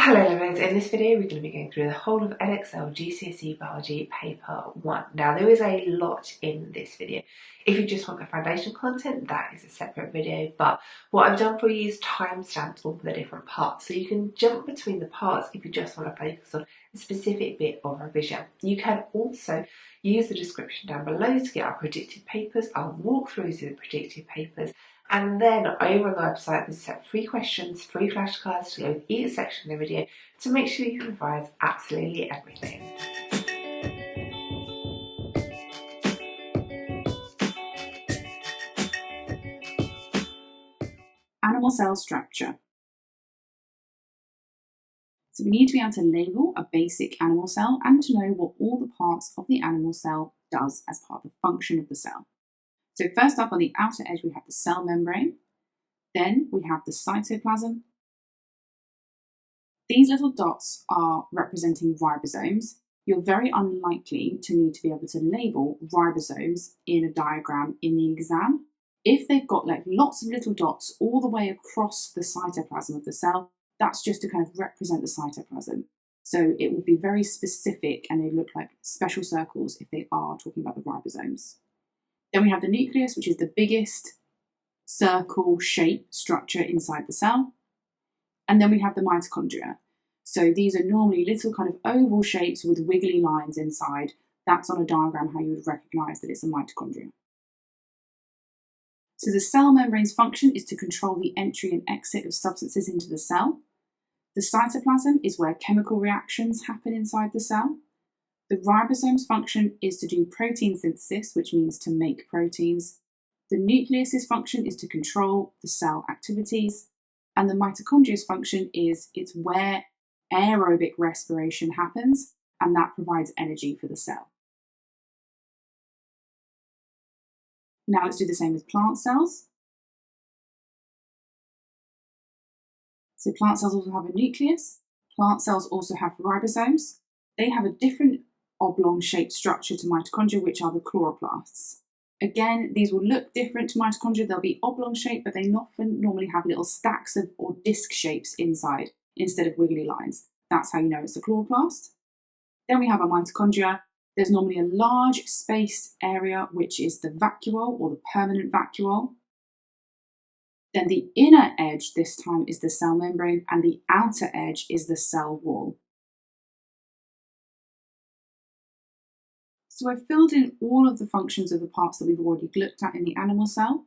Hello lovers, in this video we're going to be going through the whole of Edexcel GCSE Biology Paper 1. Now there is a lot in this video. If you just want the foundation content, that is a separate video, but what I've done for you is timestamps all the different parts, so you can jump between the parts if you just want to focus on a specific bit of revision. You can also use the description down below to get our predicted papers, our walkthroughs of the predicted papers, and then over on the website there's set 3 questions, 3 flashcards to go with each section of the video to make sure you can revise absolutely everything. Animal cell structure. So we need to be able to label a basic animal cell and to know what all the parts of the animal cell does as part of the function of the cell. So first up on the outer edge we have the cell membrane, then we have the cytoplasm. These little dots are representing ribosomes. You're very unlikely to need to be able to label ribosomes in a diagram in the exam. If they've got like lots of little dots all the way across the cytoplasm of the cell, that's just to kind of represent the cytoplasm. So it will be very specific and they look like special circles if they are talking about the ribosomes. Then we have the nucleus, which is the biggest circle shape structure inside the cell. And then we have the mitochondria. So these are normally little kind of oval shapes with wiggly lines inside. That's on a diagram how you would recognise that it's a mitochondria. So the cell membrane's function is to control the entry and exit of substances into the cell. The cytoplasm is where chemical reactions happen inside the cell. The ribosome's function is to do protein synthesis, which means to make proteins. The nucleus's function is to control the cell activities. And the mitochondria's function is it's where aerobic respiration happens, and that provides energy for the cell. Now let's do the same with plant cells. So plant cells also have a nucleus. Plant cells also have ribosomes. They have a different oblong-shaped structure to mitochondria, which are the chloroplasts. Again, these will look different to mitochondria. They'll be oblong-shaped, but they often normally have little stacks of or disc shapes inside instead of wiggly lines. That's how you know it's a chloroplast. Then we have our mitochondria. There's normally a large space area, which is the vacuole or the permanent vacuole. Then the inner edge this time is the cell membrane, and the outer edge is the cell wall. So I've filled in all of the functions of the parts that we've already looked at in the animal cell.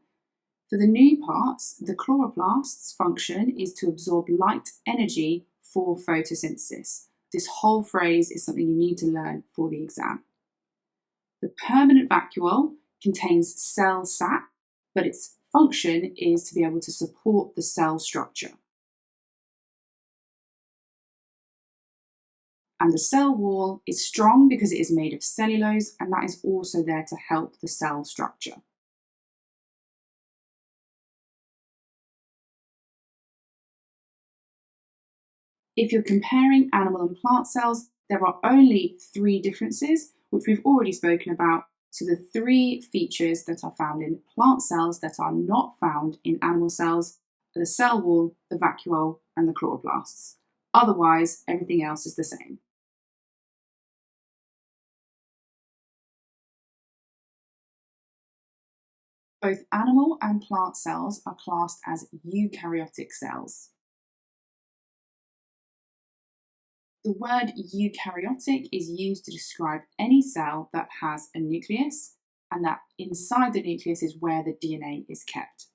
For the new parts, the chloroplast's function is to absorb light energy for photosynthesis. This whole phrase is something you need to learn for the exam. The permanent vacuole contains cell sap, but its function is to be able to support the cell structure. And the cell wall is strong because it is made of cellulose, and that is also there to help the cell structure. If you're comparing animal and plant cells, there are only 3 differences, which we've already spoken about. So the 3 features that are found in plant cells that are not found in animal cells are the cell wall, the vacuole, and the chloroplasts. Otherwise, everything else is the same. Both animal and plant cells are classed as eukaryotic cells. The word eukaryotic is used to describe any cell that has a nucleus, and that inside the nucleus is where the DNA is kept.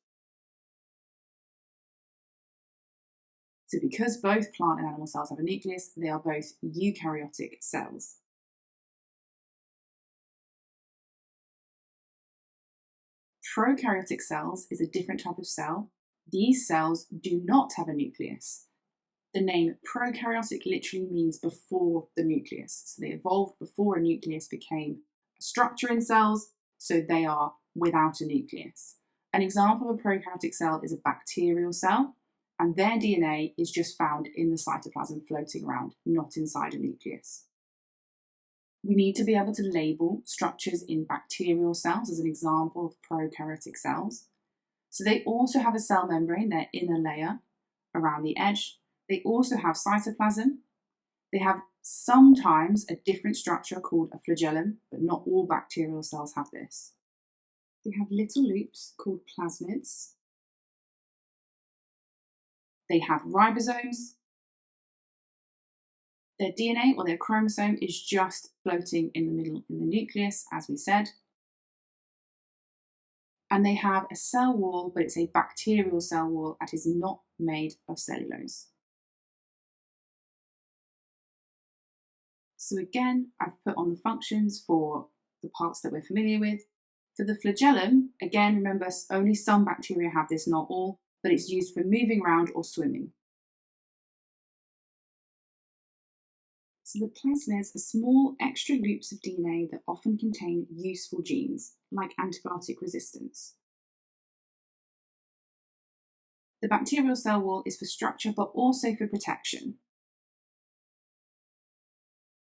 So because both plant and animal cells have a nucleus, they are both eukaryotic cells. Prokaryotic cells is a different type of cell. These cells do not have a nucleus. The name prokaryotic literally means before the nucleus. So they evolved before a nucleus became a structure in cells, so they are without a nucleus. An example of a prokaryotic cell is a bacterial cell, and their DNA is just found in the cytoplasm floating around, not inside a nucleus. We need to be able to label structures in bacterial cells as an example of prokaryotic cells. So they also have a cell membrane, their inner layer around the edge. They also have cytoplasm. They have sometimes a different structure called a flagellum, but not all bacterial cells have this. They have little loops called plasmids. They have ribosomes. Their DNA or their chromosome is just floating in the middle in the nucleus, as we said. And they have a cell wall, but it's a bacterial cell wall that is not made of cellulose. So again, I've put on the functions for the parts that we're familiar with. For the flagellum, again, remember only some bacteria have this, not all, but it's used for moving around or swimming. So the plasmids are small extra loops of DNA that often contain useful genes, like antibiotic resistance. The bacterial cell wall is for structure, but also for protection.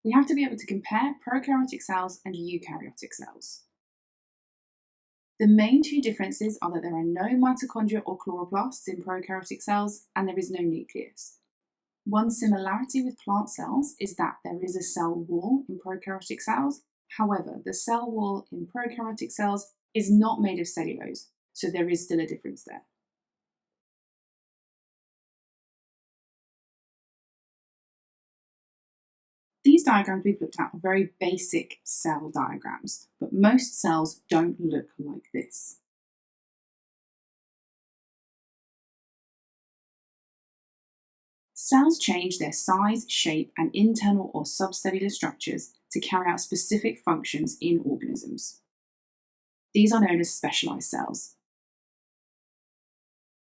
We have to be able to compare prokaryotic cells and eukaryotic cells. The main two differences are that there are no mitochondria or chloroplasts in prokaryotic cells, and there is no nucleus. One similarity with plant cells is that there is a cell wall in prokaryotic cells. However, the cell wall in prokaryotic cells is not made of cellulose, so there is still a difference there. These diagrams we've looked at are very basic cell diagrams, but most cells don't look like this. Cells change their size, shape, and internal or subcellular structures to carry out specific functions in organisms. These are known as specialized cells.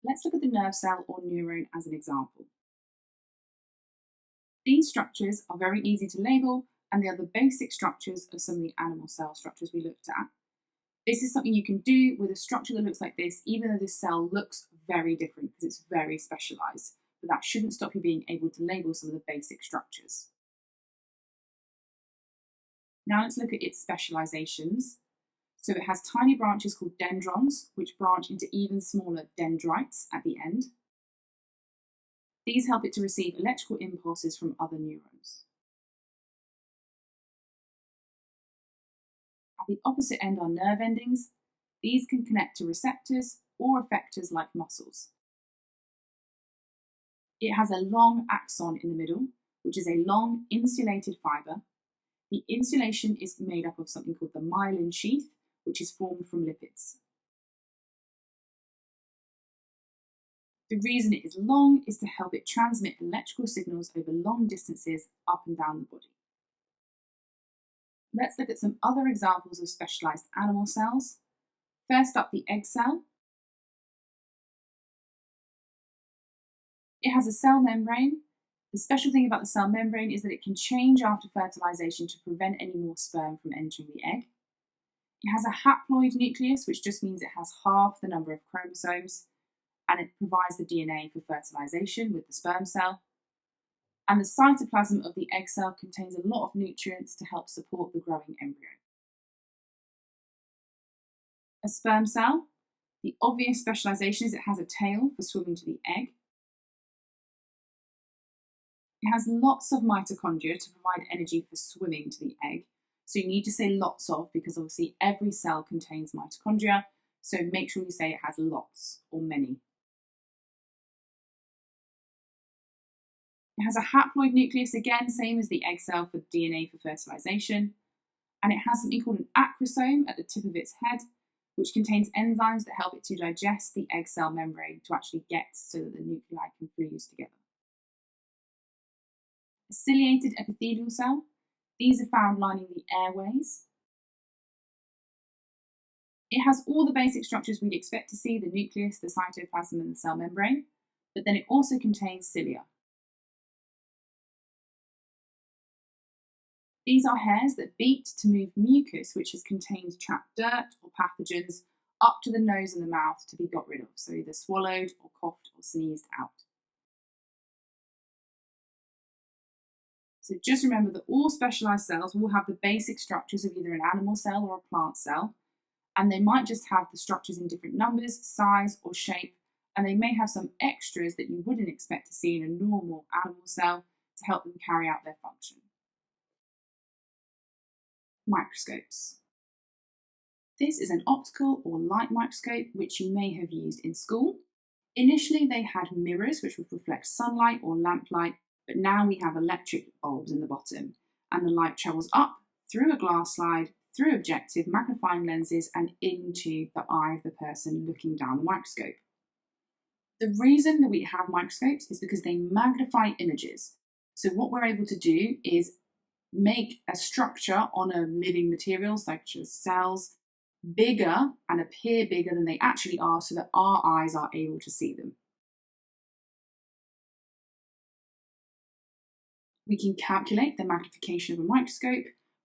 Let's look at the nerve cell or neuron as an example. These structures are very easy to label, and they are the basic structures of some of the animal cell structures we looked at. This is something you can do with a structure that looks like this, even though this cell looks very different because it's very specialized. But that shouldn't stop you being able to label some of the basic structures. Now let's look at its specializations. So it has tiny branches called dendrons, which branch into even smaller dendrites at the end. These help it to receive electrical impulses from other neurons. At the opposite end are nerve endings. These can connect to receptors or effectors like muscles. It has a long axon in the middle, which is a long insulated fibre. The insulation is made up of something called the myelin sheath, which is formed from lipids. The reason it is long is to help it transmit electrical signals over long distances up and down the body. Let's look at some other examples of specialized animal cells. First up, the egg cell. It has a cell membrane. The special thing about the cell membrane is that it can change after fertilization to prevent any more sperm from entering the egg. It has a haploid nucleus, which just means it has half the number of chromosomes, and it provides the DNA for fertilization with the sperm cell. And the cytoplasm of the egg cell contains a lot of nutrients to help support the growing embryo. A sperm cell, the obvious specialization is it has a tail for swimming to the egg. It has lots of mitochondria to provide energy for swimming to the egg. So you need to say lots of, because obviously every cell contains mitochondria. So make sure you say it has lots or many. It has a haploid nucleus, again, same as the egg cell for DNA for fertilization. And it has something called an acrosome at the tip of its head, which contains enzymes that help it to digest the egg cell membrane to actually get so that the nuclei can fuse together. A ciliated epithelial cell. These are found lining the airways. It has all the basic structures we'd expect to see, the nucleus, the cytoplasm, and the cell membrane, but then it also contains cilia. These are hairs that beat to move mucus, which has contained trapped dirt or pathogens, up to the nose and the mouth to be got rid of, so either swallowed or coughed or sneezed out. So just remember that all specialized cells will have the basic structures of either an animal cell or a plant cell, and they might just have the structures in different numbers, size, or shape, and they may have some extras that you wouldn't expect to see in a normal animal cell to help them carry out their function. Microscopes. This is an optical or light microscope which you may have used in school. Initially they had mirrors which would reflect sunlight or lamplight, but now we have electric bulbs in the bottom, and the light travels up through a glass slide, through objective magnifying lenses and into the eye of the person looking down the microscope. The reason that we have microscopes is because they magnify images. So what we're able to do is make a structure on a living material, such as cells, bigger and appear bigger than they actually are so that our eyes are able to see them. We can calculate the magnification of a microscope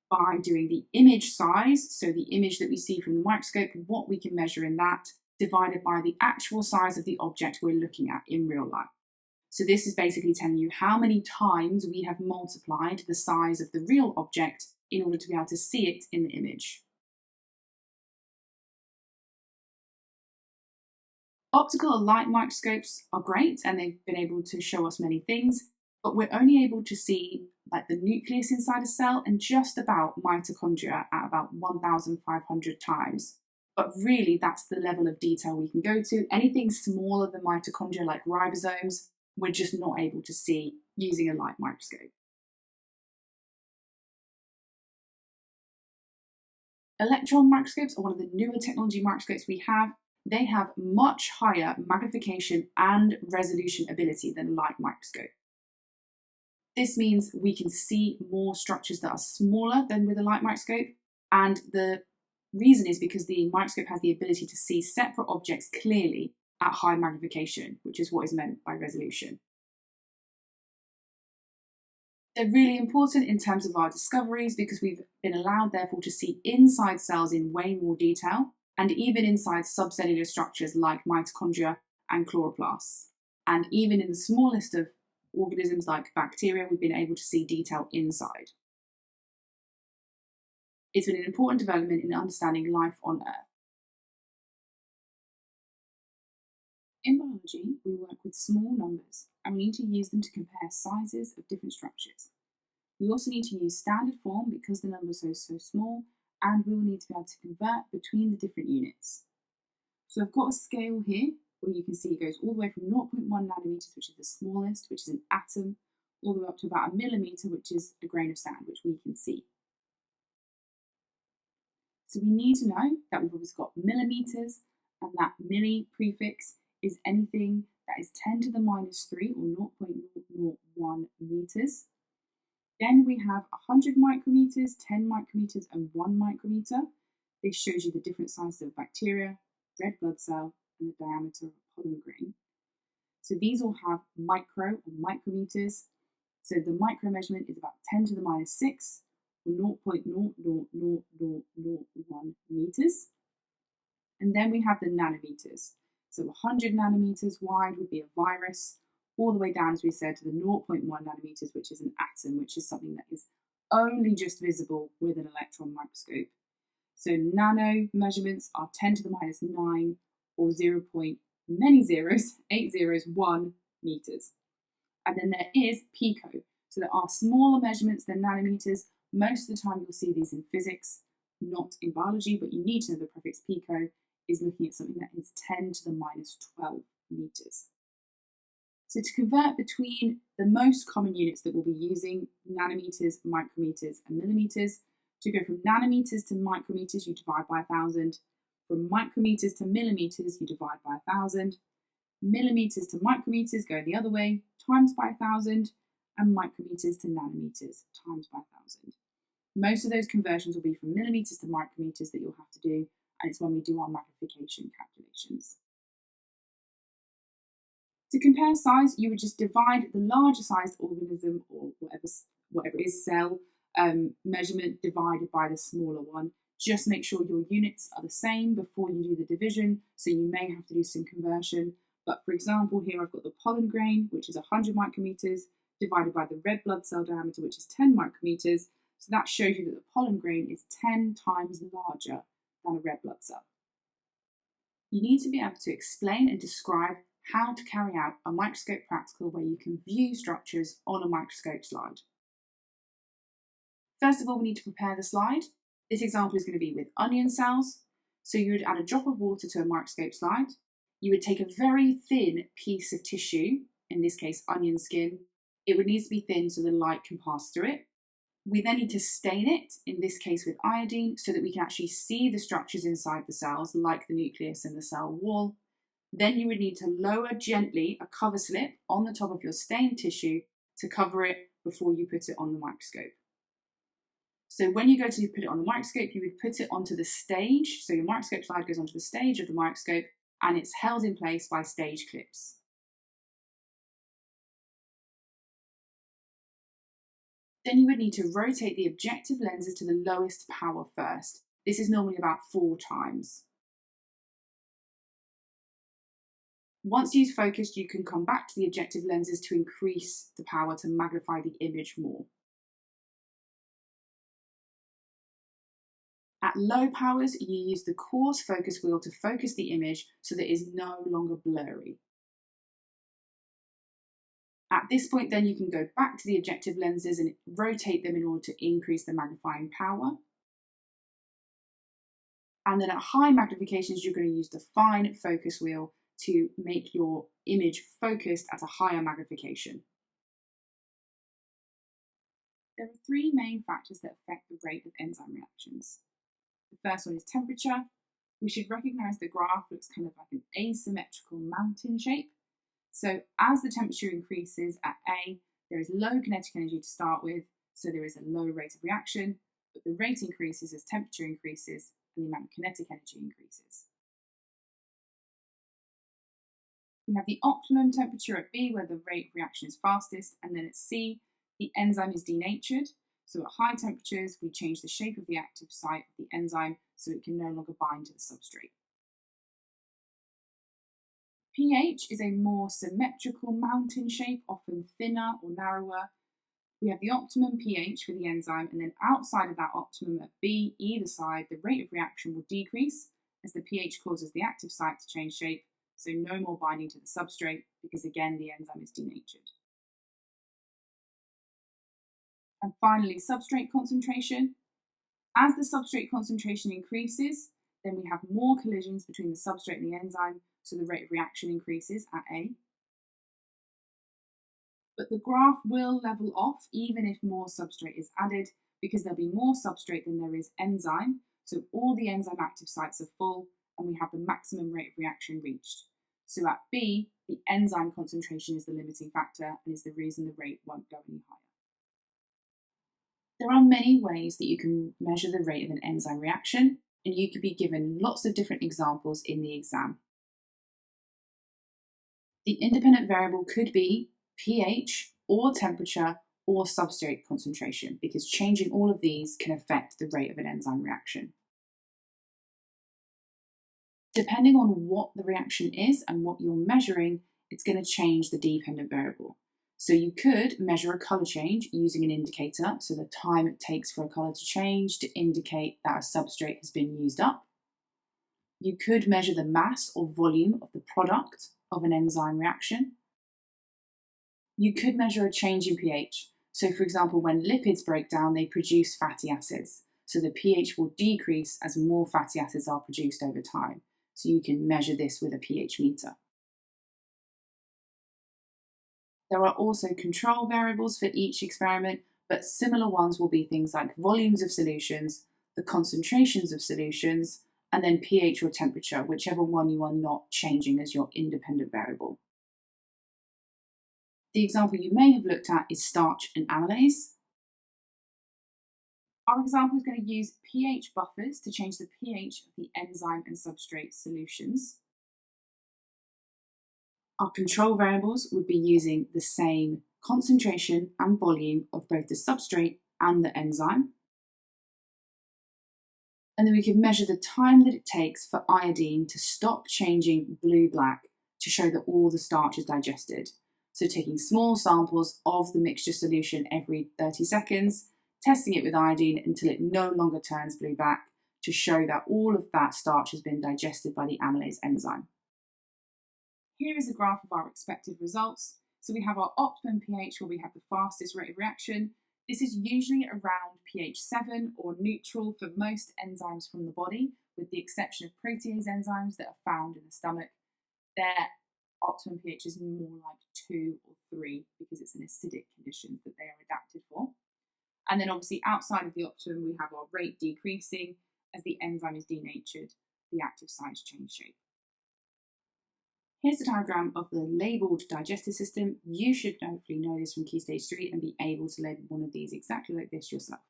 by doing the image size, so the image that we see from the microscope, what we can measure in that, divided by the actual size of the object we're looking at in real life. So this is basically telling you how many times we have multiplied the size of the real object in order to be able to see it in the image. Optical or light microscopes are great and they've been able to show us many things, but we're only able to see like the nucleus inside a cell and just about mitochondria at about 1,500 times. But really that's the level of detail we can go to. Anything smaller than mitochondria like ribosomes, we're just not able to see using a light microscope. Electron microscopes are one of the newer technology microscopes we have. They have much higher magnification and resolution ability than a light microscope. This means we can see more structures that are smaller than with a light microscope, and the reason is because the microscope has the ability to see separate objects clearly at high magnification, which is what is meant by resolution. They're really important in terms of our discoveries because we've been allowed therefore to see inside cells in way more detail, and even inside subcellular structures like mitochondria and chloroplasts. And even in the smallest of organisms like bacteria, we've been able to see detail inside. It's been an important development in understanding life on Earth. In biology, we work with small numbers and we need to use them to compare sizes of different structures. We also need to use standard form because the numbers are so small, and we will need to be able to convert between the different units. So I've got a scale here where you can see it goes all the way from 0.1 nanometers, which is the smallest, which is an atom, all the way up to about a millimeter, which is a grain of sand, which we can see. So we need to know that we've always got millimeters, and that milli prefix is anything that is 10 to the minus 3 or 0.001 meters. Then we have 100 micrometers, 10 micrometers, and 1 micrometer. This shows you the different sizes of bacteria, red blood cell, and the diameter of a pollen grain. So these all have micro or micrometers. So the micro measurement is about 10 to the minus 6 or 0.00001 meters. And then we have the nanometers. So 100 nanometers wide would be a virus, all the way down, as we said, to the 0.1 nanometers, which is an atom, which is something that is only just visible with an electron microscope. So nano measurements are 10 to the minus 9 or 0. Many zeros, 8 zeros, 1 meters. And then there is pico. So there are smaller measurements than nanometers. Most of the time you'll see these in physics, not in biology, but you need to know the prefix pico is looking at something that is 10 to the minus 12 meters. So to convert between the most common units that we'll be using, nanometers, micrometers, and millimeters, to go from nanometers to micrometers, you divide by 1,000. From micrometers to millimeters, you divide by 1,000. Millimeters to micrometers go the other way, times by 1,000. And micrometers to nanometers, times by 1,000. Most of those conversions will be from millimeters to micrometers that you'll have to do, and it's when we do our magnification calculations. To compare size, you would just divide the larger sized organism or whatever is cell measurement divided by the smaller one. Just make sure your units are the same before you do the division, so you may have to do some conversion. But for example, here I've got the pollen grain, which is 100 micrometers, divided by the red blood cell diameter, which is 10 micrometers. So that shows you that the pollen grain is 10 times larger than a red blood cell. You need to be able to explain and describe how to carry out a microscope practical where you can view structures on a microscope slide. First of all, we need to prepare the slide. This example is going to be with onion cells. So you would add a drop of water to a microscope slide. You would take a very thin piece of tissue, in this case onion skin. It would need to be thin so the light can pass through it. We then need to stain it, in this case with iodine, so that we can actually see the structures inside the cells, like the nucleus and the cell wall. Then you would need to lower gently a cover slip on the top of your stained tissue to cover it before you put it on the microscope. So when you go to put it on the microscope, you would put it onto the stage. So your microscope slide goes onto the stage of the microscope and it's held in place by stage clips. Then you would need to rotate the objective lenses to the lowest power first. This is normally about 4 times. Once you've focused, you can come back to the objective lenses to increase the power to magnify the image more. At low powers, you use the coarse focus wheel to focus the image so that it is no longer blurry. At this point, then you can go back to the objective lenses and rotate them in order to increase the magnifying power. And then at high magnifications, you're going to use the fine focus wheel to make your image focused at a higher magnification. There are 3 main factors that affect the rate of enzyme reactions. The first one is temperature. We should recognize the graph looks kind of like an asymmetrical mountain shape. So as the temperature increases at A, there is low kinetic energy to start with, so there is a low rate of reaction, but the rate increases as temperature increases and the amount of kinetic energy increases. We have the optimum temperature at B, where the rate of reaction is fastest, and then at C, the enzyme is denatured. So at high temperatures, we change the shape of the active site of the enzyme so it can no longer bind to the substrate. pH is a more symmetrical mountain shape, often thinner or narrower. We have the optimum pH for the enzyme, and then outside of that optimum at B, either side, the rate of reaction will decrease as the pH causes the active site to change shape, so no more binding to the substrate because again the enzyme is denatured. And finally, substrate concentration. As the substrate concentration increases, then we have more collisions between the substrate and the enzyme, so the rate of reaction increases at A. But the graph will level off even if more substrate is added, because there'll be more substrate than there is enzyme, so all the enzyme active sites are full and we have the maximum rate of reaction reached. So at B, the enzyme concentration is the limiting factor and is the reason the rate won't go any higher. There are many ways that you can measure the rate of an enzyme reaction, and you could be given lots of different examples in the exam. The independent variable could be pH or temperature or substrate concentration, because changing all of these can affect the rate of an enzyme reaction. Depending on what the reaction is and what you're measuring, it's going to change the dependent variable. So you could measure a colour change using an indicator, so the time it takes for a colour to change to indicate that a substrate has been used up. You could measure the mass or volume of the product of an enzyme reaction. You could measure a change in pH. So for example, when lipids break down, they produce fatty acids. So the pH will decrease as more fatty acids are produced over time. So you can measure this with a pH meter. There are also control variables for each experiment, but similar ones will be things like volumes of solutions, the concentrations of solutions, and then pH or temperature, whichever one you are not changing as your independent variable. The example you may have looked at is starch and amylase. Our example is going to use pH buffers to change the pH of the enzyme and substrate solutions. Our control variables would be using the same concentration and volume of both the substrate and the enzyme. And then we can measure the time that it takes for iodine to stop changing blue-black to show that all the starch is digested. So taking small samples of the mixture solution every 30 seconds, testing it with iodine until it no longer turns blue-black to show that all of that starch has been digested by the amylase enzyme. Here is a graph of our expected results. So we have our optimum pH where we have the fastest rate of reaction. This is usually around pH 7 or neutral for most enzymes from the body, with the exception of protease enzymes that are found in the stomach. Their optimum pH is more like 2 or 3 because it's an acidic condition that they are adapted for. And then obviously outside of the optimum, we have our rate decreasing as the enzyme is denatured, the active sites change shape. Here's the diagram of the labelled digestive system. You should hopefully know this from Key Stage 3 and be able to label one of these exactly like this yourself.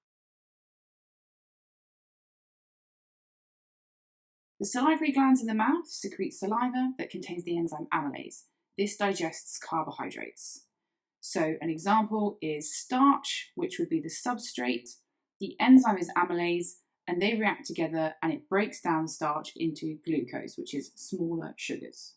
The salivary glands in the mouth secrete saliva that contains the enzyme amylase. This digests carbohydrates. So an example is starch, which would be the substrate. The enzyme is amylase, and they react together and it breaks down starch into glucose, which is smaller sugars.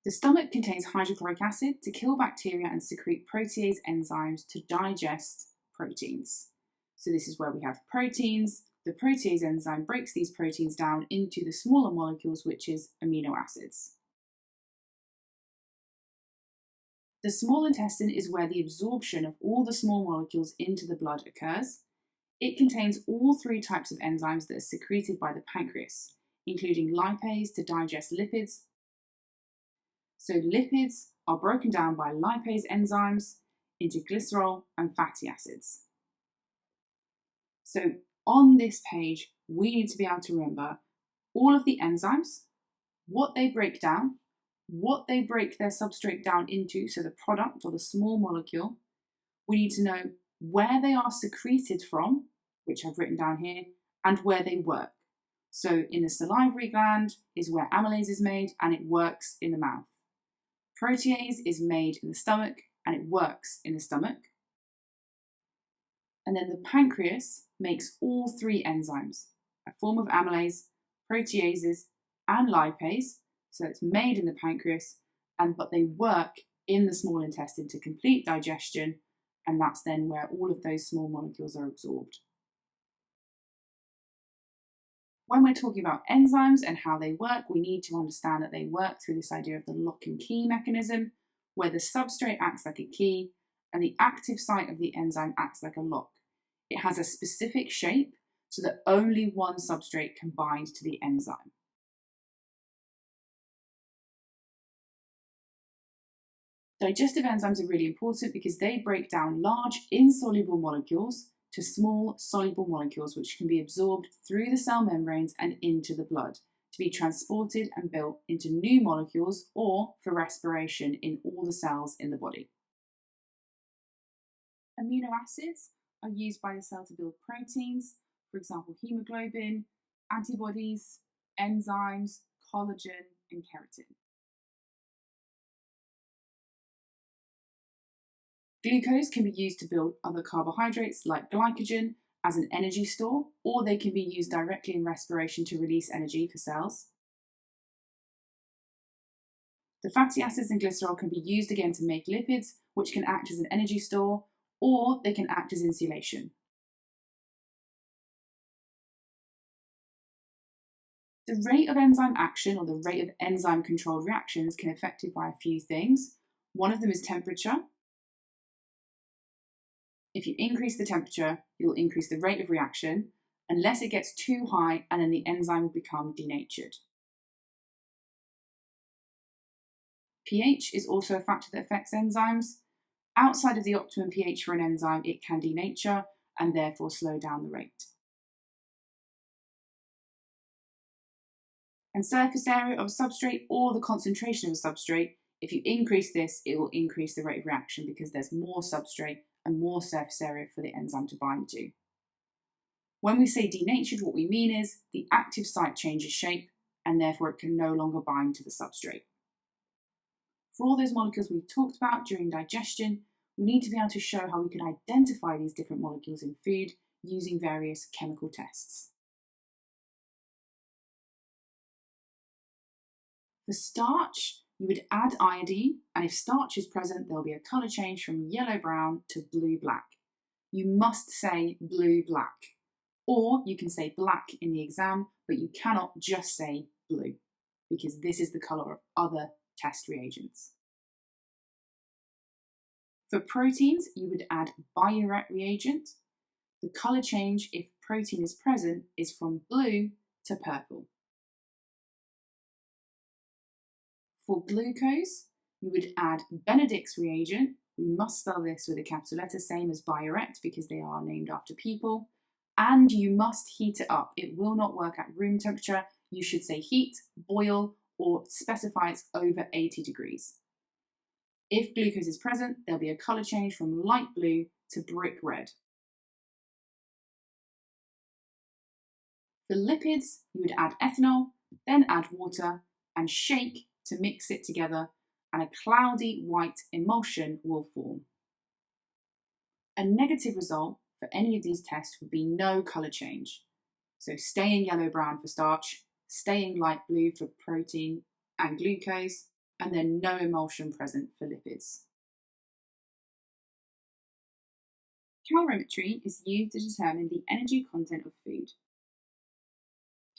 The stomach contains hydrochloric acid to kill bacteria and secrete protease enzymes to digest proteins. So this is where we have proteins. The protease enzyme breaks these proteins down into the smaller molecules, which is amino acids. The small intestine is where the absorption of all the small molecules into the blood occurs. It contains all 3 types of enzymes that are secreted by the pancreas, including lipase to digest lipids. So lipids are broken down by lipase enzymes into glycerol and fatty acids. So on this page, we need to be able to remember all of the enzymes, what they break down, what they break their substrate down into, so the product or the small molecule. We need to know where they are secreted from, which I've written down here, and where they work. So in the salivary gland is where amylase is made and it works in the mouth. Protease is made in the stomach and it works in the stomach. And then the pancreas makes all 3 enzymes, a form of amylase, proteases, and lipase. So it's made in the pancreas, but they work in the small intestine to complete digestion, and that's then where all of those small molecules are absorbed. When we're talking about enzymes and how they work, we need to understand that they work through this idea of the lock and key mechanism, where the substrate acts like a key and the active site of the enzyme acts like a lock. It has a specific shape so that only one substrate can bind to the enzyme. Digestive enzymes are really important because they break down large insoluble molecules to small soluble molecules which can be absorbed through the cell membranes and into the blood to be transported and built into new molecules or for respiration in all the cells in the body. Amino acids are used by the cell to build proteins, for example hemoglobin, antibodies, enzymes, collagen and keratin. Glucose can be used to build other carbohydrates like glycogen as an energy store, or they can be used directly in respiration to release energy for cells. The fatty acids and glycerol can be used again to make lipids, which can act as an energy store, or they can act as insulation. The rate of enzyme action, or the rate of enzyme-controlled reactions, can be affected by a few things. One of them is temperature. If you increase the temperature, you'll increase the rate of reaction, unless it gets too high and then the enzyme will become denatured. pH is also a factor that affects enzymes. Outside of the optimum pH for an enzyme, it can denature and therefore slow down the rate. And surface area of a substrate or the concentration of a substrate, if you increase this, it will increase the rate of reaction because there's more substrate and more surface area for the enzyme to bind to. When we say denatured, what we mean is the active site changes shape and therefore it can no longer bind to the substrate. For all those molecules we've talked about during digestion, we need to be able to show how we can identify these different molecules in food using various chemical tests. For starch, you would add iodine, and if starch is present, there'll be a colour change from yellow-brown to blue-black. You must say blue-black, or you can say black in the exam, but you cannot just say blue. because this is the colour of other test reagents. For proteins, you would add biuret reagent. The colour change, if protein is present, is from blue to purple. For glucose, you would add Benedict's reagent. We must spell this with a capital letter, same as biuret, because they are named after people. And you must heat it up. It will not work at room temperature. You should say heat, boil, or specify it's over 80 degrees. If glucose is present, there'll be a colour change from light blue to brick red. For lipids, you would add ethanol, then add water, and shake to mix it together, and a cloudy white emulsion will form. A negative result for any of these tests would be no colour change. So staying yellow-brown for starch, staying light blue for protein and glucose, and then no emulsion present for lipids. Calorimetry is used to determine the energy content of food.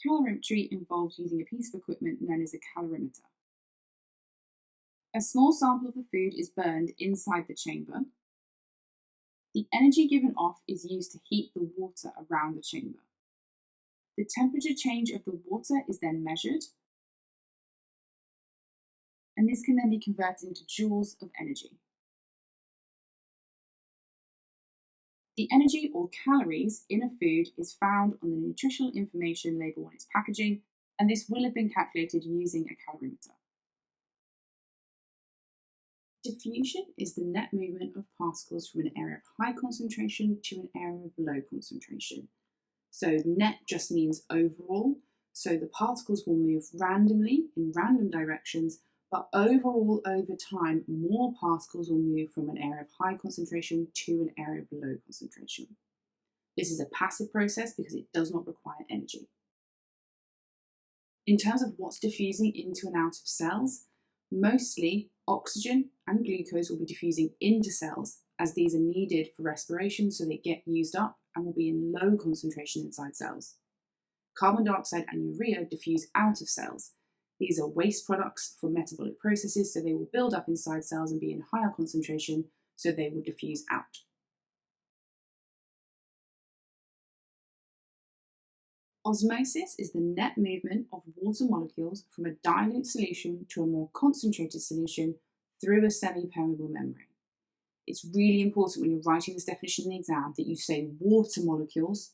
Calorimetry involves using a piece of equipment known as a calorimeter. A small sample of the food is burned inside the chamber. The energy given off is used to heat the water around the chamber. The temperature change of the water is then measured, and this can then be converted into joules of energy. The energy or calories in a food is found on the nutritional information label on its packaging, and this will have been calculated using a calorimeter. Diffusion is the net movement of particles from an area of high concentration to an area of low concentration. So net just means overall, so the particles will move randomly in random directions, but overall over time, more particles will move from an area of high concentration to an area of low concentration. This is a passive process because it does not require energy. In terms of what's diffusing into and out of cells, mostly oxygen and glucose will be diffusing into cells as these are needed for respiration, so they get used up and will be in low concentration inside cells. Carbon dioxide and urea diffuse out of cells. These are waste products from metabolic processes, so they will build up inside cells and be in higher concentration, so they will diffuse out. Osmosis is the net movement of water molecules from a dilute solution to a more concentrated solution through a semi-permeable membrane. It's really important when you're writing this definition in the exam that you say water molecules,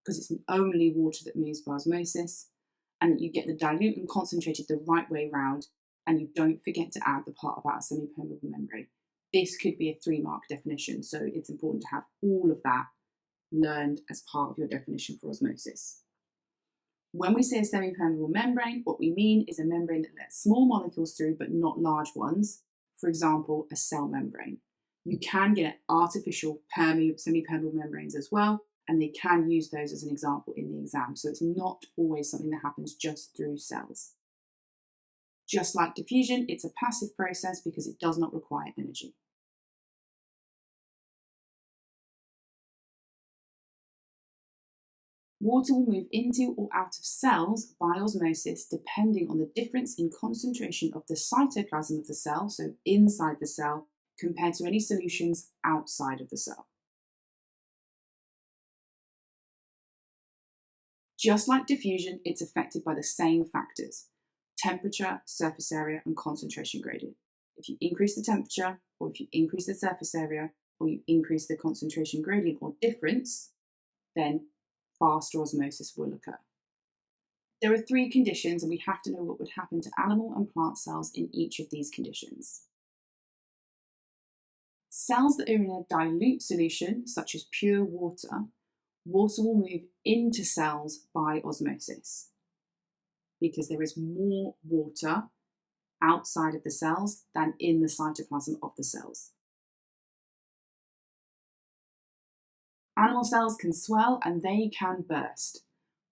because it's only water that moves by osmosis, and that you get the dilute and concentrated the right way round, and you don't forget to add the part about a semi-permeable membrane. This could be a 3-mark definition, so it's important to have all of that learned as part of your definition for osmosis. When we say a semi-permeable membrane, what we mean is a membrane that lets small molecules through but not large ones, for example, a cell membrane. You can get artificial semi-permeable membranes as well, and they can use those as an example in the exam, so it's not always something that happens just through cells. Just like diffusion, it's a passive process because it does not require energy. Water will move into or out of cells by osmosis depending on the difference in concentration of the cytoplasm of the cell, so inside the cell, compared to any solutions outside of the cell. Just like diffusion, it's affected by the same factors: temperature, surface area, and concentration gradient. If you increase the temperature, or if you increase the surface area, or you increase the concentration gradient or difference, then faster osmosis will occur. There are 3 conditions, and we have to know what would happen to animal and plant cells in each of these conditions. Cells that are in a dilute solution, such as pure water, water will move into cells by osmosis because there is more water outside of the cells than in the cytoplasm of the cells. Animal cells can swell and they can burst.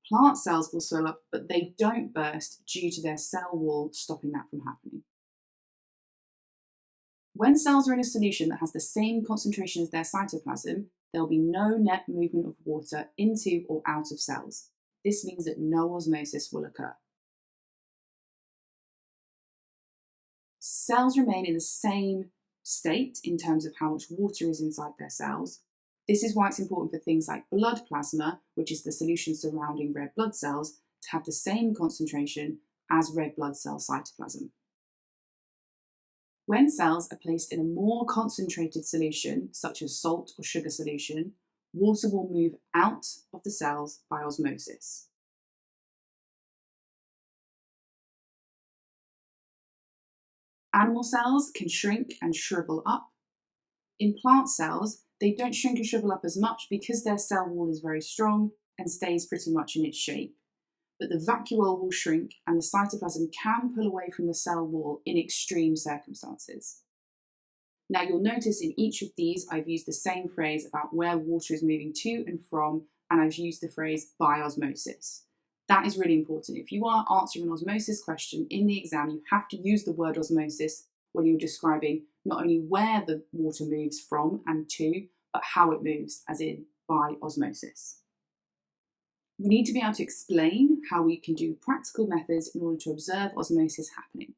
Plant cells will swell up, but they don't burst due to their cell wall stopping that from happening. When cells are in a solution that has the same concentration as their cytoplasm, there will be no net movement of water into or out of cells. This means that no osmosis will occur. cells remain in the same state in terms of how much water is inside their cells. This is why it's important for things like blood plasma, which is the solution surrounding red blood cells, to have the same concentration as red blood cell cytoplasm. When cells are placed in a more concentrated solution, such as salt or sugar solution, water will move out of the cells by osmosis. Animal cells can shrink and shrivel up. In plant cells, they don't shrink and shrivel up as much because their cell wall is very strong and stays pretty much in its shape. But the vacuole will shrink and the cytoplasm can pull away from the cell wall in extreme circumstances. Now you'll notice in each of these I've used the same phrase about where water is moving to and from, and I've used the phrase by osmosis. That is really important. If you are answering an osmosis question in the exam, you have to use the word osmosis when you're describing not only where the water moves from and to, but how it moves, as in by osmosis. We need to be able to explain how we can do practical methods in order to observe osmosis happening.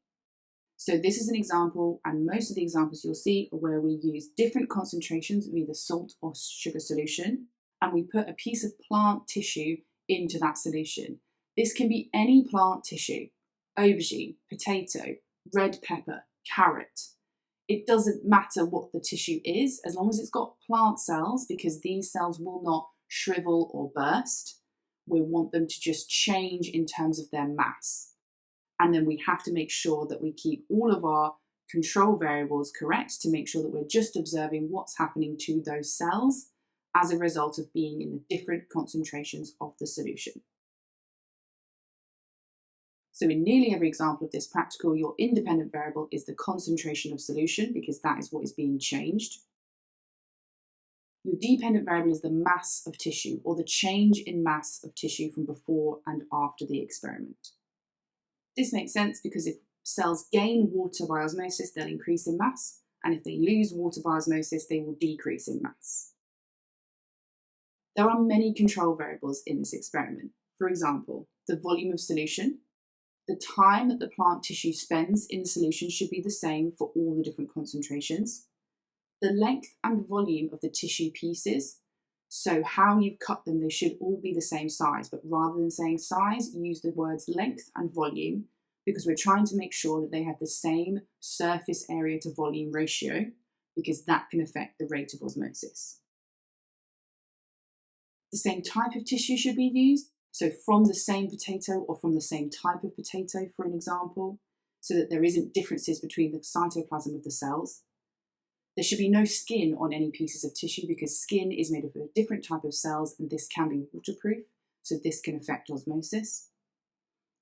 So this is an example, and most of the examples you'll see are where we use different concentrations of either salt or sugar solution, and we put a piece of plant tissue into that solution. This can be any plant tissue: aubergine, potato, red pepper, carrot. It doesn't matter what the tissue is, as long as it's got plant cells, because these cells will not shrivel or burst. We want them to just change in terms of their mass. And then we have to make sure that we keep all of our control variables correct to make sure that we're just observing what's happening to those cells as a result of being in the different concentrations of the solution. So in nearly every example of this practical, your independent variable is the concentration of solution, because that is what is being changed. Your dependent variable is the mass of tissue, or the change in mass of tissue from before and after the experiment. This makes sense because if cells gain water by osmosis, they'll increase in mass, and if they lose water by osmosis, they will decrease in mass. There are many control variables in this experiment. For example, the volume of solution. The time that the plant tissue spends in the solution should be the same for all the different concentrations. The length and volume of the tissue pieces, so how you've cut them, they should all be the same size, but rather than saying size, use the words length and volume, because we're trying to make sure that they have the same surface area to volume ratio, because that can affect the rate of osmosis. The same type of tissue should be used, so from the same potato or from the same type of potato, for an example, so that there isn't differences between the cytoplasm of the cells. There should be no skin on any pieces of tissue, because skin is made up of a different type of cells and this can be waterproof, so this can affect osmosis.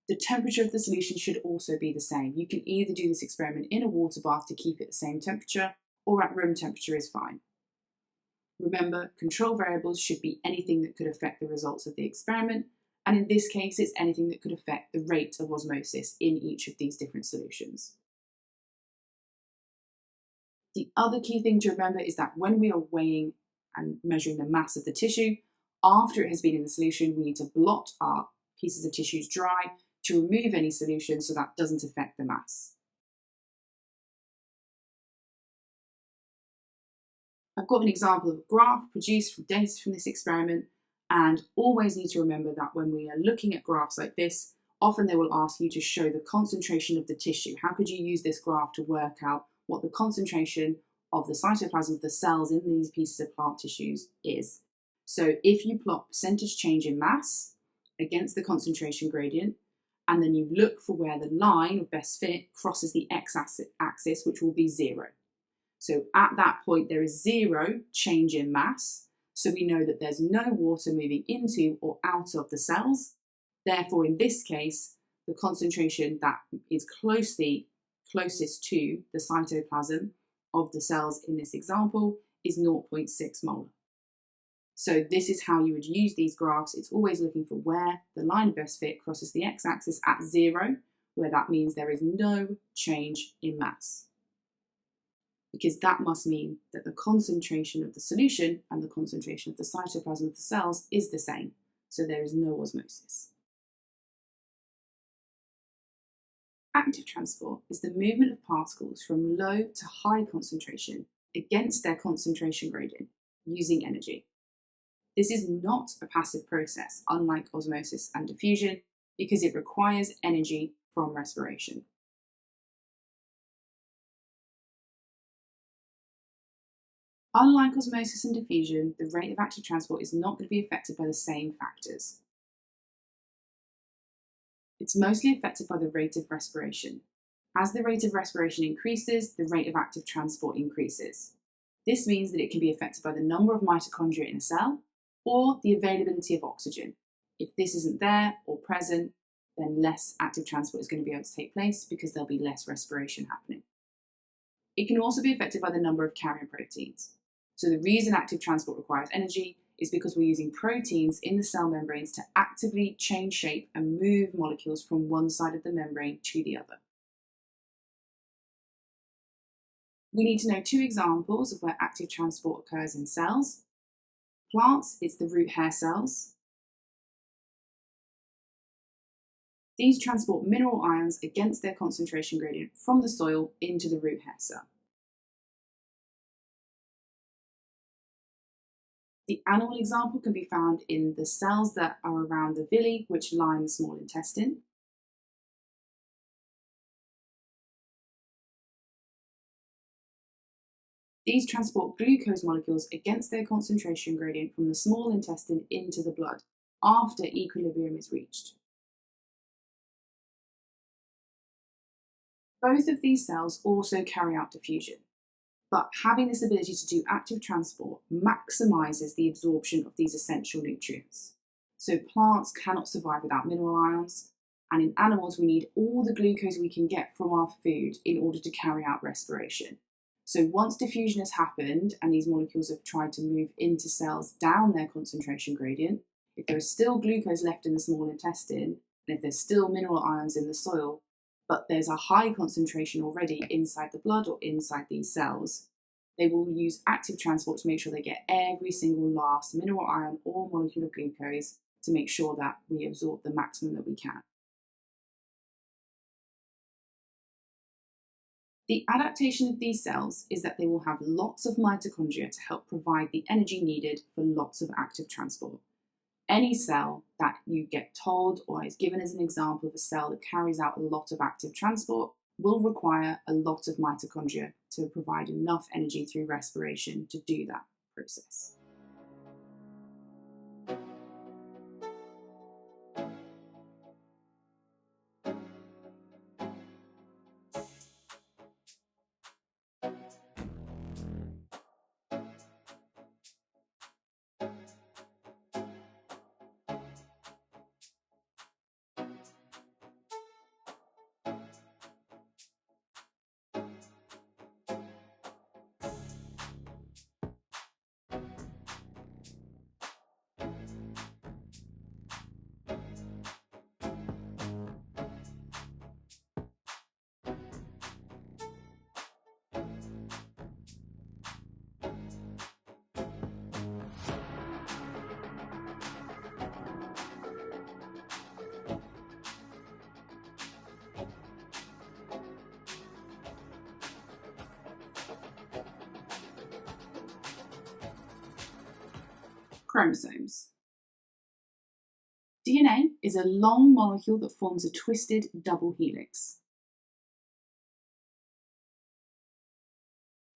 The temperature of the solution should also be the same. You can either do this experiment in a water bath to keep it the same temperature, or at room temperature is fine. Remember, control variables should be anything that could affect the results of the experiment, and in this case it's anything that could affect the rate of osmosis in each of these different solutions. The other key thing to remember is that when we are weighing and measuring the mass of the tissue, after it has been in the solution, we need to blot our pieces of tissues dry to remove any solution so that doesn't affect the mass. I've got an example of a graph produced from data from this experiment, and always need to remember that when we are looking at graphs like this, often they will ask you to show the concentration of the tissue. How could you use this graph to work out what the concentration of the cytoplasm of the cells in these pieces of plant tissues is? So if you plot percentage change in mass against the concentration gradient, and then you look for where the line of best fit crosses the x-axis, which will be 0. So at that point there is 0 change in mass, so we know that there's no water moving into or out of the cells. Therefore, in this case, the concentration that is closest to the cytoplasm of the cells in this example is 0.6 molar. So this is how you would use these graphs. It's always looking for where the line of best fit crosses the x-axis at 0, where that means there is no change in mass. Because that must mean that the concentration of the solution and the concentration of the cytoplasm of the cells is the same, so there is no osmosis. Active transport is the movement of particles from low to high concentration against their concentration gradient using energy. This is not a passive process, unlike osmosis and diffusion, because it requires energy from respiration. Unlike osmosis and diffusion, the rate of active transport is not going to be affected by the same factors. It's mostly affected by the rate of respiration. As the rate of respiration increases, the rate of active transport increases. This means that it can be affected by the number of mitochondria in a cell or the availability of oxygen. If this isn't there or present, then less active transport is going to be able to take place because there'll be less respiration happening. It can also be affected by the number of carrier proteins. So the reason active transport requires energy is because we're using proteins in the cell membranes to actively change shape and move molecules from one side of the membrane to the other. We need to know two examples of where active transport occurs in cells. Plants, it's the root hair cells. These transport mineral ions against their concentration gradient from the soil into the root hair cell. The animal example can be found in the cells that are around the villi, which line the small intestine. These transport glucose molecules against their concentration gradient from the small intestine into the blood after equilibrium is reached. Both of these cells also carry out diffusion, but having this ability to do active transport maximizes the absorption of these essential nutrients. So plants cannot survive without mineral ions, and in animals we need all the glucose we can get from our food in order to carry out respiration. So once diffusion has happened and these molecules have tried to move into cells down their concentration gradient, if there is still glucose left in the small intestine, and if there's still mineral ions in the soil, but there's a high concentration already inside the blood or inside these cells, they will use active transport to make sure they get every single last mineral ion or molecule of glucose to make sure that we absorb the maximum that we can. The adaptation of these cells is that they will have lots of mitochondria to help provide the energy needed for lots of active transport. Any cell that you get told or is given as an example of a cell that carries out a lot of active transport will require a lot of mitochondria to provide enough energy through respiration to do that process. Chromosomes. DNA is a long molecule that forms a twisted double helix.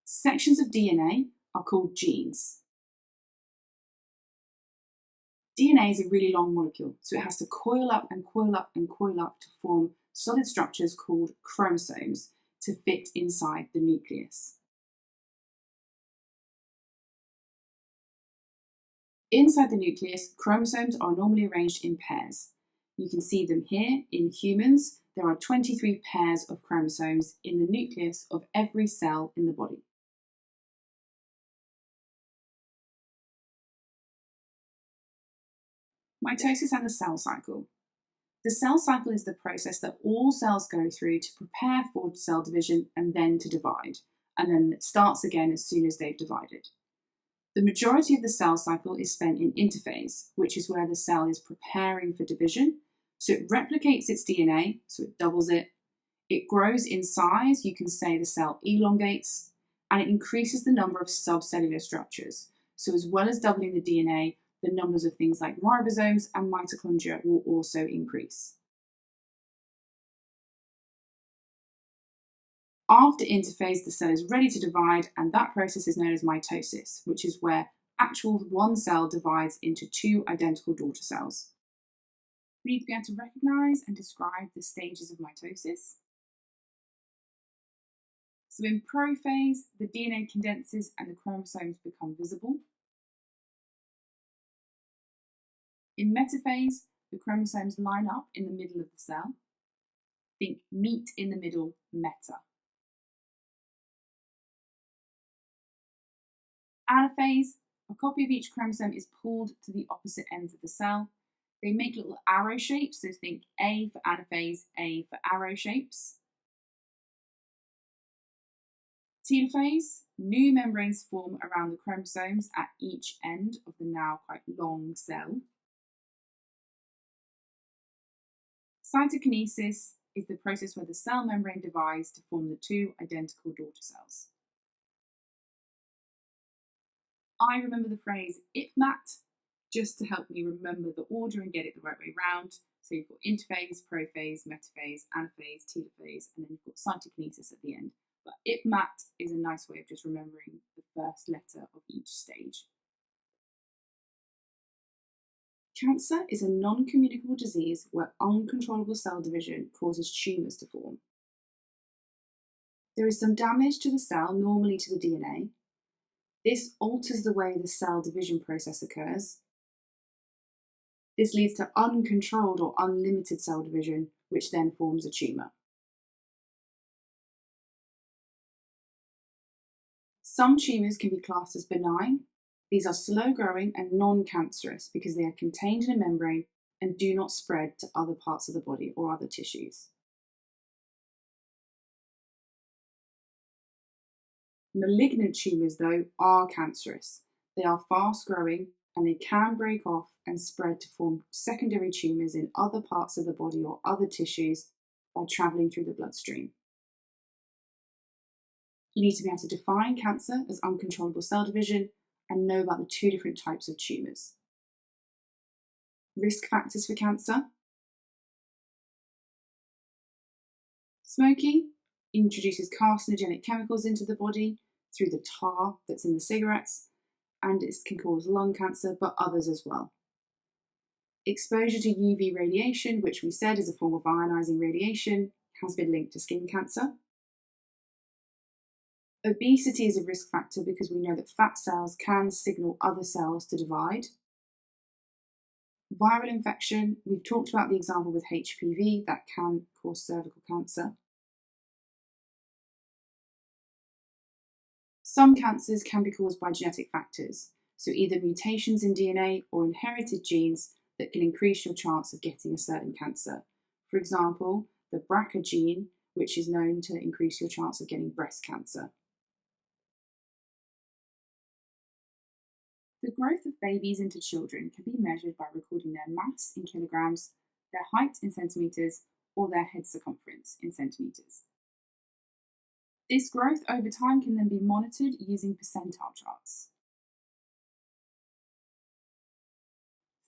Sections of DNA are called genes. DNA is a really long molecule, so it has to coil up and coil up and coil up to form solid structures called chromosomes to fit inside the nucleus. Inside the nucleus, chromosomes are normally arranged in pairs. You can see them here in humans. There are 23 pairs of chromosomes in the nucleus of every cell in the body. Mitosis and the cell cycle. The cell cycle is the process that all cells go through to prepare for cell division and then to divide, and then it starts again as soon as they've divided. The majority of the cell cycle is spent in interphase, which is where the cell is preparing for division. So it replicates its DNA, so it doubles it. It grows in size, you can say the cell elongates, and it increases the number of subcellular structures. So as well as doubling the DNA, the numbers of things like ribosomes and mitochondria will also increase. After interphase, the cell is ready to divide, and that process is known as mitosis, which is where actual one cell divides into two identical daughter cells. We need to be able to recognise and describe the stages of mitosis. So in prophase, the DNA condenses and the chromosomes become visible. In metaphase, the chromosomes line up in the middle of the cell. Think meat in the middle, meta. Anaphase, a copy of each chromosome is pulled to the opposite ends of the cell. They make little arrow shapes, so think A for anaphase, A for arrow shapes. Telophase, new membranes form around the chromosomes at each end of the now quite long cell. Cytokinesis is the process where the cell membrane divides to form the two identical daughter cells. I remember the phrase IPMAT just to help me remember the order and get it the right way round. So you've got interphase, prophase, metaphase, anaphase, telophase, and then you've got cytokinesis at the end. But IPMAT is a nice way of just remembering the first letter of each stage. Cancer is a non-communicable disease where uncontrollable cell division causes tumours to form. There is some damage to the cell, normally to the DNA. This alters the way the cell division process occurs. This leads to uncontrolled or unlimited cell division, which then forms a tumour. Some tumours can be classed as benign. These are slow-growing and non-cancerous because they are contained in a membrane and do not spread to other parts of the body or other tissues. Malignant tumours, though, are cancerous. They are fast-growing and they can break off and spread to form secondary tumours in other parts of the body or other tissues by travelling through the bloodstream. You need to be able to define cancer as uncontrollable cell division and know about the two different types of tumours. Risk factors for cancer. Smoking introduces carcinogenic chemicals into the body through the tar that's in the cigarettes, and it can cause lung cancer, but others as well. Exposure to UV radiation, which we said is a form of ionizing radiation, has been linked to skin cancer. Obesity is a risk factor because we know that fat cells can signal other cells to divide. Viral infection, we've talked about the example with HPV that can cause cervical cancer. Some cancers can be caused by genetic factors, so either mutations in DNA or inherited genes that can increase your chance of getting a certain cancer. For example, the BRCA gene, which is known to increase your chance of getting breast cancer. The growth of babies into children can be measured by recording their mass in kilograms, their height in centimetres, or their head circumference in centimetres. This growth over time can then be monitored using percentile charts.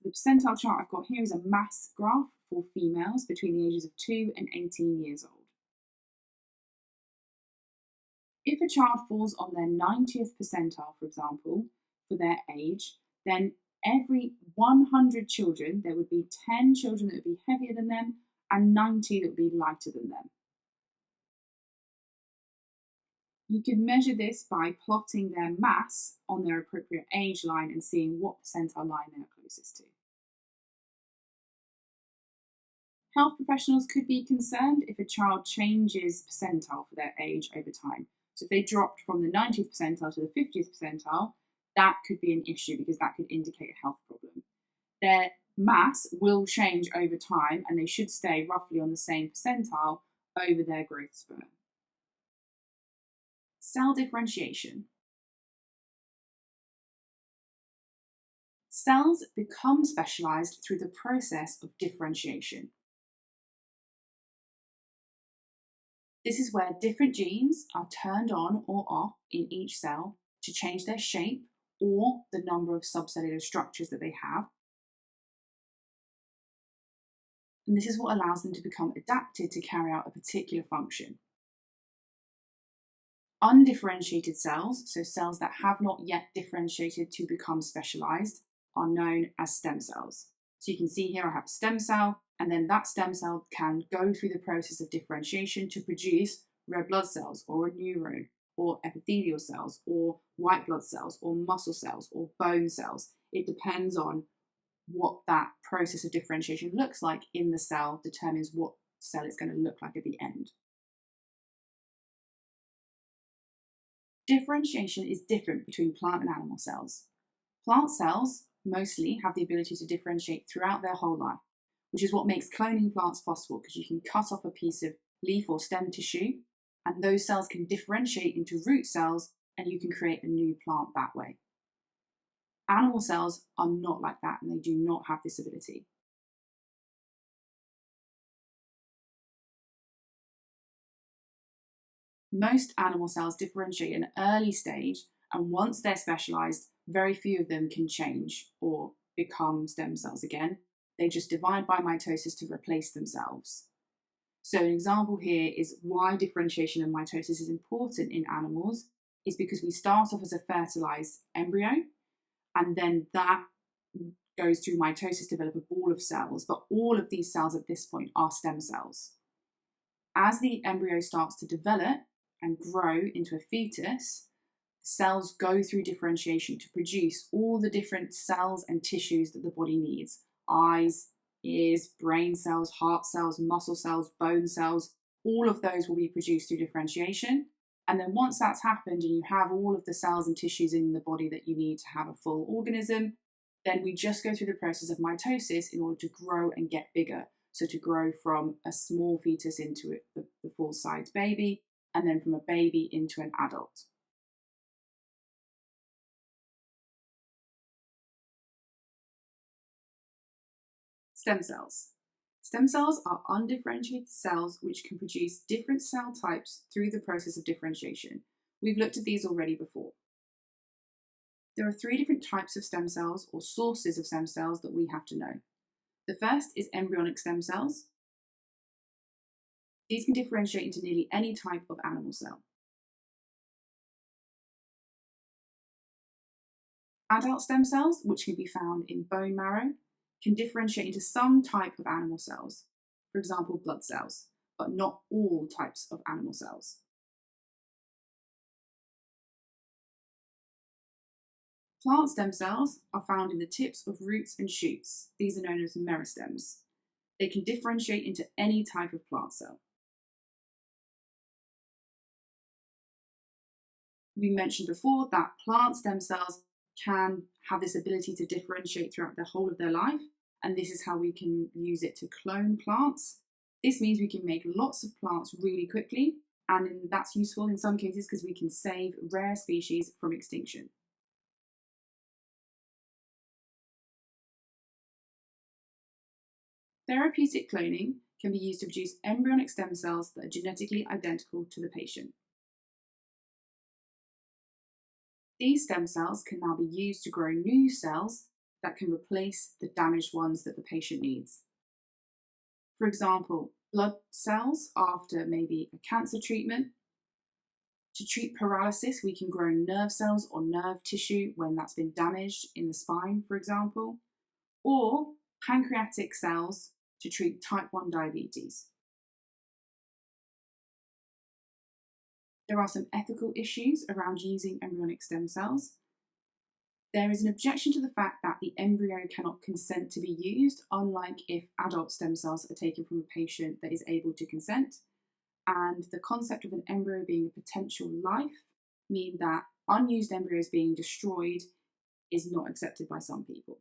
The percentile chart I've got here is a mass graph for females between the ages of 2 and 18 years old. If a child falls on their 90th percentile, for example, for their age, then every 100 children, there would be 10 children that would be heavier than them and 90 that would be lighter than them. You can measure this by plotting their mass on their appropriate age line and seeing what percentile line they're closest to. Health professionals could be concerned if a child changes percentile for their age over time. So if they dropped from the 90th percentile to the 50th percentile, that could be an issue because that could indicate a health problem. Their mass will change over time and they should stay roughly on the same percentile over their growth spurt. Cell differentiation. Cells become specialised through the process of differentiation. This is where different genes are turned on or off in each cell to change their shape or the number of subcellular structures that they have. And this is what allows them to become adapted to carry out a particular function. Undifferentiated cells, so cells that have not yet differentiated to become specialized, are known as stem cells. So you can see here I have a stem cell, and then that stem cell can go through the process of differentiation to produce red blood cells, or a neuron, or epithelial cells, or white blood cells, or muscle cells, or bone cells. It depends on what that process of differentiation looks like in the cell, determines what cell it's going to look like at the end. Differentiation is different between plant and animal cells. Plant cells mostly have the ability to differentiate throughout their whole life, which is what makes cloning plants possible, because you can cut off a piece of leaf or stem tissue, and those cells can differentiate into root cells, and you can create a new plant that way. Animal cells are not like that, and they do not have this ability. Most animal cells differentiate in an early stage, and once they're specialized, very few of them can change or become stem cells again. They just divide by mitosis to replace themselves. So an example here is why differentiation and mitosis is important in animals, is because we start off as a fertilized embryo, and then that goes through mitosis to develop a ball of cells, but all of these cells at this point are stem cells. As the embryo starts to develop and grow into a fetus, cells go through differentiation to produce all the different cells and tissues that the body needs. Eyes, ears, brain cells, heart cells, muscle cells, bone cells, all of those will be produced through differentiation. And then once that's happened and you have all of the cells and tissues in the body that you need to have a full organism, then we just go through the process of mitosis in order to grow and get bigger. So to grow from a small fetus into the full-sized baby, and then from a baby into an adult. Stem cells. Stem cells are undifferentiated cells which can produce different cell types through the process of differentiation. We've looked at these already before. There are 3 different types of stem cells, or sources of stem cells, that we have to know. The first is embryonic stem cells. These can differentiate into nearly any type of animal cell. Adult stem cells, which can be found in bone marrow, can differentiate into some type of animal cells, for example blood cells, but not all types of animal cells. Plant stem cells are found in the tips of roots and shoots. These are known as meristems. They can differentiate into any type of plant cell. We mentioned before that plant stem cells can have this ability to differentiate throughout the whole of their life, and this is how we can use it to clone plants. This means we can make lots of plants really quickly, and that's useful in some cases because we can save rare species from extinction. Therapeutic cloning can be used to produce embryonic stem cells that are genetically identical to the patient. These stem cells can now be used to grow new cells that can replace the damaged ones that the patient needs. For example, blood cells after maybe a cancer treatment. To treat paralysis, we can grow nerve cells or nerve tissue when that's been damaged in the spine, for example, or pancreatic cells to treat type 1 diabetes. There are some ethical issues around using embryonic stem cells. There is an objection to the fact that the embryo cannot consent to be used, unlike if adult stem cells are taken from a patient that is able to consent. And the concept of an embryo being a potential life mean that unused embryos being destroyed is not accepted by some people.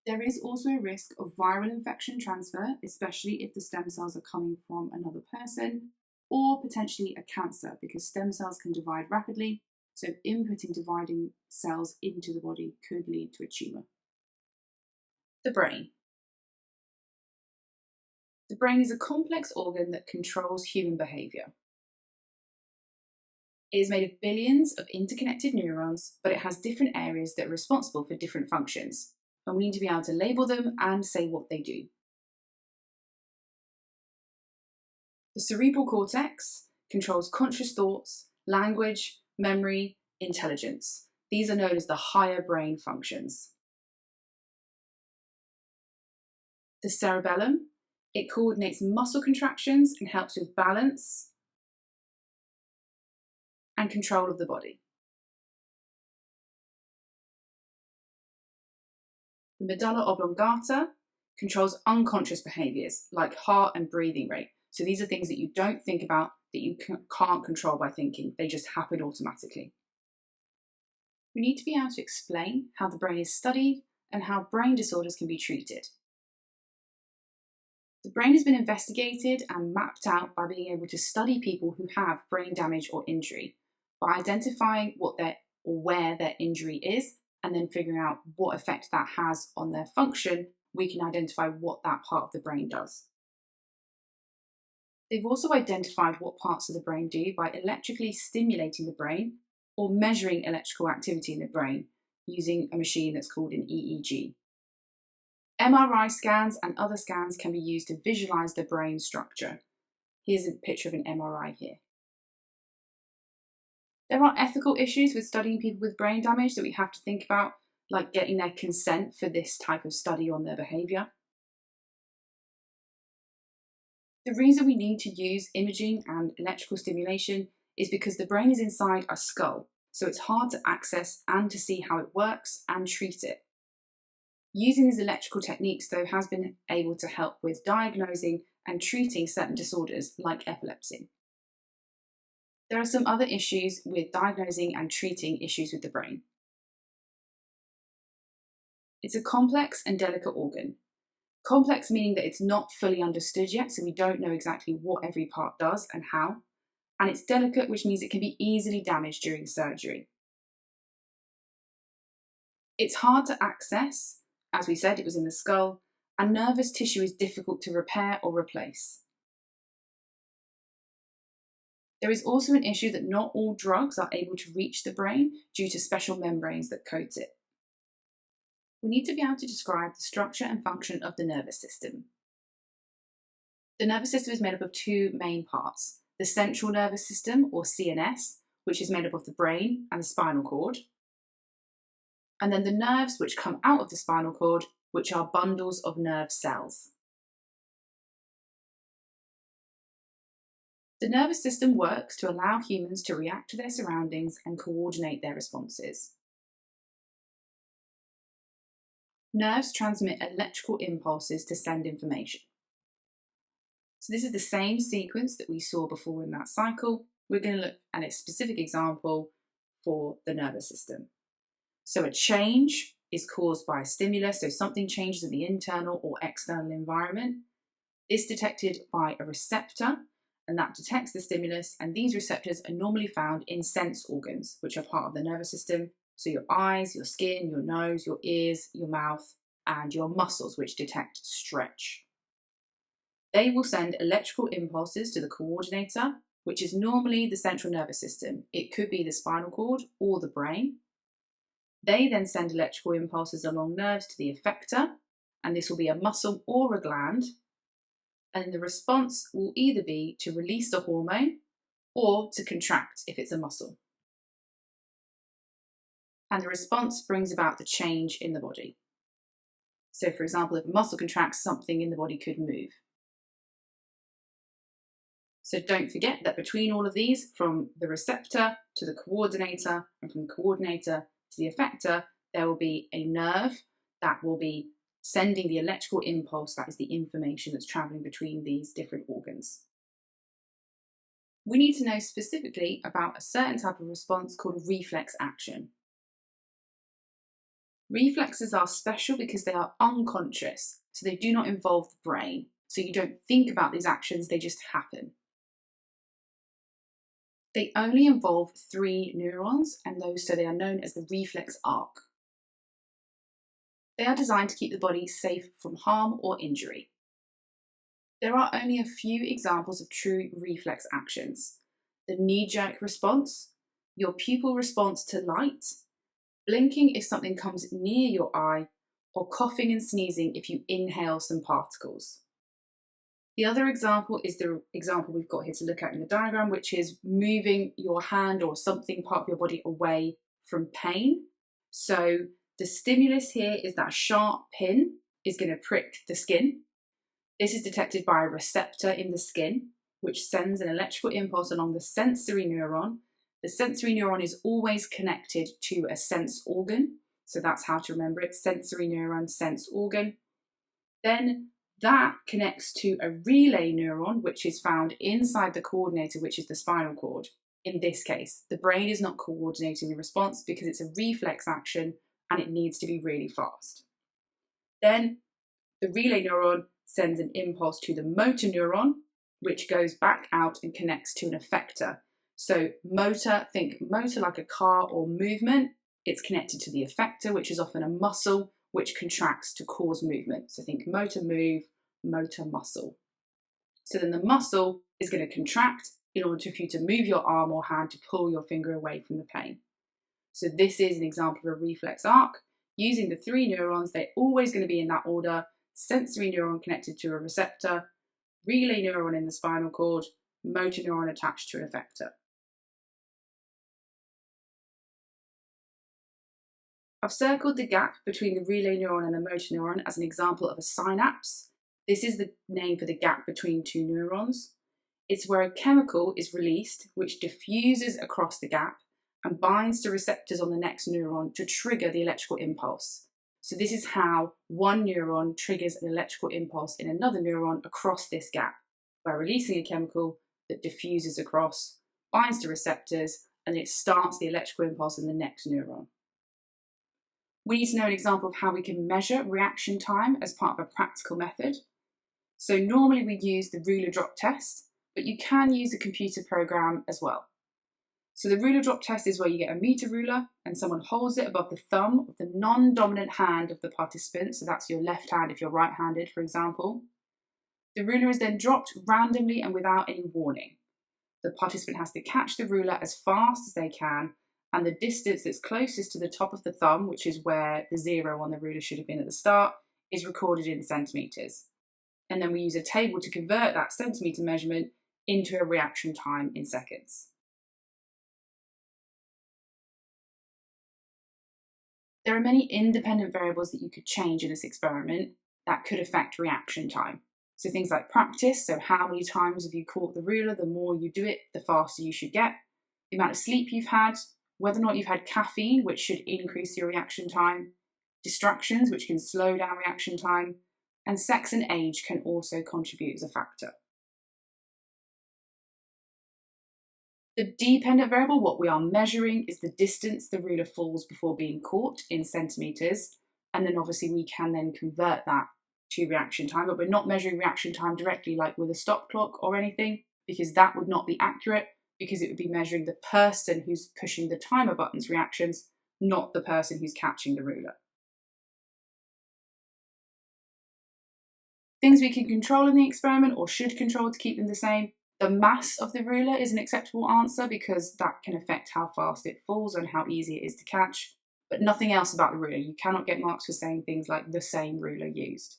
There is also a risk of viral infection transfer, especially if the stem cells are coming from another person, or potentially a cancer, because stem cells can divide rapidly, so inputting dividing cells into the body could lead to a tumour. The brain. The brain is a complex organ that controls human behaviour. It is made of billions of interconnected neurons, but it has different areas that are responsible for different functions, and we need to be able to label them and say what they do. The cerebral cortex controls conscious thoughts, language, memory, intelligence. These are known as the higher brain functions. The cerebellum, it coordinates muscle contractions and helps with balance and control of the body. The medulla oblongata controls unconscious behaviours like heart and breathing rate. So these are things that you don't think about, that you can't control by thinking. They just happen automatically. We need to be able to explain how the brain is studied and how brain disorders can be treated. The brain has been investigated and mapped out by being able to study people who have brain damage or injury, by identifying where their injury is, and then figuring out what effect that has on their function. We can identify what that part of the brain does. They've also identified what parts of the brain do by electrically stimulating the brain or measuring electrical activity in the brain using a machine that's called an EEG. MRI scans and other scans can be used to visualize the brain structure. Here's a picture of an MRI here. There are ethical issues with studying people with brain damage that we have to think about, like getting their consent for this type of study on their behaviour. The reason we need to use imaging and electrical stimulation is because the brain is inside a skull, so it's hard to access and to see how it works and treat it. Using these electrical techniques, though, has been able to help with diagnosing and treating certain disorders like epilepsy. There are some other issues with diagnosing and treating issues with the brain. It's a complex and delicate organ. Complex meaning that it's not fully understood yet, so we don't know exactly what every part does and how. And it's delicate, which means it can be easily damaged during surgery. It's hard to access. As we said, it was in the skull, and nervous tissue is difficult to repair or replace. There is also an issue that not all drugs are able to reach the brain due to special membranes that coat it. We need to be able to describe the structure and function of the nervous system. The nervous system is made up of two main parts: the central nervous system, or CNS, which is made up of the brain and the spinal cord, and then the nerves which come out of the spinal cord, which are bundles of nerve cells. The nervous system works to allow humans to react to their surroundings and coordinate their responses. Nerves transmit electrical impulses to send information. So this is the same sequence that we saw before in that cycle. We're going to look at a specific example for the nervous system. So a change is caused by a stimulus, so something changes in the internal or external environment. It's detected by a receptor, and that detects the stimulus, and these receptors are normally found in sense organs, which are part of the nervous system. So your eyes, your skin, your nose, your ears, your mouth, and your muscles, which detect stretch. They will send electrical impulses to the coordinator, which is normally the central nervous system. It could be the spinal cord or the brain. They then send electrical impulses along nerves to the effector, and this will be a muscle or a gland. And the response will either be to release the hormone or to contract if it's a muscle. And the response brings about the change in the body. So for example, if a muscle contracts, something in the body could move. So don't forget that between all of these, from the receptor to the coordinator, and from the coordinator to the effector, there will be a nerve that will be sending the electrical impulse, that is the information that's travelling between these different organs. We need to know specifically about a certain type of response called reflex action. Reflexes are special because they are unconscious, so they do not involve the brain. So you don't think about these actions, they just happen. They only involve 3 neurons, and so they are known as the reflex arc. They are designed to keep the body safe from harm or injury. There are only a few examples of true reflex actions: the knee-jerk response, your pupil response to light, blinking if something comes near your eye, or coughing and sneezing if you inhale some particles. The other example is the example we've got here to look at in the diagram, which is moving your hand or something, part of your body, away from pain. So the stimulus here is that sharp pin is going to prick the skin. This is detected by a receptor in the skin, which sends an electrical impulse along the sensory neuron. The sensory neuron is always connected to a sense organ, so that's how to remember it: sensory neuron, sense organ. Then that connects to a relay neuron, which is found inside the coordinator, which is the spinal cord. In this case, the brain is not coordinating the response because it's a reflex action and it needs to be really fast. Then the relay neuron sends an impulse to the motor neuron, which goes back out and connects to an effector. So motor, think motor like a car or movement. It's connected to the effector, which is often a muscle, which contracts to cause movement. So think motor move, motor muscle. So then the muscle is going to contract in order for you to move your arm or hand to pull your finger away from the pain. So this is an example of a reflex arc. Using the three neurons, they're always going to be in that order: sensory neuron connected to a receptor, relay neuron in the spinal cord, motor neuron attached to an effector. I've circled the gap between the relay neuron and the motor neuron as an example of a synapse. This is the name for the gap between two neurons. It's where a chemical is released which diffuses across the gap and binds to receptors on the next neuron to trigger the electrical impulse. So this is how one neuron triggers an electrical impulse in another neuron across this gap, by releasing a chemical that diffuses across, binds to receptors, and it starts the electrical impulse in the next neuron. We need to know an example of how we can measure reaction time as part of a practical method. So normally we use the ruler drop test, but you can use a computer program as well. So the ruler drop test is where you get a meter ruler and someone holds it above the thumb of the non-dominant hand of the participant. So that's your left hand if you're right-handed, for example. The ruler is then dropped randomly and without any warning. The participant has to catch the ruler as fast as they can, and the distance that's closest to the top of the thumb, which is where the 0 on the ruler should have been at the start, is recorded in centimetres. And then we use a table to convert that centimetre measurement into a reaction time in seconds. There are many independent variables that you could change in this experiment that could affect reaction time. So things like practice, so how many times have you caught the ruler, the more you do it, the faster you should get. The amount of sleep you've had, whether or not you've had caffeine, which should increase your reaction time, distractions, which can slow down reaction time, and sex and age can also contribute as a factor. The dependent variable, what we are measuring, is the distance the ruler falls before being caught in centimetres, and then obviously we can then convert that to reaction time, but we're not measuring reaction time directly like with a stop clock or anything, because that would not be accurate, because it would be measuring the person who's pushing the timer button's reactions, not the person who's catching the ruler. Things we can control in the experiment, or should control to keep them the same. The mass of the ruler is an acceptable answer because that can affect how fast it falls and how easy it is to catch, but nothing else about the ruler. You cannot get marks for saying things like the same ruler used.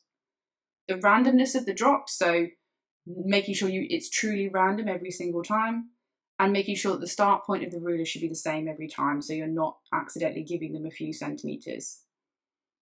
The randomness of the drop, so making sure it's truly random every single time, and making sure that the start point of the ruler should be the same every time, so you're not accidentally giving them a few centimetres.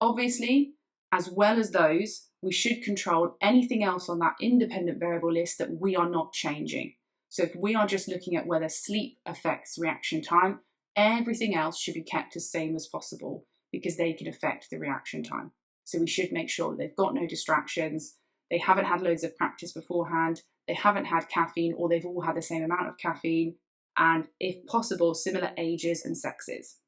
Obviously, as well as those, we should control anything else on that independent variable list that we are not changing. So if we are just looking at whether sleep affects reaction time, everything else should be kept as same as possible because they can affect the reaction time. So we should make sure that they've got no distractions, they haven't had loads of practice beforehand, they haven't had caffeine, or they've all had the same amount of caffeine, and if possible, similar ages and sexes.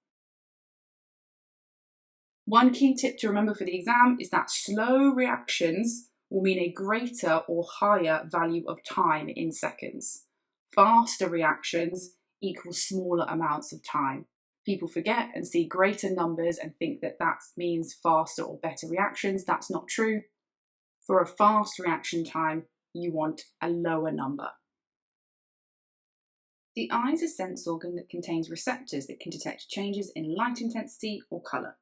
One key tip to remember for the exam is that slow reactions will mean a greater or higher value of time in seconds. Faster reactions equal smaller amounts of time. People forget and see greater numbers and think that that means faster or better reactions. That's not true. For a fast reaction time, you want a lower number. The eye is a sense organ that contains receptors that can detect changes in light intensity or colour.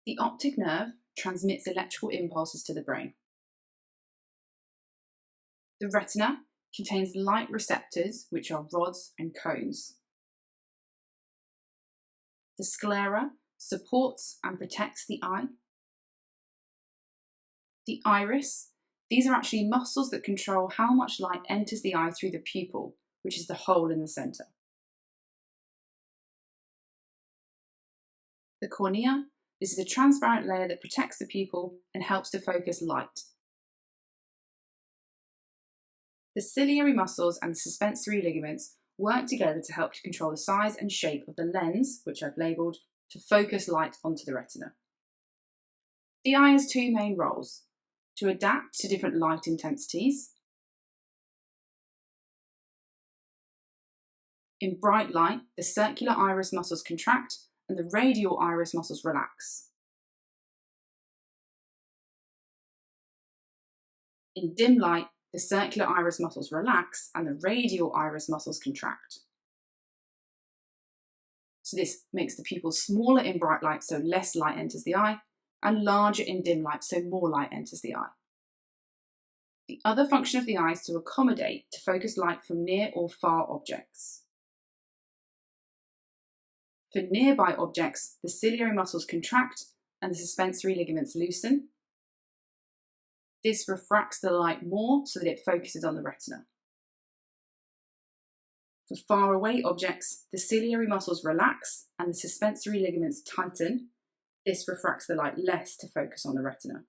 The optic nerve transmits electrical impulses to the brain. The retina contains light receptors, which are rods and cones. The sclera supports and protects the eye. The iris, these are actually muscles that control how much light enters the eye through the pupil, which is the hole in the centre. The cornea, this is a transparent layer that protects the pupil and helps to focus light. The ciliary muscles and the suspensory ligaments work together to help to control the size and shape of the lens, which I've labelled, to focus light onto the retina. The eye has two main roles: to adapt to different light intensities. In bright light, the circular iris muscles contract and the radial iris muscles relax. In dim light, the circular iris muscles relax and the radial iris muscles contract. So this makes the pupil smaller in bright light, so less light enters the eye, and larger in dim light, so more light enters the eye. The other function of the eye is to accommodate to focus light from near or far objects. For nearby objects, the ciliary muscles contract and the suspensory ligaments loosen. This refracts the light more so that it focuses on the retina. For far away objects, the ciliary muscles relax and the suspensory ligaments tighten. This refracts the light less to focus on the retina.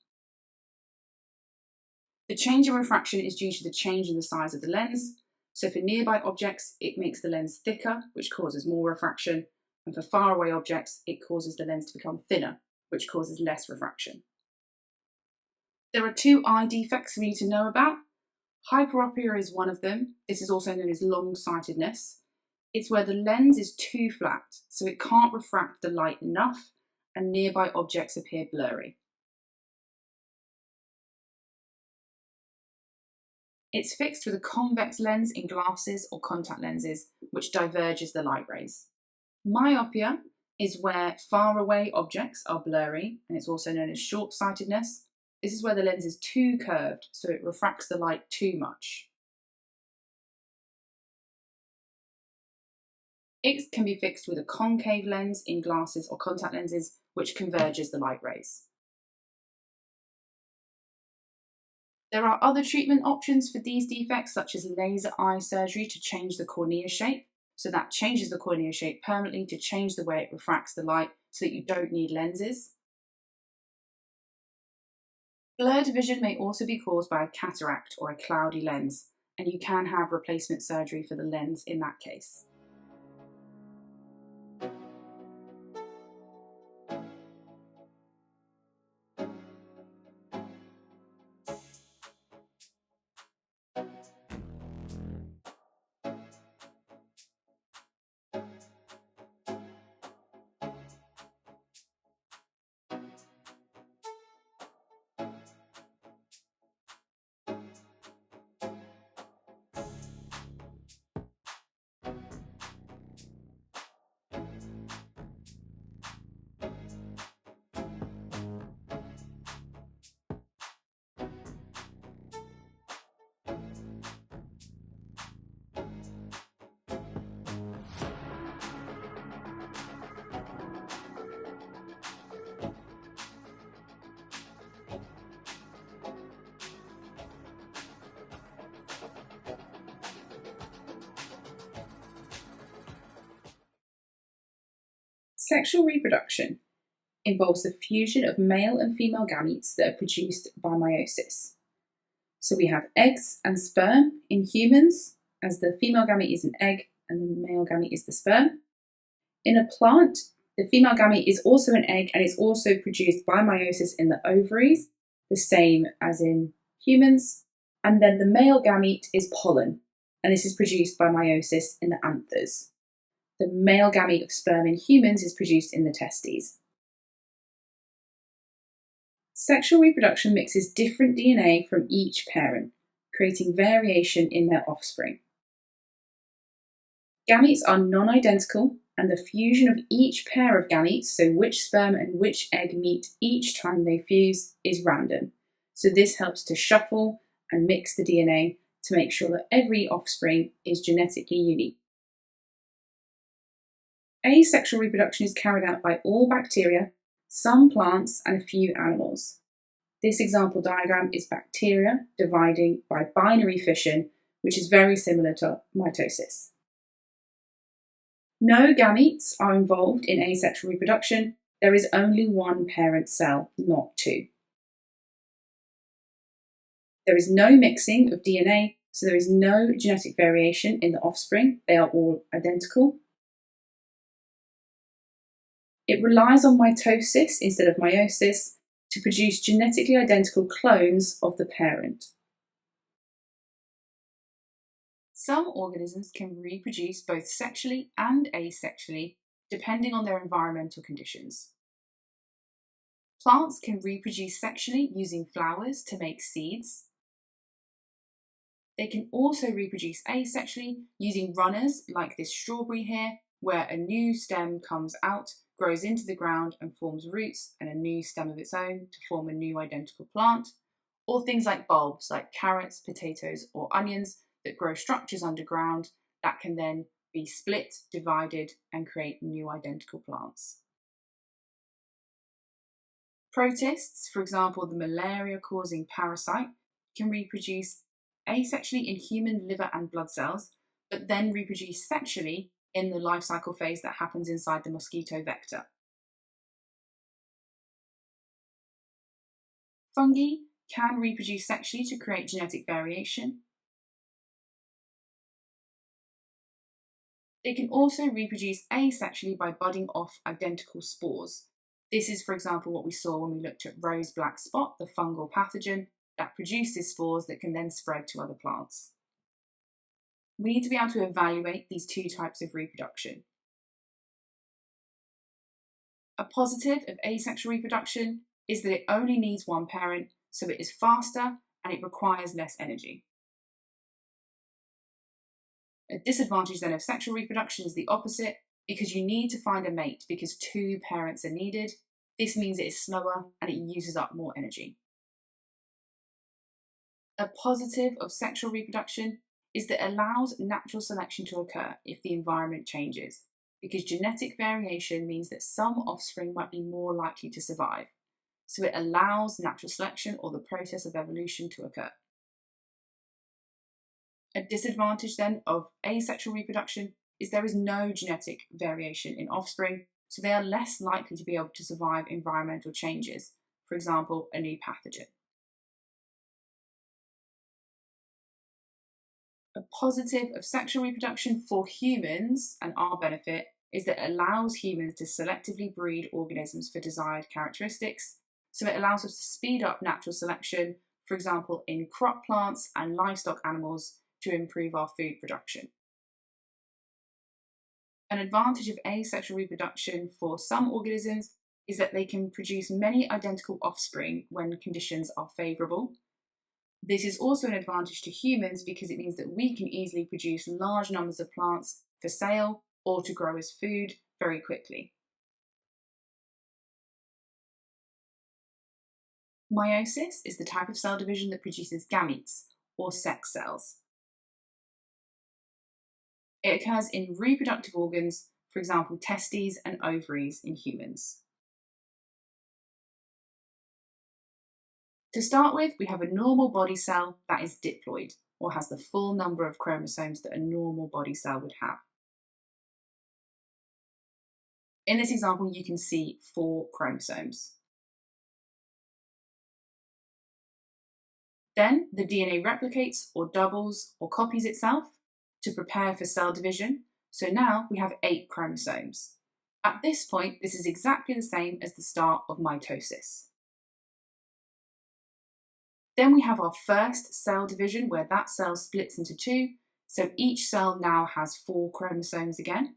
The change in refraction is due to the change in the size of the lens. So for nearby objects, it makes the lens thicker, which causes more refraction. And for far away objects, it causes the lens to become thinner, which causes less refraction. There are two eye defects we need to know about. Hyperopia is one of them. This is also known as long-sightedness. It's where the lens is too flat, so it can't refract the light enough, and nearby objects appear blurry. It's fixed with a convex lens in glasses or contact lenses, which diverges the light rays. Myopia is where far away objects are blurry, and it's also known as short-sightedness. This is where the lens is too curved, so it refracts the light too much. It can be fixed with a concave lens in glasses or contact lenses, which converges the light rays. There are other treatment options for these defects, such as laser eye surgery to change the cornea shape. So that changes the cornea shape permanently to change the way it refracts the light so that you don't need lenses. Blurred vision may also be caused by a cataract or a cloudy lens, and you can have replacement surgery for the lens in that case. Sexual reproduction involves the fusion of male and female gametes that are produced by meiosis. So we have eggs and sperm in humans, as the female gamete is an egg and the male gamete is the sperm. In a plant, the female gamete is also an egg and it's also produced by meiosis in the ovaries, the same as in humans. And then the male gamete is pollen, and this is produced by meiosis in the anthers. The male gamete of sperm in humans is produced in the testes. Sexual reproduction mixes different DNA from each parent, creating variation in their offspring. Gametes are non-identical, and the fusion of each pair of gametes, so which sperm and which egg meet each time they fuse, is random. So this helps to shuffle and mix the DNA to make sure that every offspring is genetically unique. Asexual reproduction is carried out by all bacteria, some plants, and a few animals. This example diagram is bacteria dividing by binary fission, which is very similar to mitosis. No gametes are involved in asexual reproduction. There is only one parent cell, not two. There is no mixing of DNA, so there is no genetic variation in the offspring. They are all identical. It relies on mitosis instead of meiosis to produce genetically identical clones of the parent. Some organisms can reproduce both sexually and asexually, depending on their environmental conditions. Plants can reproduce sexually using flowers to make seeds. They can also reproduce asexually using runners like this strawberry here, where a new stem comes out, grows into the ground and forms roots and a new stem of its own to form a new identical plant, or things like bulbs like carrots, potatoes or onions that grow structures underground that can then be split, divided and create new identical plants. Protists, for example the malaria-causing parasite, can reproduce asexually in human liver and blood cells, but then reproduce sexually in the life cycle phase that happens inside the mosquito vector. Fungi can reproduce sexually to create genetic variation. They can also reproduce asexually by budding off identical spores. This is, for example, what we saw when we looked at rose black spot, the fungal pathogen that produces spores that can then spread to other plants. We need to be able to evaluate these two types of reproduction. A positive of asexual reproduction is that it only needs one parent, so it is faster and it requires less energy. A disadvantage then of sexual reproduction is the opposite, because you need to find a mate because two parents are needed. This means it is slower and it uses up more energy. A positive of sexual reproduction is that it allows natural selection to occur if the environment changes, because genetic variation means that some offspring might be more likely to survive. So it allows natural selection or the process of evolution to occur. A disadvantage then of asexual reproduction is there is no genetic variation in offspring, so they are less likely to be able to survive environmental changes, for example, a new pathogen. A positive of sexual reproduction for humans and our benefit is that it allows humans to selectively breed organisms for desired characteristics. So it allows us to speed up natural selection, for example, in crop plants and livestock animals to improve our food production. An advantage of asexual reproduction for some organisms is that they can produce many identical offspring when conditions are favourable. This is also an advantage to humans because it means that we can easily produce large numbers of plants for sale or to grow as food very quickly. Meiosis is the type of cell division that produces gametes, or sex cells. It occurs in reproductive organs, for example, testes and ovaries in humans. To start with, we have a normal body cell that is diploid, or has the full number of chromosomes that a normal body cell would have. In this example, you can see 4 chromosomes. Then the DNA replicates or doubles or copies itself to prepare for cell division. So now we have 8 chromosomes. At this point, this is exactly the same as the start of mitosis. Then we have our first cell division where that cell splits into 2. So each cell now has 4 chromosomes again.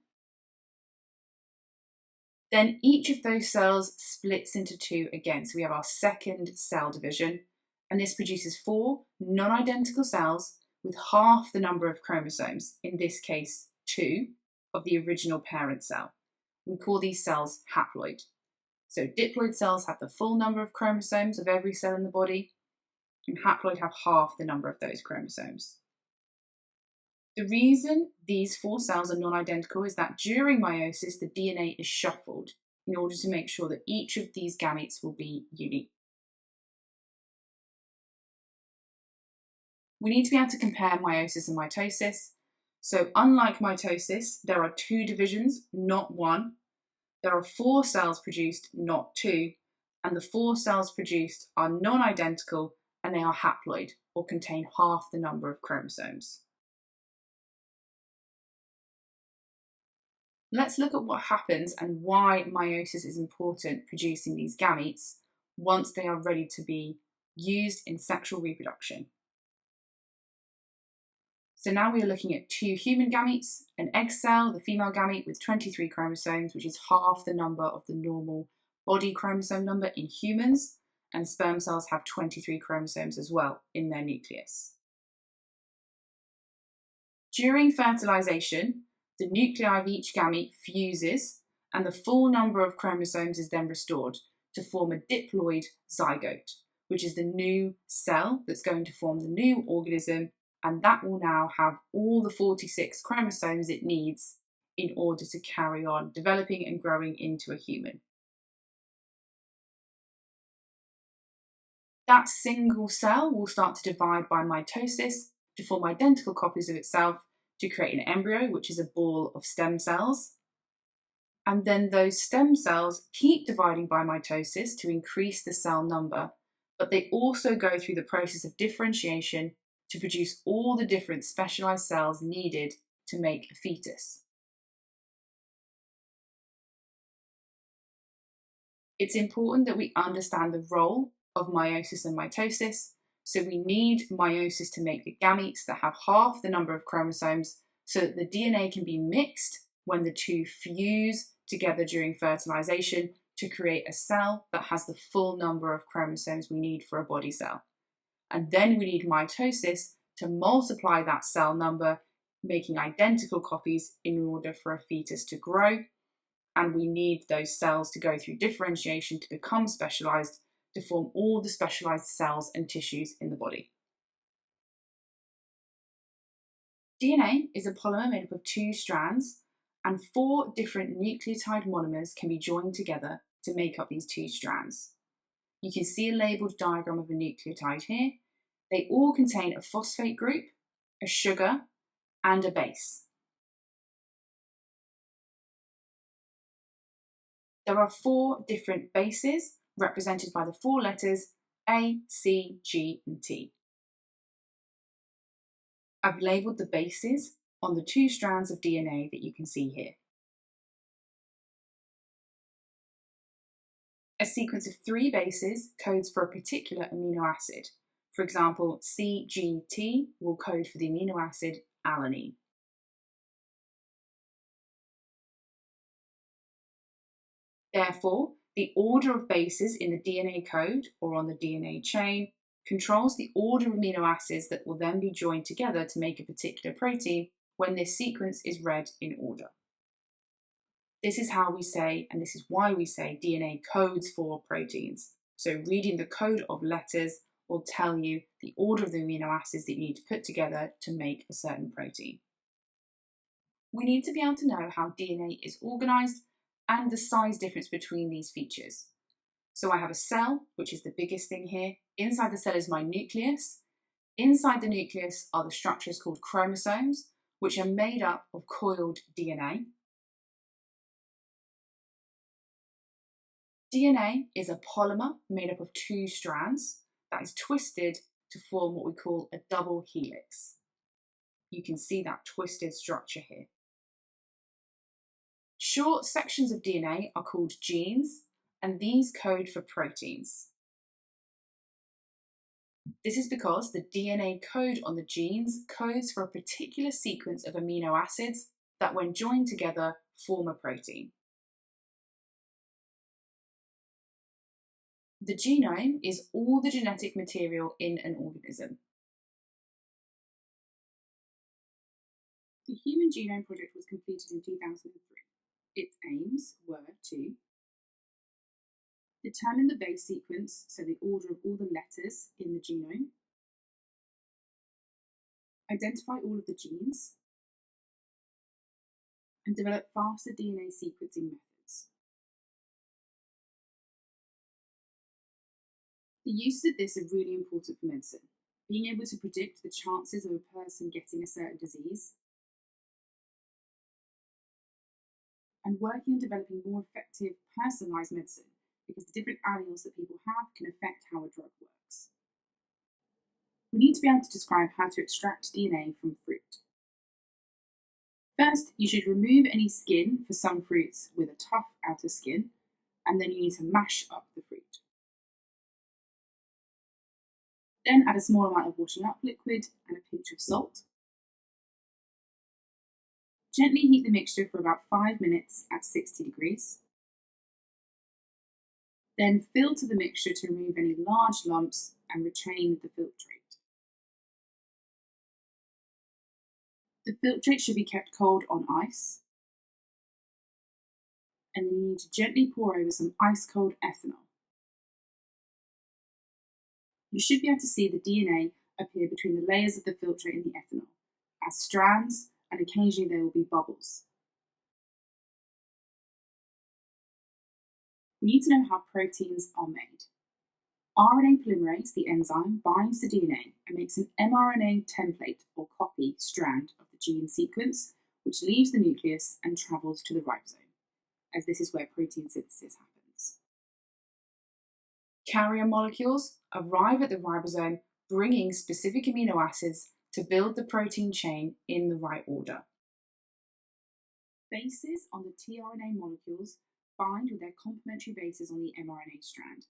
Then each of those cells splits into two again. So we have our second cell division, and this produces 4 non-identical cells with half the number of chromosomes, in this case 2, of the original parent cell. We call these cells haploid. So diploid cells have the full number of chromosomes of every cell in the body, and haploid have half the number of those chromosomes. The reason these 4 cells are non-identical is that during meiosis, the DNA is shuffled in order to make sure that each of these gametes will be unique. We need to be able to compare meiosis and mitosis. So unlike mitosis, there are 2 divisions, not 1. There are 4 cells produced, not 2. And the 4 cells produced are non-identical and they are haploid, or contain half the number of chromosomes. Let's look at what happens and why meiosis is important producing these gametes once they are ready to be used in sexual reproduction. So now we are looking at 2 human gametes, an egg cell, the female gamete with 23 chromosomes, which is half the number of the normal body chromosome number in humans, and sperm cells have 23 chromosomes as well in their nucleus. During fertilization, the nuclei of each gamete fuses and the full number of chromosomes is then restored to form a diploid zygote, which is the new cell that's going to form the new organism, and that will now have all the 46 chromosomes it needs in order to carry on developing and growing into a human. That single cell will start to divide by mitosis to form identical copies of itself to create an embryo, which is a ball of stem cells. And then those stem cells keep dividing by mitosis to increase the cell number, but they also go through the process of differentiation to produce all the different specialized cells needed to make a fetus. It's important that we understand the role of meiosis and mitosis. So we need meiosis to make the gametes that have half the number of chromosomes so that the DNA can be mixed when the 2 fuse together during fertilization to create a cell that has the full number of chromosomes we need for a body cell. And then we need mitosis to multiply that cell number, making identical copies in order for a fetus to grow. And we need those cells to go through differentiation to become specialized to form all the specialized cells and tissues in the body. DNA is a polymer made up of 2 strands, and 4 different nucleotide monomers can be joined together to make up these 2 strands. You can see a labeled diagram of a nucleotide here. They all contain a phosphate group, a sugar, and a base. There are 4 different bases represented by the 4 letters A, C, G, and T. I've labelled the bases on the 2 strands of DNA that you can see here. A sequence of 3 bases codes for a particular amino acid. For example, CGT will code for the amino acid alanine. Therefore, the order of bases in the DNA code or on the DNA chain controls the order of amino acids that will then be joined together to make a particular protein when this sequence is read in order. This is how we say, and this is why we say DNA codes for proteins. So reading the code of letters will tell you the order of the amino acids that you need to put together to make a certain protein. We need to be able to know how DNA is organised and the size difference between these features. So I have a cell, which is the biggest thing here. Inside the cell is my nucleus. Inside the nucleus are the structures called chromosomes, which are made up of coiled DNA. DNA is a polymer made up of 2 strands that is twisted to form what we call a double helix. You can see that twisted structure here. Short sections of DNA are called genes, and these code for proteins. This is because the DNA code on the genes codes for a particular sequence of amino acids that when joined together form a protein. The genome is all the genetic material in an organism. The Human Genome Project was completed in 2003. Its aims were to determine the base sequence, so the order of all the letters in the genome, identify all of the genes, and develop faster DNA sequencing methods. The uses of this are really important for medicine. Being able to predict the chances of a person getting a certain disease, and working on developing more effective personalised medicine, because the different alleles that people have can affect how a drug works. We need to be able to describe how to extract DNA from fruit. First, you should remove any skin for some fruits with a tough outer skin, and then you need to mash up the fruit. Then add a small amount of washing up liquid and a pinch of salt. Gently heat the mixture for about 5 minutes at 60 degrees. Then filter the mixture to remove any large lumps and retain the filtrate. The filtrate should be kept cold on ice. And then you need to gently pour over some ice-cold ethanol. You should be able to see the DNA appear between the layers of the filtrate and the ethanol, as strands, and occasionally there will be bubbles. We need to know how proteins are made. RNA polymerase, the enzyme, binds to DNA and makes an mRNA template or copy strand of the gene sequence, which leaves the nucleus and travels to the ribosome, as this is where protein synthesis happens. Carrier molecules arrive at the ribosome, bringing specific amino acids to build the protein chain in the right order. Bases on the tRNA molecules bind with their complementary bases on the mRNA strand.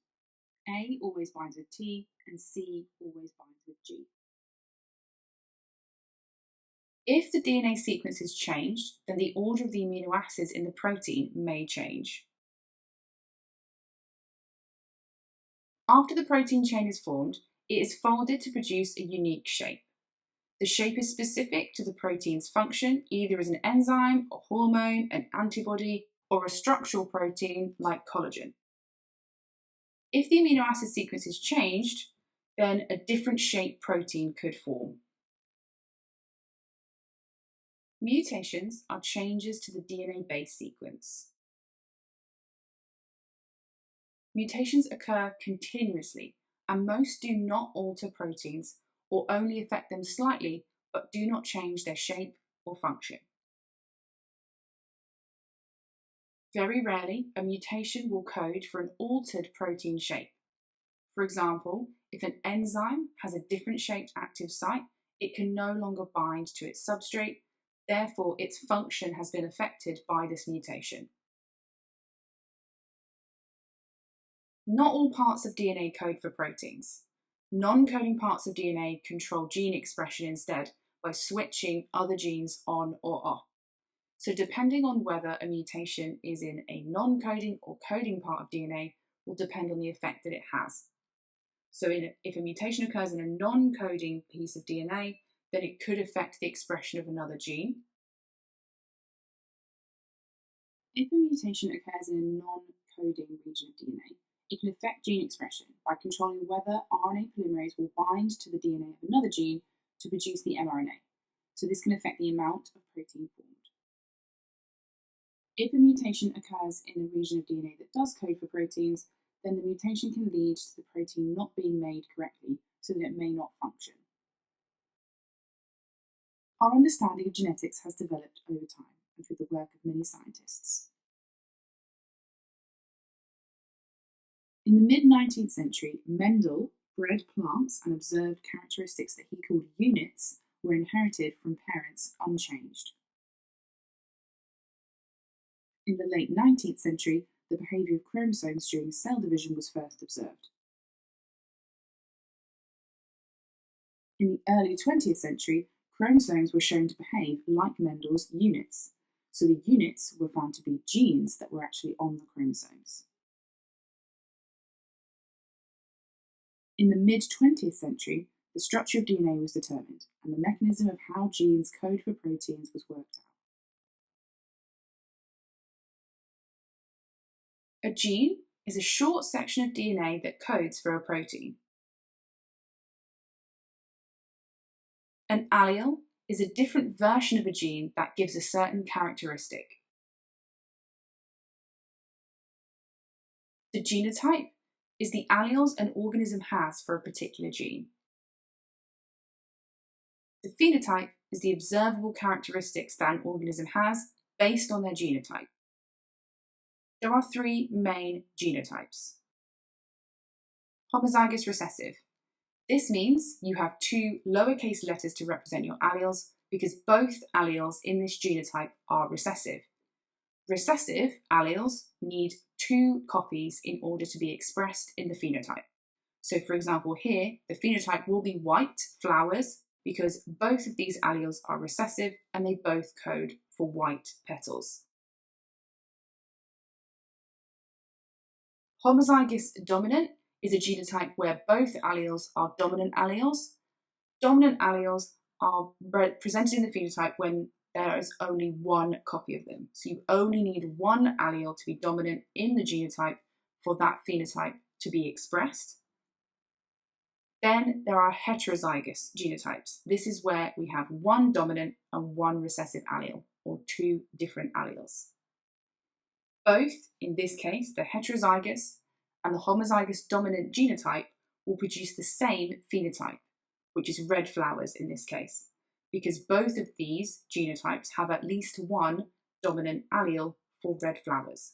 A always binds with T, and C always binds with G. If the DNA sequence is changed, then the order of the amino acids in the protein may change. After the protein chain is formed, it is folded to produce a unique shape. The shape is specific to the protein's function, either as an enzyme, a hormone, an antibody, or a structural protein like collagen. If the amino acid sequence is changed, then a different shaped protein could form. Mutations are changes to the DNA base sequence. Mutations occur continuously, and most do not alter proteins or only affect them slightly, but do not change their shape or function. Very rarely, a mutation will code for an altered protein shape. For example, if an enzyme has a different shaped active site, it can no longer bind to its substrate, therefore its function has been affected by this mutation. Not all parts of DNA code for proteins. Non-coding parts of DNA control gene expression instead by switching other genes on or off. So depending on whether a mutation is in a non-coding or coding part of DNA will depend on the effect that it has. So if a mutation occurs in a non-coding piece of DNA, then it could affect the expression of another gene. If a mutation occurs in a non-coding region of DNA, it can affect gene expression by controlling whether RNA polymerase will bind to the DNA of another gene to produce the mRNA. So this can affect the amount of protein formed. If a mutation occurs in a region of DNA that does code for proteins, then the mutation can lead to the protein not being made correctly, so that it may not function. Our understanding of genetics has developed over time and through the work of many scientists. In the mid-19th century, Mendel bred plants and observed characteristics that he called units were inherited from parents unchanged. In the late 19th century, the behaviour of chromosomes during cell division was first observed. In the early 20th century, chromosomes were shown to behave like Mendel's units, so the units were found to be genes that were actually on the chromosomes. In the mid-20th century, the structure of DNA was determined, and the mechanism of how genes code for proteins was worked out. A gene is a short section of DNA that codes for a protein. An allele is a different version of a gene that gives a certain characteristic. The genotype is the alleles an organism has for a particular gene. The phenotype is the observable characteristics that an organism has based on their genotype. There are three main genotypes. Homozygous recessive. This means you have two lowercase letters to represent your alleles because both alleles in this genotype are recessive. Recessive alleles need two copies in order to be expressed in the phenotype. So for example here, the phenotype will be white flowers because both of these alleles are recessive and they both code for white petals. Homozygous dominant is a genotype where both alleles are dominant alleles. Dominant alleles are presented in the phenotype when there is only one copy of them. So you only need one allele to be dominant in the genotype for that phenotype to be expressed. Then there are heterozygous genotypes. This is where we have one dominant and one recessive allele, or two different alleles. Both, in this case, the heterozygous and the homozygous dominant genotype will produce the same phenotype, which is red flowers in this case, because both of these genotypes have at least one dominant allele for red flowers.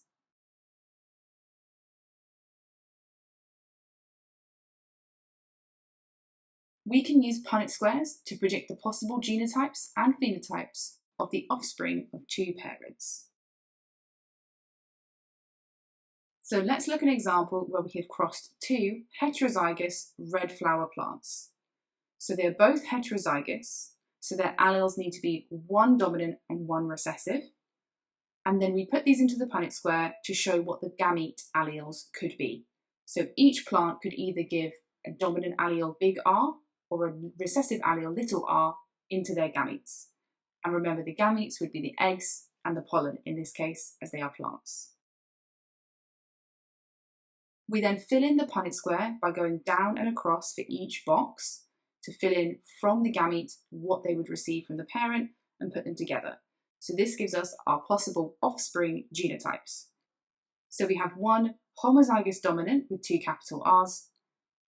We can use Punnett squares to predict the possible genotypes and phenotypes of the offspring of two parents. So let's look at an example where we have crossed two heterozygous red flower plants. So they're both heterozygous, so their alleles need to be one dominant and one recessive. And then we put these into the Punnett square to show what the gamete alleles could be. So each plant could either give a dominant allele big R or a recessive allele little r into their gametes. And remember, the gametes would be the eggs and the pollen in this case, as they are plants. We then fill in the Punnett square by going down and across for each box to fill in from the gamete what they would receive from the parent and put them together. So this gives us our possible offspring genotypes. So we have one homozygous dominant with two capital R's,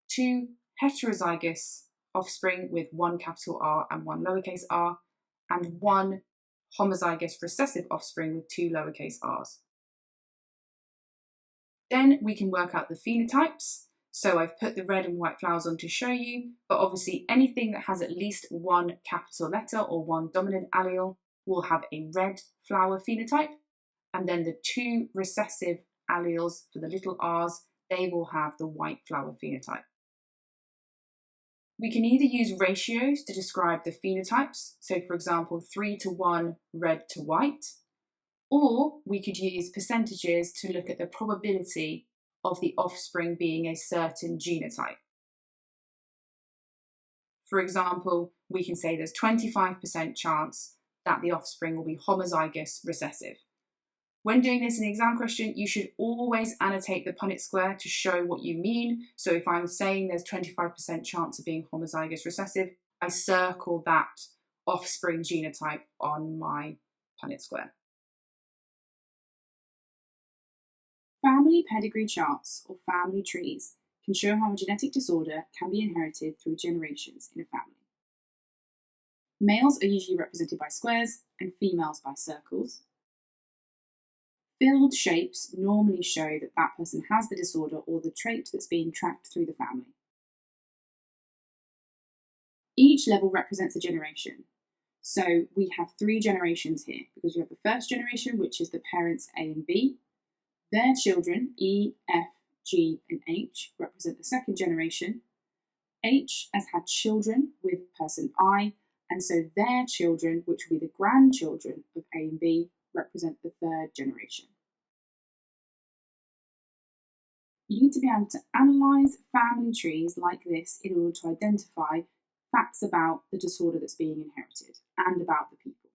two heterozygous offspring with one capital R and one lowercase r, and one homozygous recessive offspring with two lowercase r's. Then we can work out the phenotypes. So I've put the red and white flowers on to show you, but obviously anything that has at least one capital letter or one dominant allele will have a red flower phenotype, and then the two recessive alleles for the little r's, they will have the white flower phenotype. We can either use ratios to describe the phenotypes, so for example 3:1 red to white, or we could use percentages to look at the probability of the offspring being a certain genotype. For example, we can say there's 25% chance that the offspring will be homozygous recessive. When doing this in an exam question, you should always annotate the Punnett square to show what you mean. So if I'm saying there's 25% chance of being homozygous recessive, I circle that offspring genotype on my Punnett square. Family pedigree charts, or family trees, can show how a genetic disorder can be inherited through generations in a family. Males are usually represented by squares and females by circles. Filled shapes normally show that that person has the disorder or the trait that's being tracked through the family. Each level represents a generation. So we have 3 generations here because we have the first generation, which is the parents A and B. Their children, E, F, G, and H, represent the second generation. H has had children with person I, and so their children, which will be the grandchildren of A and B, represent the third generation. You need to be able to analyse family trees like this in order to identify facts about the disorder that's being inherited and about the people.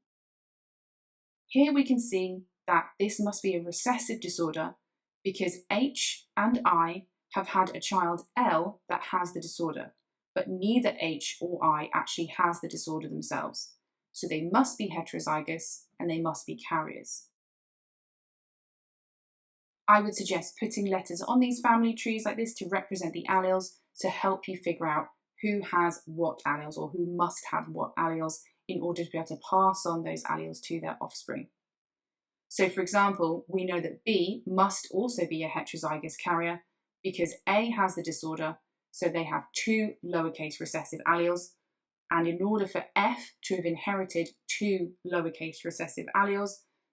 Here we can see that this must be a recessive disorder because H and I have had a child L that has the disorder, but neither H or I actually has the disorder themselves. So they must be heterozygous and they must be carriers. I would suggest putting letters on these family trees like this to represent the alleles to help you figure out who has what alleles or who must have what alleles in order to be able to pass on those alleles to their offspring. So for example, we know that B must also be a heterozygous carrier because A has the disorder, so they have 2 lowercase recessive alleles. And in order for F to have inherited 2 lowercase recessive alleles,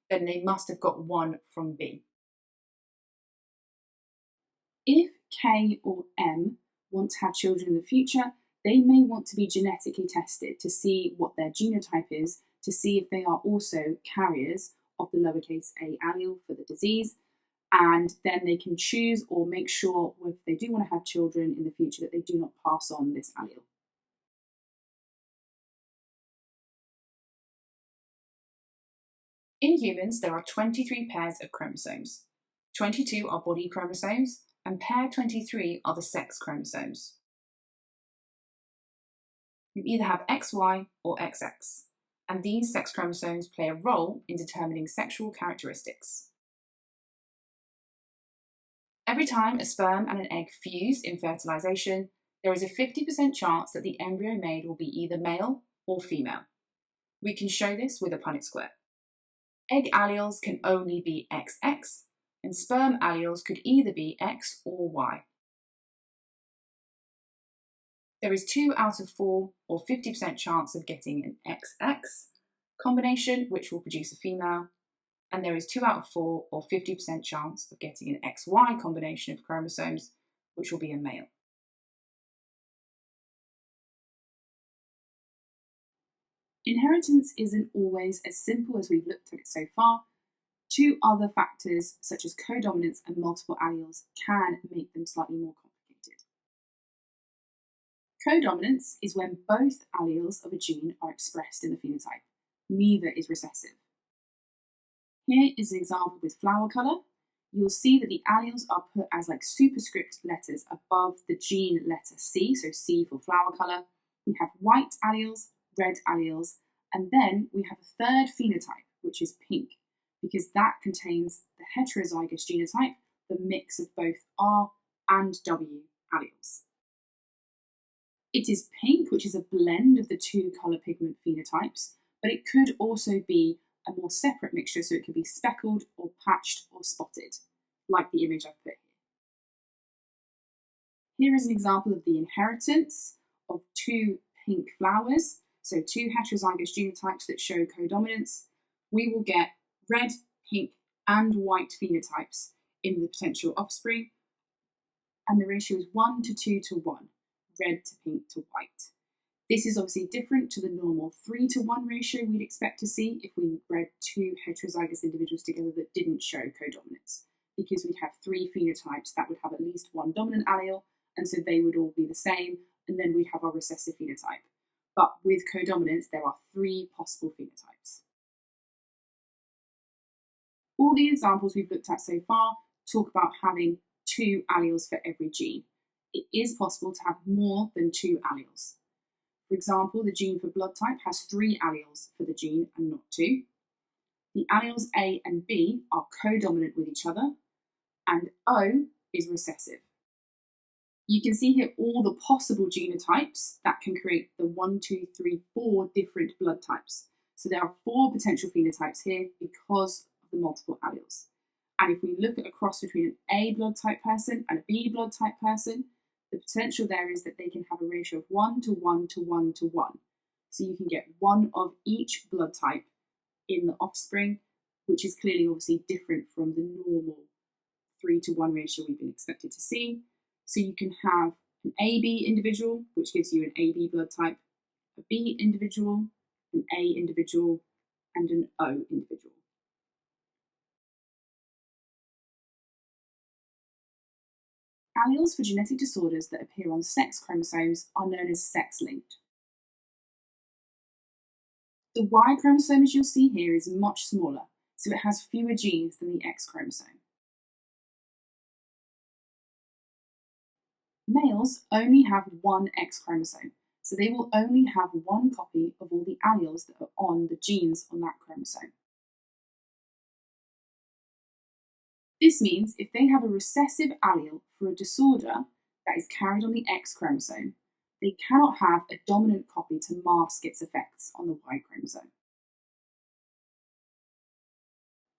then they must have got 1 from B. If K or M want to have children in the future, they may want to be genetically tested to see what their genotype is, to see if they are also carriers of the lowercase a allele for the disease, and then they can choose or make sure if they do want to have children in the future that they do not pass on this allele. In humans, there are 23 pairs of chromosomes. 22 are body chromosomes, and pair 23 are the sex chromosomes. You either have XY or XX, and these sex chromosomes play a role in determining sexual characteristics. Every time a sperm and an egg fuse in fertilisation, there is a 50% chance that the embryo made will be either male or female. We can show this with a Punnett square. Egg alleles can only be XX, and sperm alleles could either be X or Y. There is 2 out of 4 or 50% chance of getting an XX combination, which will produce a female, and there is 2 out of 4 or 50% chance of getting an XY combination of chromosomes, which will be a male. Inheritance isn't always as simple as we've looked at it so far. 2 other factors, such as codominance and multiple alleles, can make them slightly more complicated. Codominance is when both alleles of a gene are expressed in the phenotype. Neither is recessive. Here is an example with flower colour. You'll see that the alleles are put as like superscript letters above the gene letter C, so C for flower colour. We have white alleles, red alleles, and then we have a third phenotype, which is pink, because that contains the heterozygous genotype, the mix of both R and W alleles. It is pink, which is a blend of the 2 colour pigment phenotypes, but it could also be a more separate mixture, so it could be speckled or patched or spotted, like the image I've put here. Here is an example of the inheritance of 2 pink flowers, so 2 heterozygous genotypes that show codominance. We will get red, pink, and white phenotypes in the potential offspring, and the ratio is 1 to 2 to 1, red to pink to white. This is obviously different to the normal 3 to 1 ratio we'd expect to see if we bred 2 heterozygous individuals together that didn't show codominance, because we'd have 3 phenotypes that would have at least 1 dominant allele, and so they would all be the same, and then we'd have our recessive phenotype. But with codominance, there are 3 possible phenotypes. All the examples we've looked at so far talk about having 2 alleles for every gene. It is possible to have more than 2 alleles. For example, the gene for blood type has 3 alleles for the gene and not 2. The alleles A and B are codominant with each other, and O is recessive. You can see here all the possible genotypes that can create the 1, 2, 3, 4 different blood types. So there are 4 potential phenotypes here because of the multiple alleles. And if we look at a cross between an A blood type person and a B blood type person, the potential there is that they can have a ratio of 1 to 1 to 1 to 1. So you can get 1 of each blood type in the offspring, which is clearly obviously different from the normal 3 to 1 ratio we've been expected to see. So you can have an AB individual, which gives you an AB blood type, a B individual, an A individual, and an O individual. alleles for genetic disorders that appear on sex chromosomes are known as sex-linked. The Y chromosome, as you'll see here, is much smaller, so it has fewer genes than the X chromosome. Males only have one X chromosome, so they will only have one copy of all the alleles that are on the genes on that chromosome. This means if they have a recessive allele for a disorder that is carried on the X chromosome, they cannot have a dominant copy to mask its effects on the Y chromosome.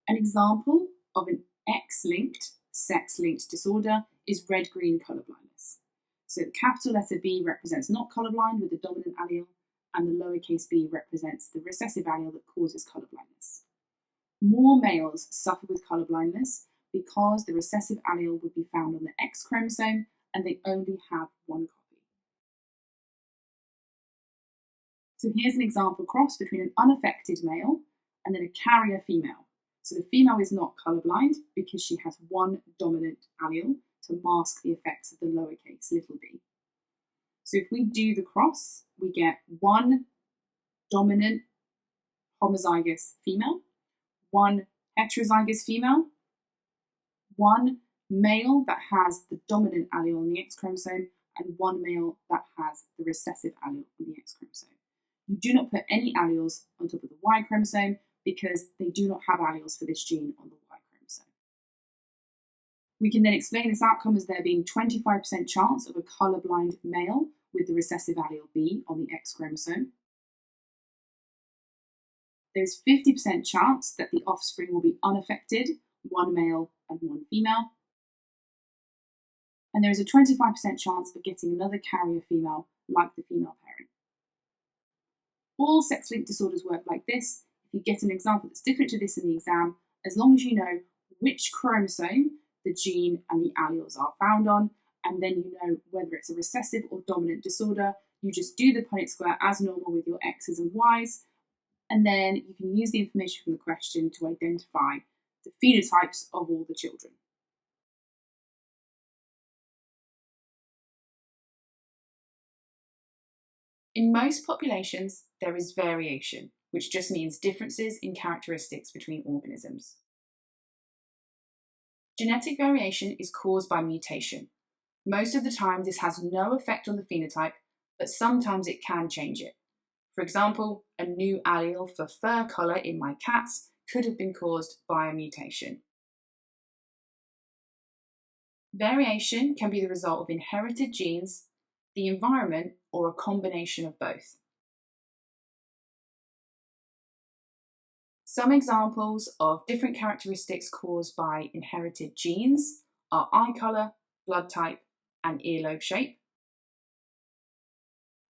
An example of an X-linked, sex-linked disorder is red-green colour blindness. So the capital letter B represents not colourblind with the dominant allele, and the lowercase b represents the recessive allele that causes colour blindness. More males suffer with colour blindness because the recessive allele would be found on the X chromosome and they only have one copy. So here's an example cross between an unaffected male and then a carrier female. So the female is not colourblind because she has one dominant allele to mask the effects of the lowercase little b. So if we do the cross, we get one dominant homozygous female, one heterozygous female, one male that has the dominant allele on the X chromosome, and one male that has the recessive allele on the X chromosome. You do not put any alleles on top of the Y chromosome because they do not have alleles for this gene on the Y chromosome. We can then explain this outcome as there being 25% chance of a colourblind male with the recessive allele B on the X chromosome. There's 50% chance that the offspring will be unaffected, one male and one female. And there is a 25% chance of getting another carrier female like the female parent. All sex-linked disorders work like this. If you get an example that's different to this in the exam, as long as you know which chromosome the gene and the alleles are found on, and then you know whether it's a recessive or dominant disorder, you just do the Punnett square as normal with your X's and Y's, and then you can use the information from the question to identify the phenotypes of all the children. In most populations, there is variation, which just means differences in characteristics between organisms. Genetic variation is caused by mutation. Most of the time, this has no effect on the phenotype, but sometimes it can change it. For example, a new allele for fur colour in my cats could have been caused by a mutation. Variation can be the result of inherited genes, the environment, or a combination of both. Some examples of different characteristics caused by inherited genes are eye colour, blood type, and earlobe shape.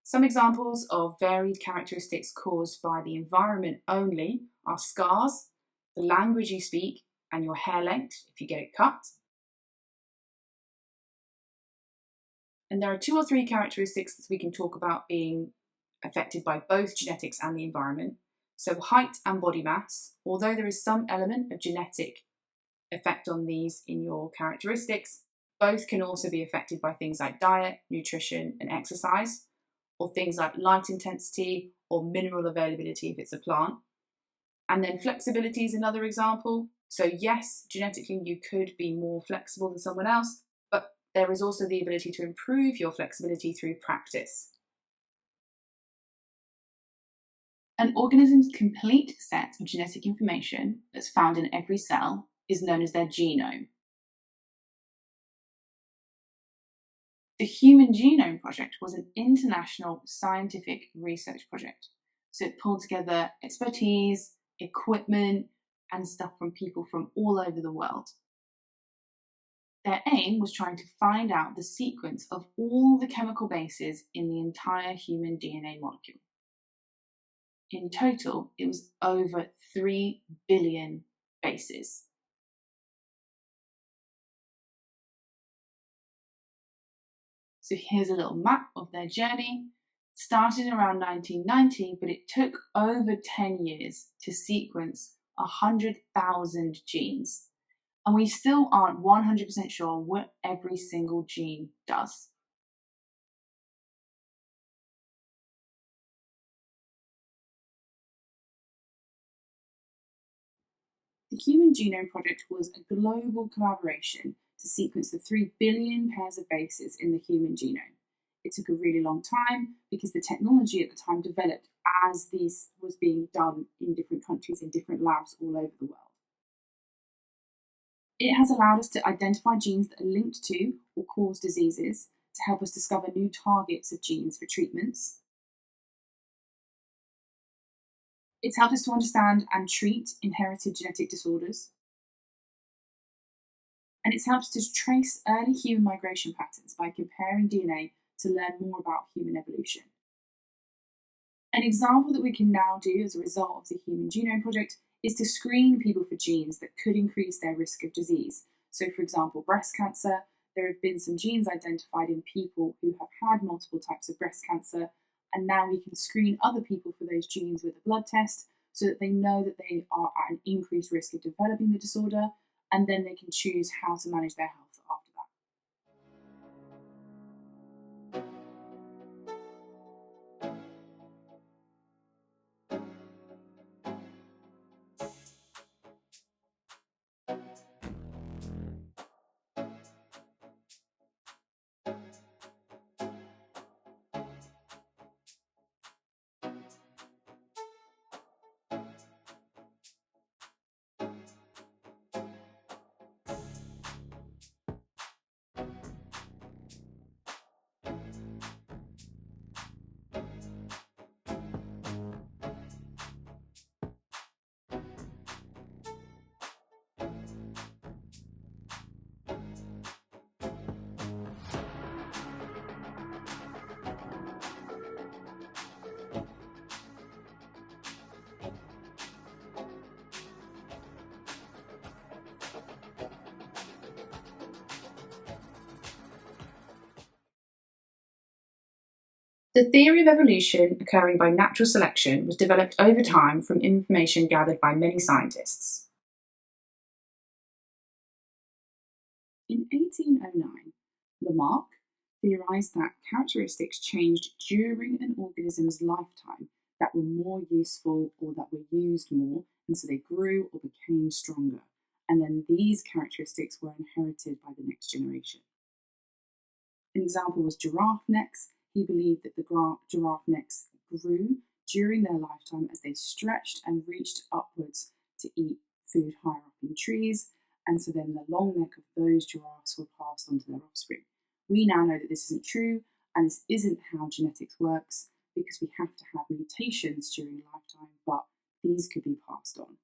Some examples of varied characteristics caused by the environment only are scars, the language you speak, and your hair length if you get it cut. And there are 2 or 3 characteristics that we can talk about being affected by both genetics and the environment. So height and body mass, although there is some element of genetic effect on these in your characteristics, both can also be affected by things like diet, nutrition, and exercise, or things like light intensity or mineral availability if it's a plant. And then flexibility is another example. So yes, genetically you could be more flexible than someone else, but there is also the ability to improve your flexibility through practice. An organism's complete set of genetic information that's found in every cell is known as their genome. The Human Genome Project was an international scientific research project. So it pulled together expertise, equipment, and stuff from people from all over the world. Their aim was trying to find out the sequence of all the chemical bases in the entire human DNA molecule. In total, it was over 3 billion bases. So here's a little map of their journey. It started around 1990, but it took over 10 years to sequence 100,000 genes. and we still aren't 100% sure what every single gene does. The Human Genome Project was a global collaboration to sequence the 3 billion pairs of bases in the human genome. It took a really long time because the technology at the time developed as this was being done in different countries, in different labs all over the world. It has allowed us to identify genes that are linked to or cause diseases, to help us discover new targets of genes for treatments. It's helped us to understand and treat inherited genetic disorders. And it's helped us to trace early human migration patterns by comparing DNA to learn more about human evolution. An example that we can now do as a result of the Human Genome Project is to screen people for genes that could increase their risk of disease. So, for example, breast cancer, there have been some genes identified in people who have had multiple types of breast cancer, and now we can screen other people for those genes with a blood test so that they know that they are at an increased risk of developing the disorder, and then they can choose how to manage their health after that. The theory of evolution occurring by natural selection was developed over time from information gathered by many scientists. In 1809, Lamarck theorized that characteristics changed during an organism's lifetime that were more useful or that were used more, and so they grew or became stronger, and then these characteristics were inherited by the next generation. An example was giraffe necks. He believed that the giraffe necks grew during their lifetime as they stretched and reached upwards to eat food higher up in trees, and so then the long neck of those giraffes were passed on to their offspring. We now know that this isn't true, and this isn't how genetics works, because we have to have mutations during lifetime, but these could be passed on.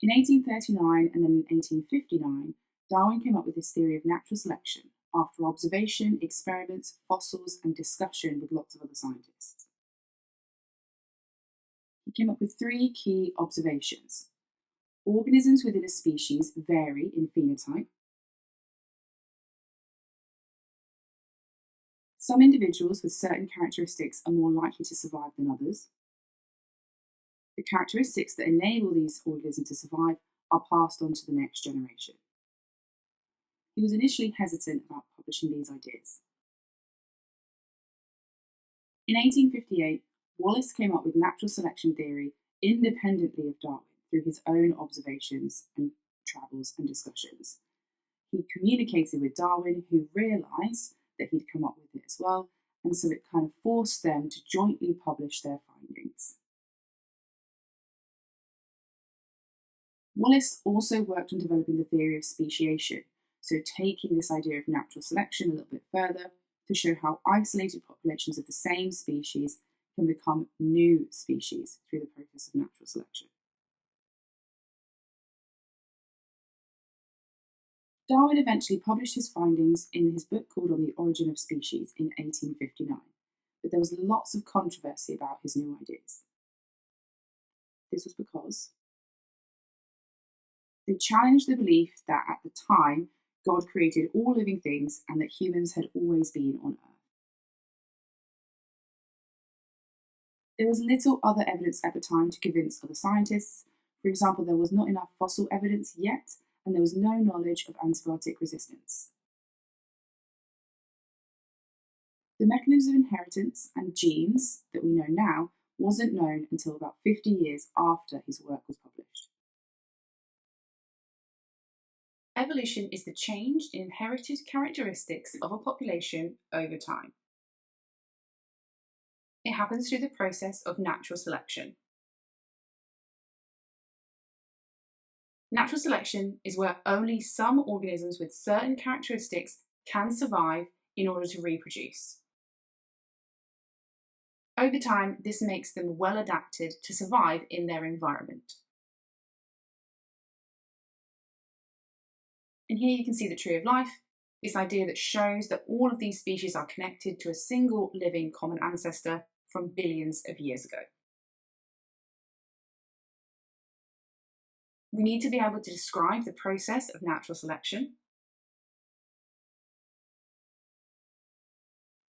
In 1839 and then in 1859, Darwin came up with this theory of natural selection after observation, experiments, fossils, and discussion with lots of other scientists. He came up with 3 key observations. Organisms within a species vary in phenotype. Some individuals with certain characteristics are more likely to survive than others. The characteristics that enable these organisms to survive are passed on to the next generation. He was initially hesitant about publishing these ideas. In 1858, Wallace came up with natural selection theory independently of Darwin through his own observations and travels and discussions. He communicated with Darwin, who realised that he'd come up with it as well, and so it kind of forced them to jointly publish their findings. Wallace also worked on developing the theory of speciation, so taking this idea of natural selection a little bit further to show how isolated populations of the same species can become new species through the process of natural selection. Darwin eventually published his findings in his book called On the Origin of Species in 1859, but there was lots of controversy about his new ideas. This was because they challenged the belief that at the time God created all living things and that humans had always been on Earth. There was little other evidence at the time to convince other scientists. For example, there was not enough fossil evidence yet, and there was no knowledge of antibiotic resistance. The mechanism of inheritance and genes that we know now wasn't known until about 50 years after his work was published. Evolution is the change in inherited characteristics of a population over time. It happens through the process of natural selection. Natural selection is where only some organisms with certain characteristics can survive in order to reproduce. Over time, this makes them well adapted to survive in their environment. And here you can see the tree of life, this idea that shows that all of these species are connected to a single living common ancestor from billions of years ago. We need to be able to describe the process of natural selection.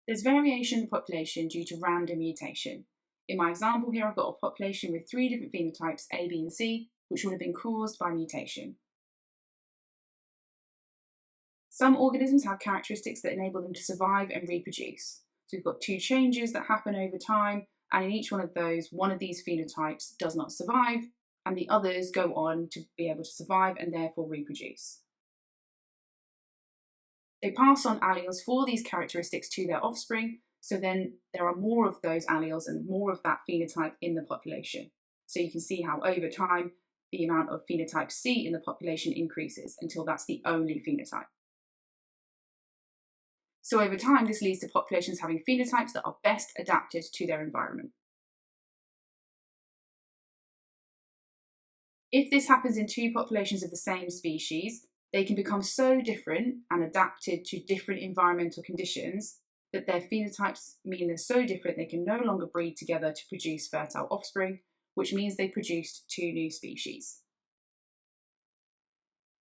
There's variation in the population due to random mutation. In my example here, I've got a population with 3 different phenotypes, A, B, and C, which would have been caused by mutation. Some organisms have characteristics that enable them to survive and reproduce. So we've got 2 changes that happen over time, and in each one of those, one of these phenotypes does not survive, and the others go on to be able to survive and therefore reproduce. They pass on alleles for these characteristics to their offspring, so then there are more of those alleles and more of that phenotype in the population. So you can see how over time, the amount of phenotype C in the population increases until that's the only phenotype. So over time, this leads to populations having phenotypes that are best adapted to their environment. If this happens in 2 populations of the same species, they can become so different and adapted to different environmental conditions that their phenotypes mean they're so different they can no longer breed together to produce fertile offspring, which means they produced 2 new species.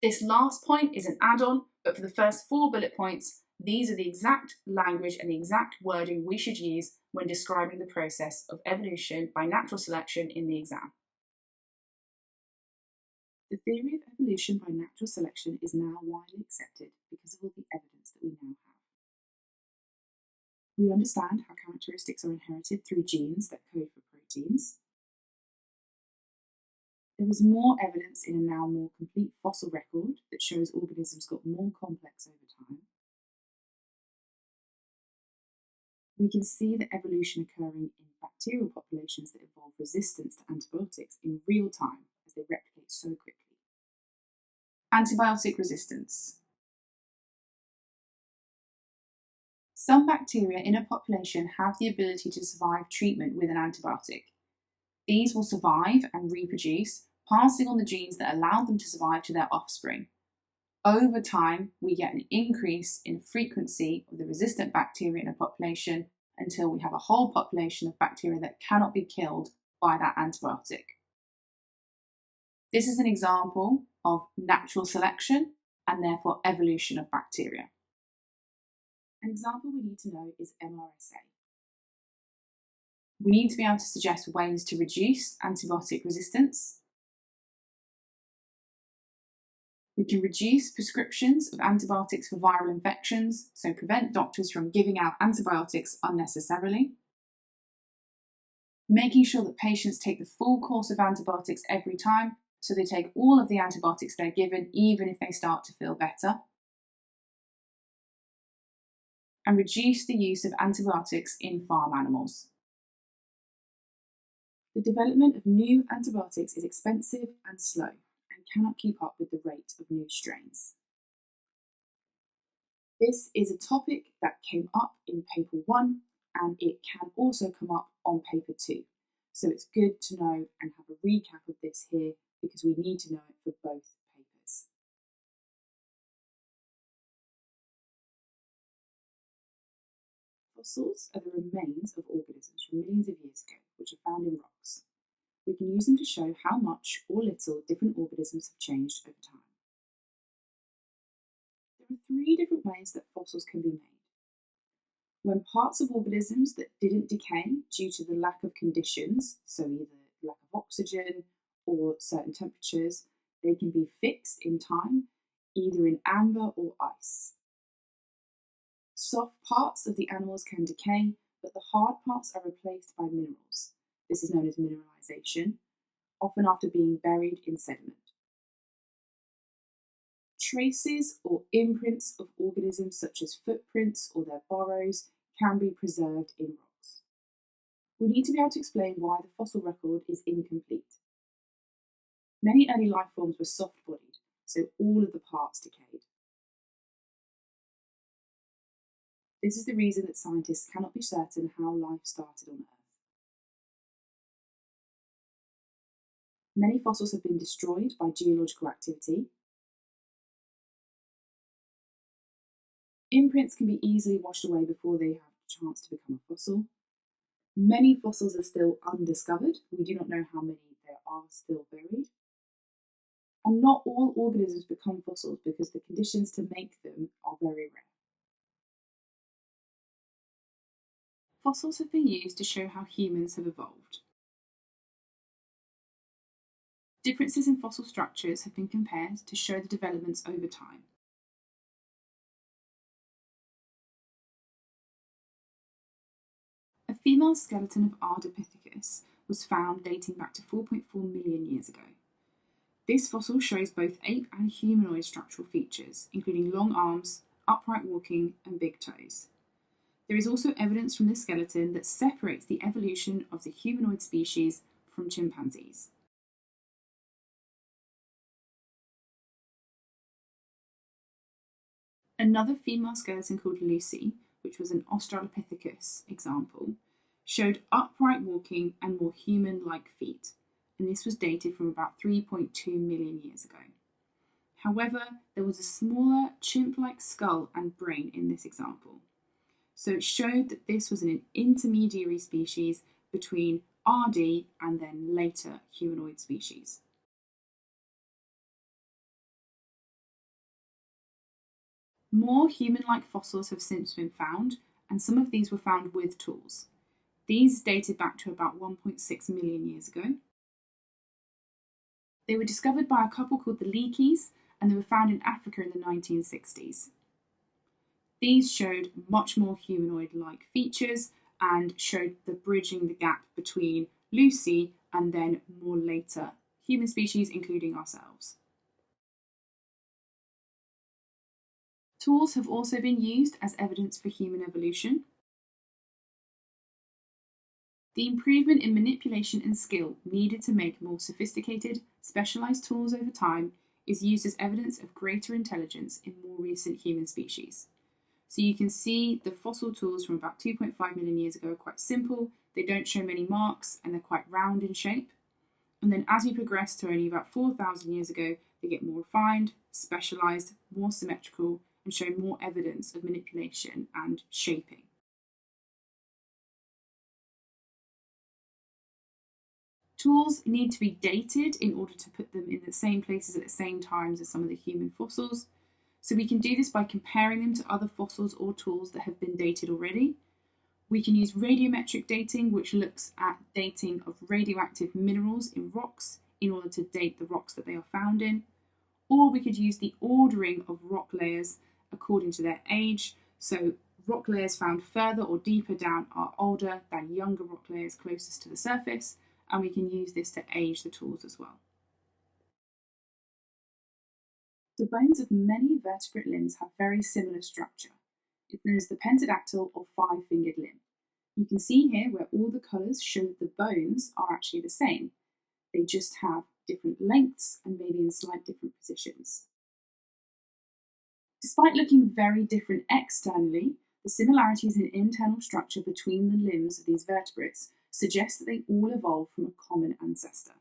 This last point is an add-on, but for the first 4 bullet points, these are the exact language and the exact wording we should use when describing the process of evolution by natural selection in the exam. The theory of evolution by natural selection is now widely accepted because of all the evidence that we now have. We understand how characteristics are inherited through genes that code for proteins. There is more evidence in a now more complete fossil record that shows organisms got more complex over time. We can see the evolution occurring in bacterial populations that evolve resistance to antibiotics in real time as they replicate so quickly. Antibiotic resistance. Some bacteria in a population have the ability to survive treatment with an antibiotic. These will survive and reproduce, passing on the genes that allow them to survive to their offspring. Over time, we get an increase in frequency of the resistant bacteria in a population until we have a whole population of bacteria that cannot be killed by that antibiotic. This is an example of natural selection and therefore evolution of bacteria. An example we need to know is MRSA. We need to be able to suggest ways to reduce antibiotic resistance. We can reduce prescriptions of antibiotics for viral infections, so prevent doctors from giving out antibiotics unnecessarily. Making sure that patients take the full course of antibiotics every time, so they take all of the antibiotics they're given, even if they start to feel better. And reduce the use of antibiotics in farm animals. The development of new antibiotics is expensive and slow and cannot keep up with the rate of new strains. This is a topic that came up in paper 1 and it can also come up on paper 2. So it's good to know and have a recap of this here because we need to know it for both papers. Fossils are the remains of organisms from millions of years ago, which are found in rocks. We can use them to show how much or little different organisms have changed over time. There are 3 different ways that fossils can be made. When parts of organisms that didn't decay due to the lack of conditions, so either lack of oxygen or certain temperatures, they can be fixed in time, either in amber or ice. Soft parts of the animals can decay, but the hard parts are replaced by minerals. This is known as mineralization, often after being buried in sediment. Traces or imprints of organisms such as footprints or their burrows can be preserved in rocks. We need to be able to explain why the fossil record is incomplete. Many early life forms were soft-bodied, so all of the parts decayed. This is the reason that scientists cannot be certain how life started on Earth. Many fossils have been destroyed by geological activity. Imprints can be easily washed away before they have a chance to become a fossil. Many fossils are still undiscovered. We do not know how many there are still buried. And not all organisms become fossils because the conditions to make them are very rare. Fossils have been used to show how humans have evolved. Differences in fossil structures have been compared to show the developments over time. A female skeleton of Ardipithecus was found dating back to 4.4 million years ago. This fossil shows both ape and humanoid structural features, including long arms, upright walking, and big toes. There is also evidence from this skeleton that separates the evolution of the humanoid species from chimpanzees. Another female skeleton called Lucy, which was an Australopithecus example, showed upright walking and more human-like feet, and this was dated from about 3.2 million years ago. However, there was a smaller chimp-like skull and brain in this example, so it showed that this was an intermediary species between RD and then later humanoid species. More human-like fossils have since been found, and some of these were found with tools. These dated back to about 1.6 million years ago. They were discovered by a couple called the Leakeys, and they were found in Africa in the 1960s. These showed much more humanoid-like features and showed the bridging the gap between Lucy and then more later human species, including ourselves. Tools have also been used as evidence for human evolution. The improvement in manipulation and skill needed to make more sophisticated, specialized tools over time is used as evidence of greater intelligence in more recent human species. So you can see the fossil tools from about 2.5 million years ago are quite simple, they don't show many marks, and they're quite round in shape. And then as we progress to only about 4,000 years ago, they get more refined, specialized, more symmetrical, and show more evidence of manipulation and shaping. Tools need to be dated in order to put them in the same places at the same times as some of the human fossils. So we can do this by comparing them to other fossils or tools that have been dated already. We can use radiometric dating, which looks at dating of radioactive minerals in rocks in order to date the rocks that they are found in. Or we could use the ordering of rock layers according to their age. So rock layers found further or deeper down are older than younger rock layers closest to the surface, and we can use this to age the tools as well. The bones of many vertebrate limbs have very similar structure. It's known as the pentadactyl or five-fingered limb. You can see here where all the colours show that the bones are actually the same. They just have different lengths and maybe in slight different positions. Despite looking very different externally, the similarities in internal structure between the limbs of these vertebrates suggest that they all evolved from a common ancestor.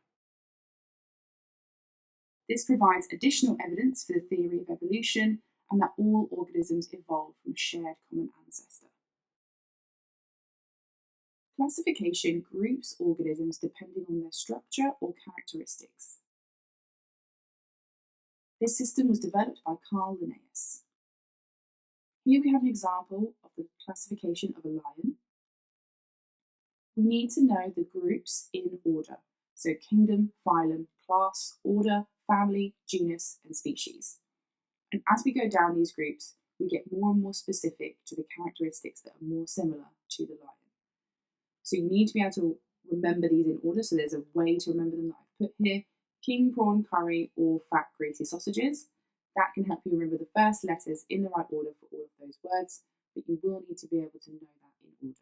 This provides additional evidence for the theory of evolution and that all organisms evolved from a shared common ancestor. Classification groups organisms depending on their structure or characteristics. This system was developed by Carl Linnaeus. Here we have an example of the classification of a lion. We need to know the groups in order, so kingdom, phylum, class, order, family, genus, and species. And as we go down these groups, we get more and more specific to the characteristics that are more similar to the lion. So you need to be able to remember these in order. So there's a way to remember them that I've put here. King prawn curry or fat greasy sausages. That can help you remember the first letters in the right order for all of those words, but you will need to be able to know that in order.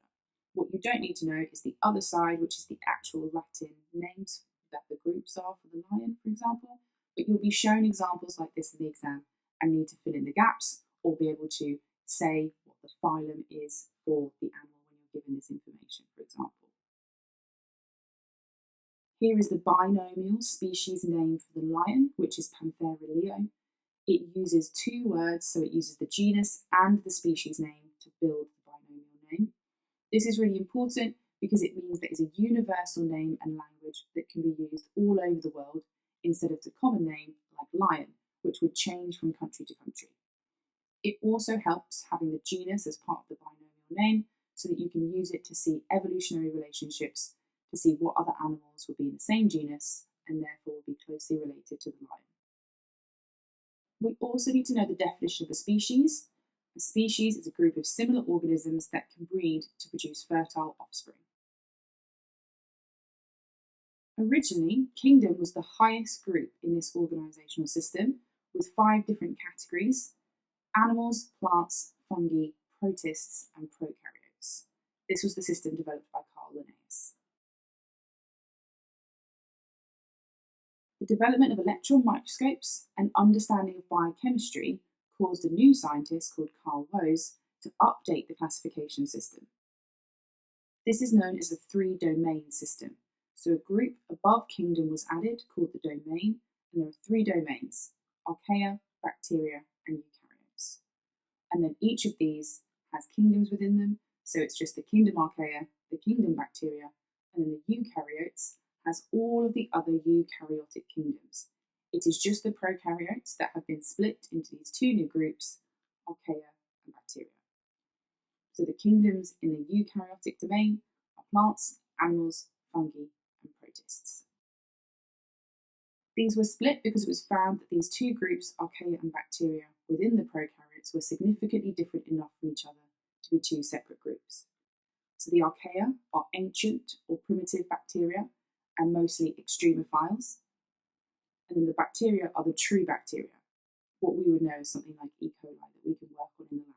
What you don't need to know is the other side, which is the actual Latin names that the groups are for the lion, for example, but you'll be shown examples like this in the exam and need to fill in the gaps or be able to say what the phylum is for the animal when you're given this information, for example. Here is the binomial species name for the lion, which is Panthera leo. It uses two words, so it uses the genus and the species name to build the binomial name. This is really important because it means that it's a universal name and language that can be used all over the world instead of the common name like lion, which would change from country to country. It also helps having the genus as part of the binomial name so that you can use it to see evolutionary relationships, to see what other animals would be in the same genus and therefore would be closely related to the lion. We also need to know the definition of a species. A species is a group of similar organisms that can breed to produce fertile offspring. Originally, kingdom was the highest group in this organisational system with 5 different categories: animals, plants, fungi, protists and prokaryotes. This was the system developed by Carl Linnaeus. The development of electron microscopes and understanding of biochemistry caused a new scientist called Carl Woese to update the classification system. This is known as a 3-domain system. So a group above kingdom was added called the domain, and there are 3 domains: archaea, bacteria, and eukaryotes. And then each of these has kingdoms within them, so it's just the kingdom archaea, the kingdom bacteria, and then the eukaryotes has all of the other eukaryotic kingdoms. It is just the prokaryotes that have been split into these 2 new groups, archaea and bacteria. So the kingdoms in the eukaryotic domain are plants, animals, fungi, and protists. These were split because it was found that these 2 groups, archaea and bacteria, within the prokaryotes were significantly different enough from each other to be 2 separate groups. So the archaea are ancient or primitive bacteria and mostly extremophiles. And then the bacteria are the true bacteria, what we would know as something like E. coli that we can work on in the lab.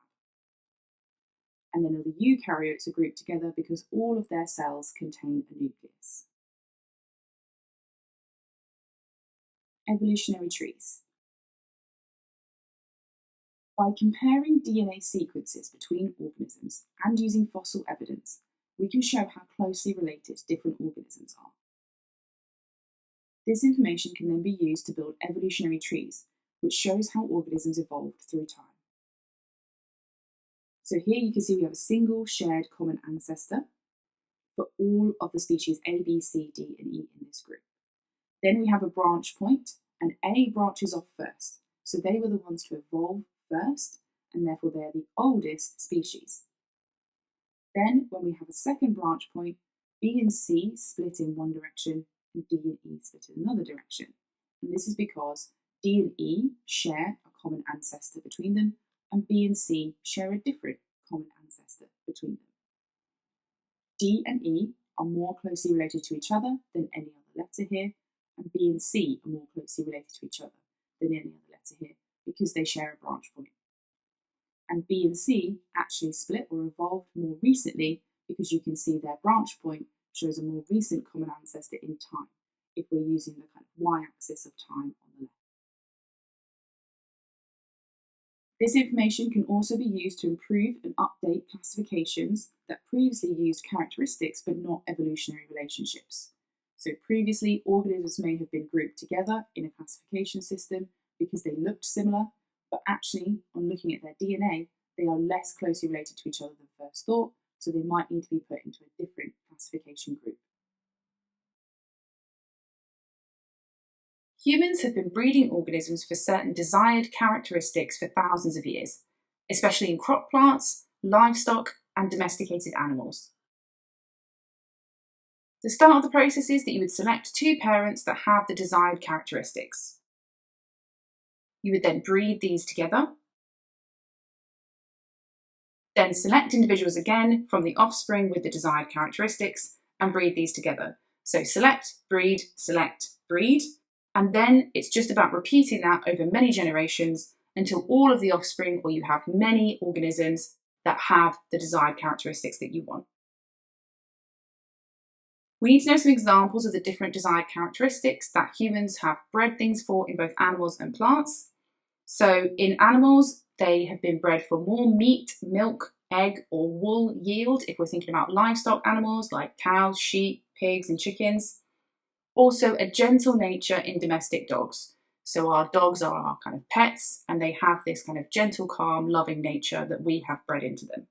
And then the eukaryotes are grouped together because all of their cells contain a nucleus. Evolutionary trees. By comparing DNA sequences between organisms and using fossil evidence, we can show how closely related different organisms are. This information can then be used to build evolutionary trees, which shows how organisms evolved through time. So here you can see we have a single shared common ancestor for all of the species A, B, C, D, and E in this group. Then we have a branch point, and A branches off first. So they were the ones to evolve first, and therefore they're the oldest species. Then when we have a second branch point, B and C split in one direction, and D and E split in another direction. And this is because D and E share a common ancestor between them, and B and C share a different common ancestor between them. D and E are more closely related to each other than any other letter here, and B and C are more closely related to each other than any other letter here because they share a branch point. And B and C actually split or evolved more recently because you can see their branch point shows a more recent common ancestor in time if we're using the kind of y-axis of time on the left. This information can also be used to improve and update classifications that previously used characteristics but not evolutionary relationships. So previously, organisms may have been grouped together in a classification system because they looked similar, but actually, on looking at their DNA, they are less closely related to each other than first thought, so they might need to be put into a different classification group. Humans have been breeding organisms for certain desired characteristics for thousands of years, especially in crop plants, livestock, and domesticated animals. The start of the process is that you would select two parents that have the desired characteristics. You would then breed these together. Then select individuals again from the offspring with the desired characteristics and breed these together. So select, breed, and then it's just about repeating that over many generations until all of the offspring, or you have many organisms that have the desired characteristics that you want. We need to know some examples of the different desired characteristics that humans have bred things for in both animals and plants. So in animals, they have been bred for more meat, milk, egg, or wool yield, if we're thinking about livestock animals like cows, sheep, pigs, and chickens. Also a gentle nature in domestic dogs. So our dogs are our kind of pets, and they have this kind of gentle, calm, loving nature that we have bred into them.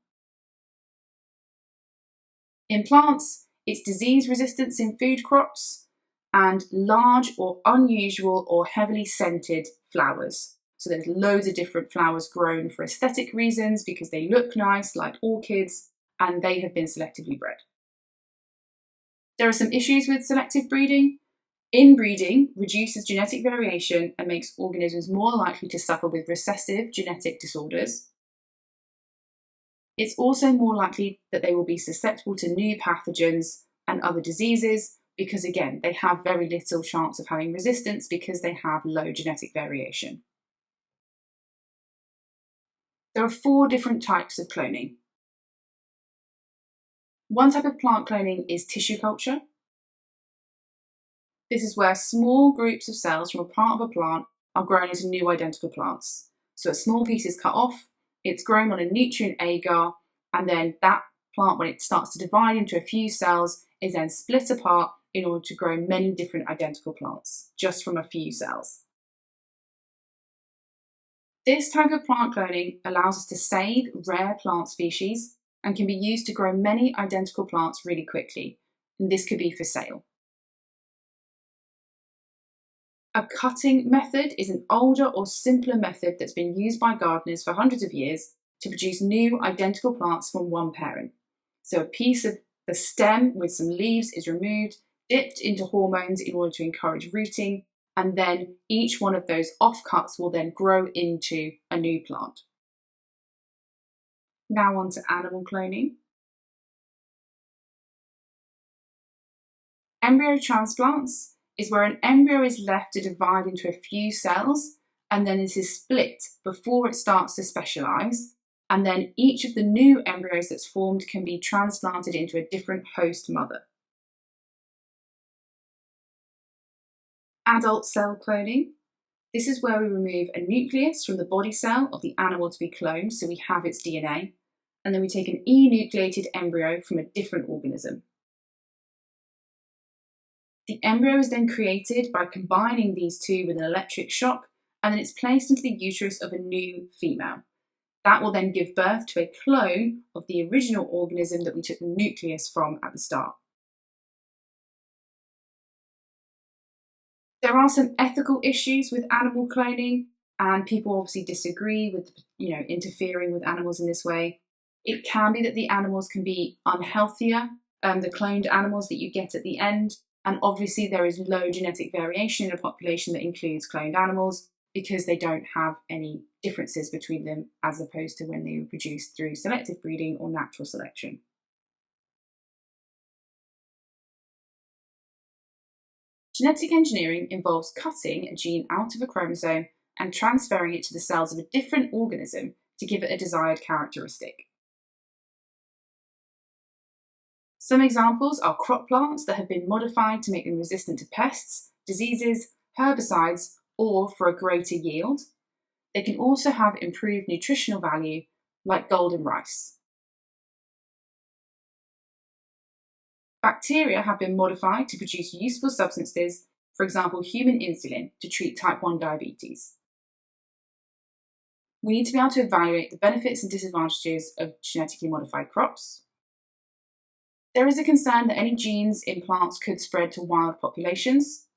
In plants, it's disease resistance in food crops and large or unusual or heavily scented flowers. So there's loads of different flowers grown for aesthetic reasons because they look nice, like orchids, and they have been selectively bred. There are some issues with selective breeding. Inbreeding reduces genetic variation and makes organisms more likely to suffer with recessive genetic disorders. It's also more likely that they will be susceptible to new pathogens and other diseases because, again, they have very little chance of having resistance because they have low genetic variation. There are 4 different types of cloning. One type of plant cloning is tissue culture. This is where small groups of cells from a part of a plant are grown into new identical plants. So a small piece is cut off, it's grown on a nutrient agar, and then that plant, when it starts to divide into a few cells, is then split apart in order to grow many different identical plants, just from a few cells. This type of plant cloning allows us to save rare plant species and can be used to grow many identical plants really quickly, and this could be for sale. A cutting method is an older or simpler method that's been used by gardeners for hundreds of years to produce new identical plants from one parent. So a piece of the stem with some leaves is removed, dipped into hormones in order to encourage rooting, and then each one of those offcuts will then grow into a new plant. Now on to animal cloning. Embryo transplants is where an embryo is left to divide into a few cells, and then this is split before it starts to specialise, and then each of the new embryos that's formed can be transplanted into a different host mother. Adult cell cloning. This is where we remove a nucleus from the body cell of the animal to be cloned, so we have its DNA, and then we take an enucleated embryo from a different organism. The embryo is then created by combining these two with an electric shock, and then it's placed into the uterus of a new female. That will then give birth to a clone of the original organism that we took the nucleus from at the start. There are some ethical issues with animal cloning, and people obviously disagree with interfering with animals in this way. It can be that the animals can be unhealthier, the cloned animals that you get at the end. And obviously there is low genetic variation in a population that includes cloned animals because they don't have any differences between them as opposed to when they were produced through selective breeding or natural selection. Genetic engineering involves cutting a gene out of a chromosome and transferring it to the cells of a different organism to give it a desired characteristic. Some examples are crop plants that have been modified to make them resistant to pests, diseases, herbicides, or for a greater yield. They can also have improved nutritional value, like golden rice. Bacteria have been modified to produce useful substances, for example, human insulin, to treat type 1 diabetes. We need to be able to evaluate the benefits and disadvantages of genetically modified crops. There is a concern that any genes in plants could spread to wild populations.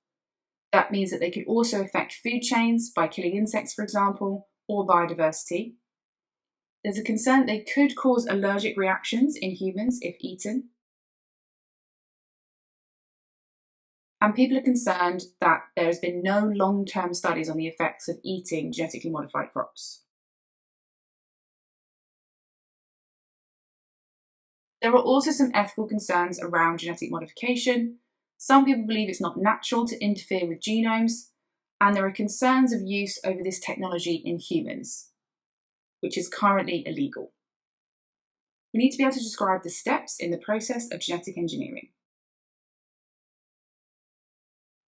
That means that they could also affect food chains by killing insects, for example, or biodiversity. There's a concern that they could cause allergic reactions in humans if eaten. And people are concerned that there has been no long-term studies on the effects of eating genetically modified crops. There are also some ethical concerns around genetic modification. Some people believe it's not natural to interfere with genomes, and there are concerns of use over this technology in humans, which is currently illegal. We need to be able to describe the steps in the process of genetic engineering.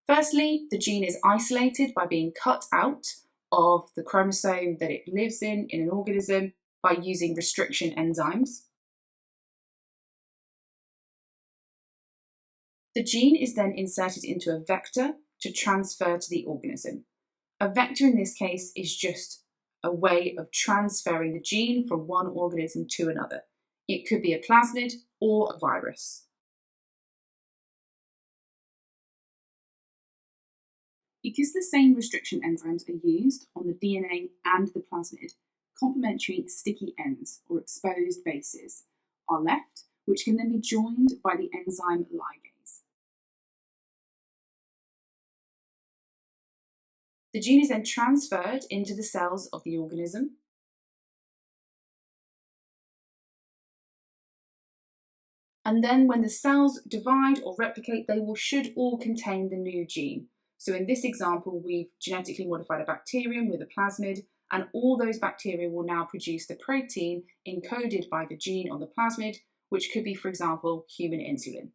Firstly, the gene is isolated by being cut out of the chromosome that it lives in an organism by using restriction enzymes. The gene is then inserted into a vector to transfer to the organism. A vector in this case is just a way of transferring the gene from one organism to another. It could be a plasmid or a virus. Because the same restriction enzymes are used on the DNA and the plasmid, complementary sticky ends, or exposed bases, are left, which can then be joined by the enzyme ligase. The gene is then transferred into the cells of the organism. And then when the cells divide or replicate, they should all contain the new gene. So in this example, we've genetically modified a bacterium with a plasmid, and all those bacteria will now produce the protein encoded by the gene on the plasmid, which could be, for example, human insulin.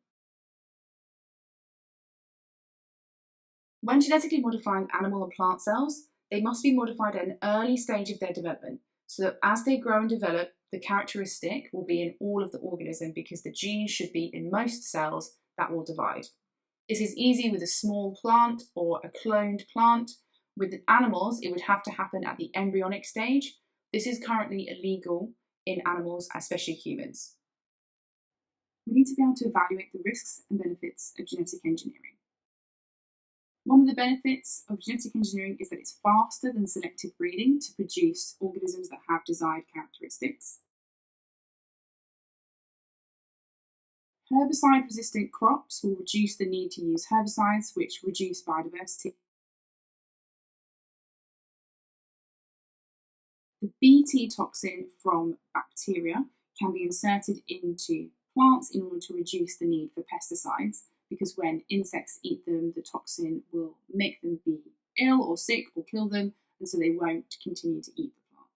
When genetically modifying animal and plant cells, they must be modified at an early stage of their development, so that as they grow and develop, the characteristic will be in all of the organism because the gene should be in most cells that will divide. This is easy with a small plant or a cloned plant. With animals, it would have to happen at the embryonic stage. This is currently illegal in animals, especially humans. We need to be able to evaluate the risks and benefits of genetic engineering. One of the benefits of genetic engineering is that it's faster than selective breeding to produce organisms that have desired characteristics. Herbicide-resistant crops will reduce the need to use herbicides, which reduce biodiversity. The Bt toxin from bacteria can be inserted into plants in order to reduce the need for pesticides, because when insects eat them, the toxin will make them be ill or sick or kill them, and so they won't continue to eat the plant.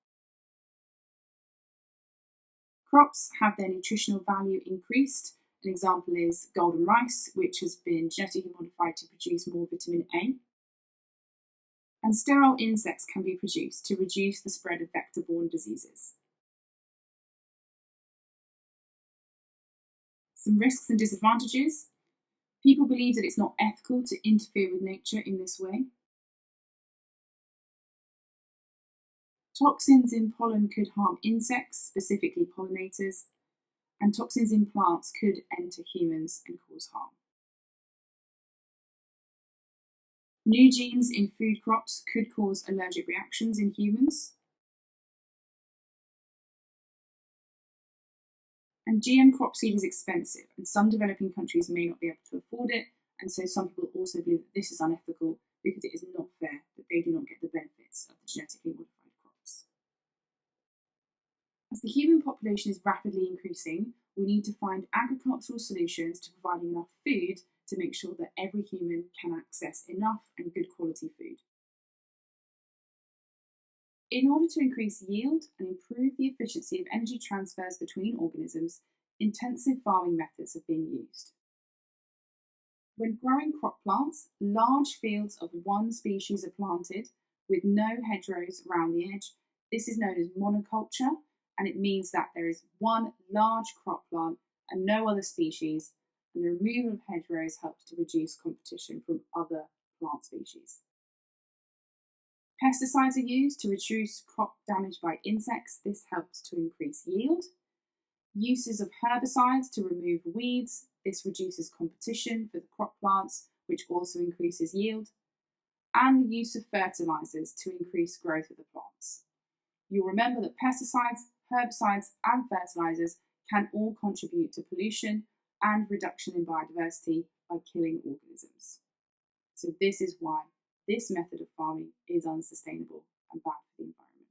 Crops have their nutritional value increased. An example is golden rice, which has been genetically modified to produce more vitamin A. And sterile insects can be produced to reduce the spread of vector-borne diseases. Some risks and disadvantages. People believe that it's not ethical to interfere with nature in this way. Toxins in pollen could harm insects, specifically pollinators, and toxins in plants could enter humans and cause harm. New genes in food crops could cause allergic reactions in humans. And GM crop seed is expensive, and some developing countries may not be able to afford it, and so some people also believe that this is unethical because it is not fair that they do not get the benefits of the genetically modified crops. As the human population is rapidly increasing, we need to find agricultural solutions to providing enough food to make sure that every human can access enough and good quality food. In order to increase yield and improve the efficiency of energy transfers between organisms, intensive farming methods have been used. When growing crop plants, large fields of one species are planted with no hedgerows around the edge. This is known as monoculture, and it means that there is one large crop plant and no other species, and the removal of hedgerows helps to reduce competition from other plant species. Pesticides are used to reduce crop damage by insects. This helps to increase yield. Uses of herbicides to remove weeds. This reduces competition for the crop plants, which also increases yield. And the use of fertilizers to increase growth of the plants. You'll remember that pesticides, herbicides, and fertilizers can all contribute to pollution and reduction in biodiversity by killing organisms. So this is why this method of farming is unsustainable and bad for the environment.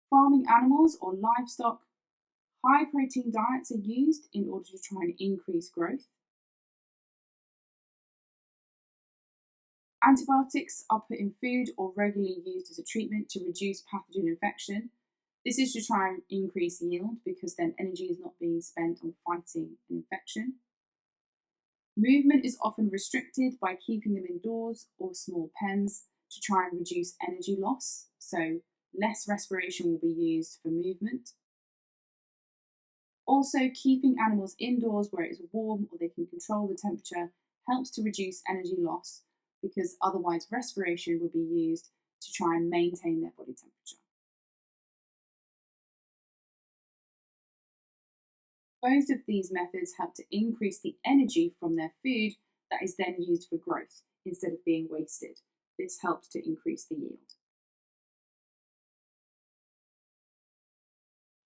Farming animals or livestock, high protein diets are used in order to try and increase growth. Antibiotics are put in food or regularly used as a treatment to reduce pathogen infection. This is to try and increase yield because then energy is not being spent on fighting an infection. Movement is often restricted by keeping them indoors or small pens to try and reduce energy loss, so less respiration will be used for movement. Also, keeping animals indoors where it is warm or they can control the temperature helps to reduce energy loss because otherwise respiration would be used to try and maintain their body temperature. Both of these methods help to increase the energy from their food that is then used for growth instead of being wasted. This helps to increase the yield.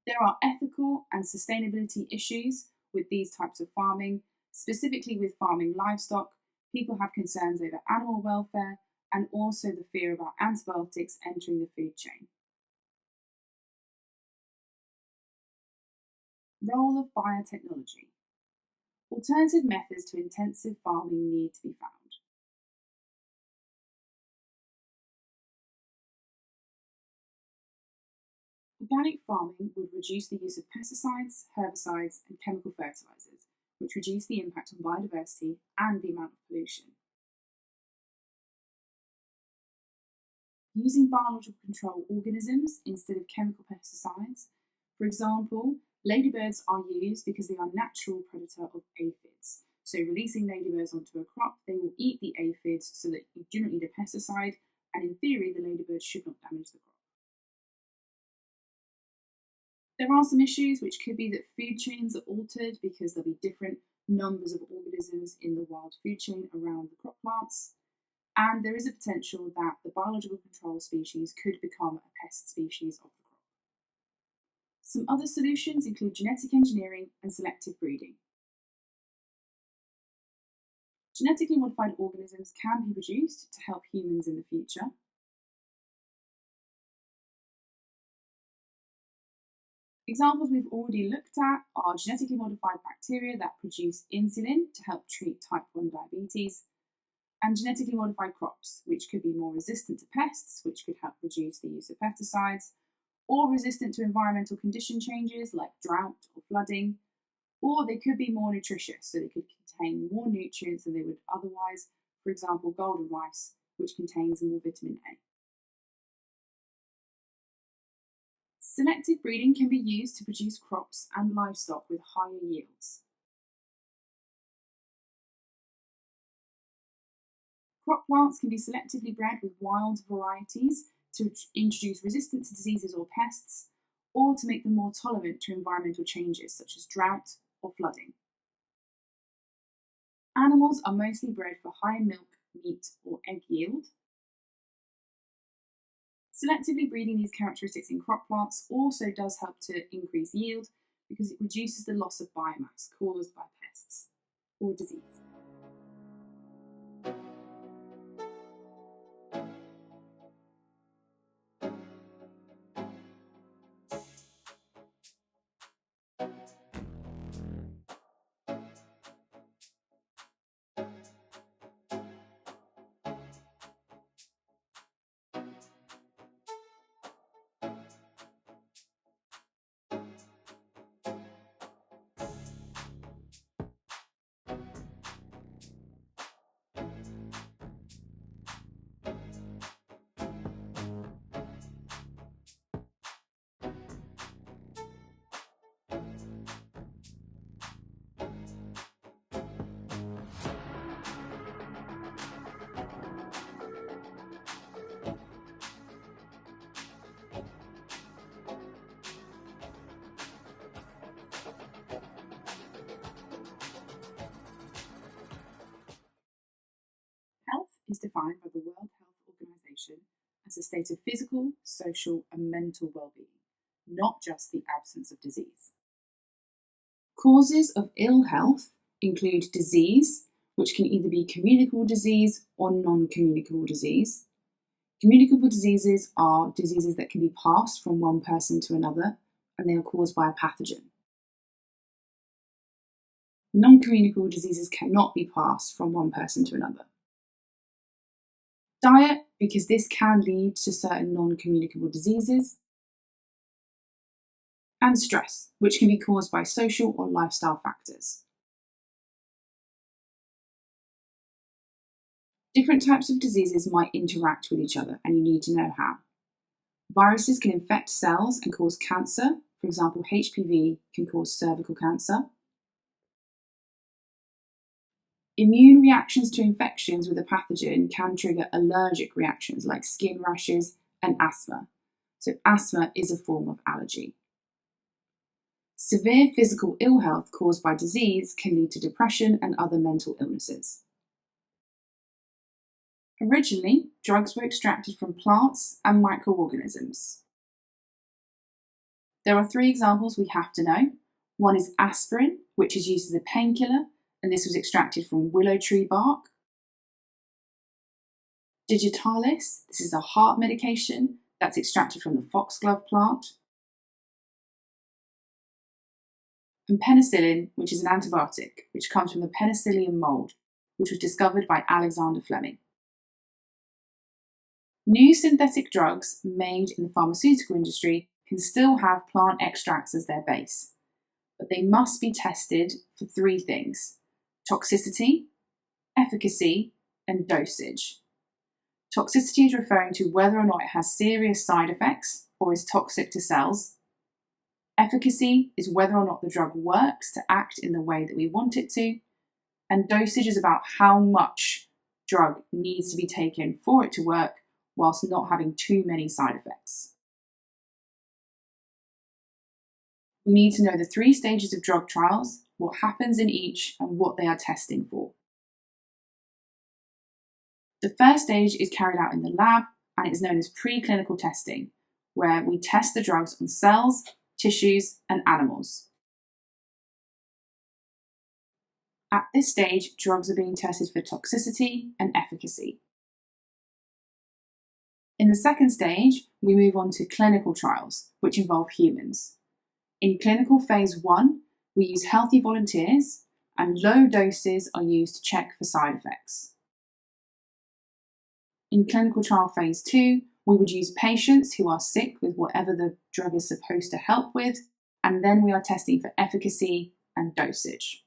There are ethical and sustainability issues with these types of farming. Specifically with farming livestock, people have concerns over animal welfare and also the fear about antibiotics entering the food chain. Role of biotechnology. Alternative methods to intensive farming need to be found. Organic farming would reduce the use of pesticides, herbicides, and chemical fertilizers, which reduce the impact on biodiversity and the amount of pollution. Using biological control organisms instead of chemical pesticides. For example, ladybirds are used because they are a natural predator of aphids. So releasing ladybirds onto a crop, they will eat the aphids so that you do not need a pesticide, and in theory, the ladybirds should not damage the crop. There are some issues which could be that food chains are altered because there'll be different numbers of organisms in the wild food chain around the crop plants. And there is a potential that the biological control species could become a pest species of the crop. Some other solutions include genetic engineering and selective breeding. Genetically modified organisms can be produced to help humans in the future. Examples we've already looked at are genetically modified bacteria that produce insulin to help treat type 1 diabetes, and genetically modified crops, which could be more resistant to pests, which could help reduce the use of pesticides, or resistant to environmental condition changes like drought or flooding, or they could be more nutritious, so they could contain more nutrients than they would otherwise, for example, golden rice, which contains more vitamin A. Selective breeding can be used to produce crops and livestock with higher yields. Crop plants can be selectively bred with wild varieties to introduce resistance to diseases or pests, or to make them more tolerant to environmental changes such as drought or flooding. Animals are mostly bred for higher milk, meat, or egg yield. Selectively breeding these characteristics in crop plants also does help to increase yield because it reduces the loss of biomass caused by pests or disease. Health is defined by the World Health Organization as a state of physical, social, and mental well-being, not just the absence of disease. Causes of ill health include disease, which can either be communicable disease or non-communicable disease. Communicable diseases are diseases that can be passed from one person to another, and they are caused by a pathogen. Non-communicable diseases cannot be passed from one person to another. Diet, because this can lead to certain non-communicable diseases. And stress, which can be caused by social or lifestyle factors. Different types of diseases might interact with each other, and you need to know how. Viruses can infect cells and cause cancer. For example, HPV can cause cervical cancer. Immune reactions to infections with a pathogen can trigger allergic reactions like skin rashes and asthma. So asthma is a form of allergy. Severe physical ill health caused by disease can lead to depression and other mental illnesses. Originally, drugs were extracted from plants and microorganisms. There are 3 examples we have to know. One is aspirin, which is used as a painkiller, and this was extracted from willow tree bark. Digitalis, this is a heart medication that's extracted from the foxglove plant. And penicillin, which is an antibiotic, which comes from the penicillium mold, which was discovered by Alexander Fleming. New synthetic drugs made in the pharmaceutical industry can still have plant extracts as their base, but they must be tested for 3 things: toxicity, efficacy, and dosage. Toxicity is referring to whether or not it has serious side effects or is toxic to cells. Efficacy is whether or not the drug works to act in the way that we want it to. And dosage is about how much drug needs to be taken for it to work whilst not having too many side effects. We need to know the 3 stages of drug trials, what happens in each, and what they are testing for. The first stage is carried out in the lab, and it is known as preclinical testing, where we test the drugs on cells, tissues, and animals. At this stage, drugs are being tested for toxicity and efficacy. In the second stage, we move on to clinical trials, which involve humans. In clinical phase 1, we use healthy volunteers, and low doses are used to check for side effects. In clinical trial phase 2, we would use patients who are sick with whatever the drug is supposed to help with, and then we are testing for efficacy and dosage.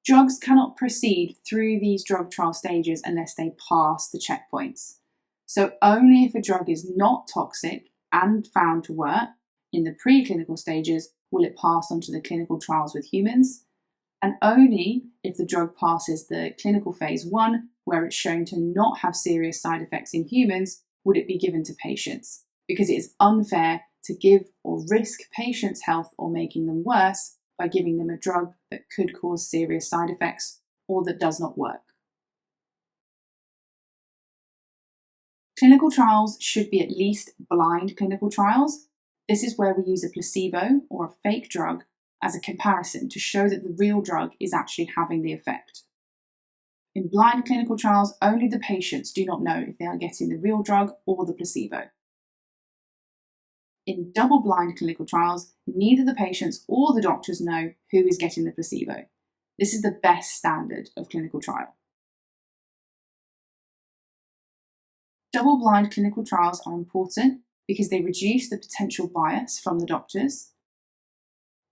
Drugs cannot proceed through these drug trial stages unless they pass the checkpoints. So only if a drug is not toxic and found to work in the preclinical stages will it pass onto the clinical trials with humans, and only if the drug passes the clinical phase 1, where it's shown to not have serious side effects in humans, would it be given to patients, because it is unfair to give or risk patients' health or making them worse by giving them a drug that could cause serious side effects or that does not work. Clinical trials should be at least blind clinical trials. This is where we use a placebo or a fake drug as a comparison to show that the real drug is actually having the effect. In blind clinical trials, only the patients do not know if they are getting the real drug or the placebo. In double-blind clinical trials, neither the patients or the doctors know who is getting the placebo. This is the best standard of clinical trial. Double-blind clinical trials are important because they reduce the potential bias from the doctors.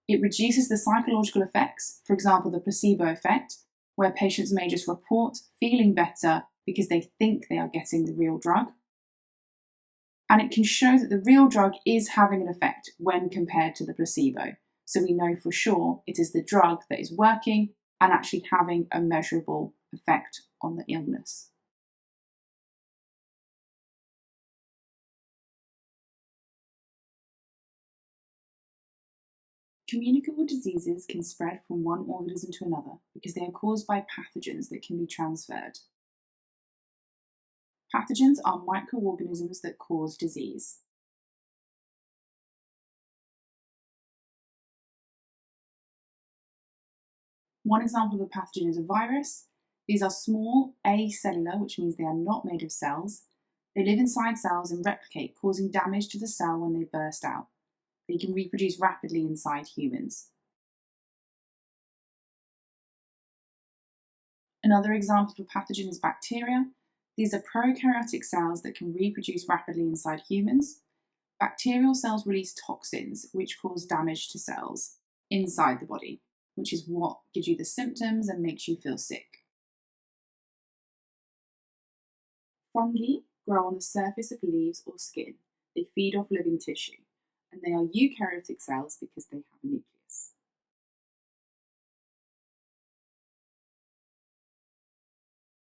It reduces the psychological effects, for example, the placebo effect, where patients may just report feeling better because they think they are getting the real drug. And it can show that the real drug is having an effect when compared to the placebo. So we know for sure it is the drug that is working and actually having a measurable effect on the illness. Communicable diseases can spread from one organism to another because they are caused by pathogens that can be transferred. Pathogens are microorganisms that cause disease. One example of a pathogen is a virus. These are small, acellular, which means they are not made of cells. They live inside cells and replicate, causing damage to the cell when they burst out. They can reproduce rapidly inside humans. Another example of a pathogen is bacteria. These are prokaryotic cells that can reproduce rapidly inside humans. Bacterial cells release toxins which cause damage to cells inside the body, which is what gives you the symptoms and makes you feel sick. Fungi grow on the surface of leaves or skin. They feed off living tissue, and they are eukaryotic cells because they have a nucleus.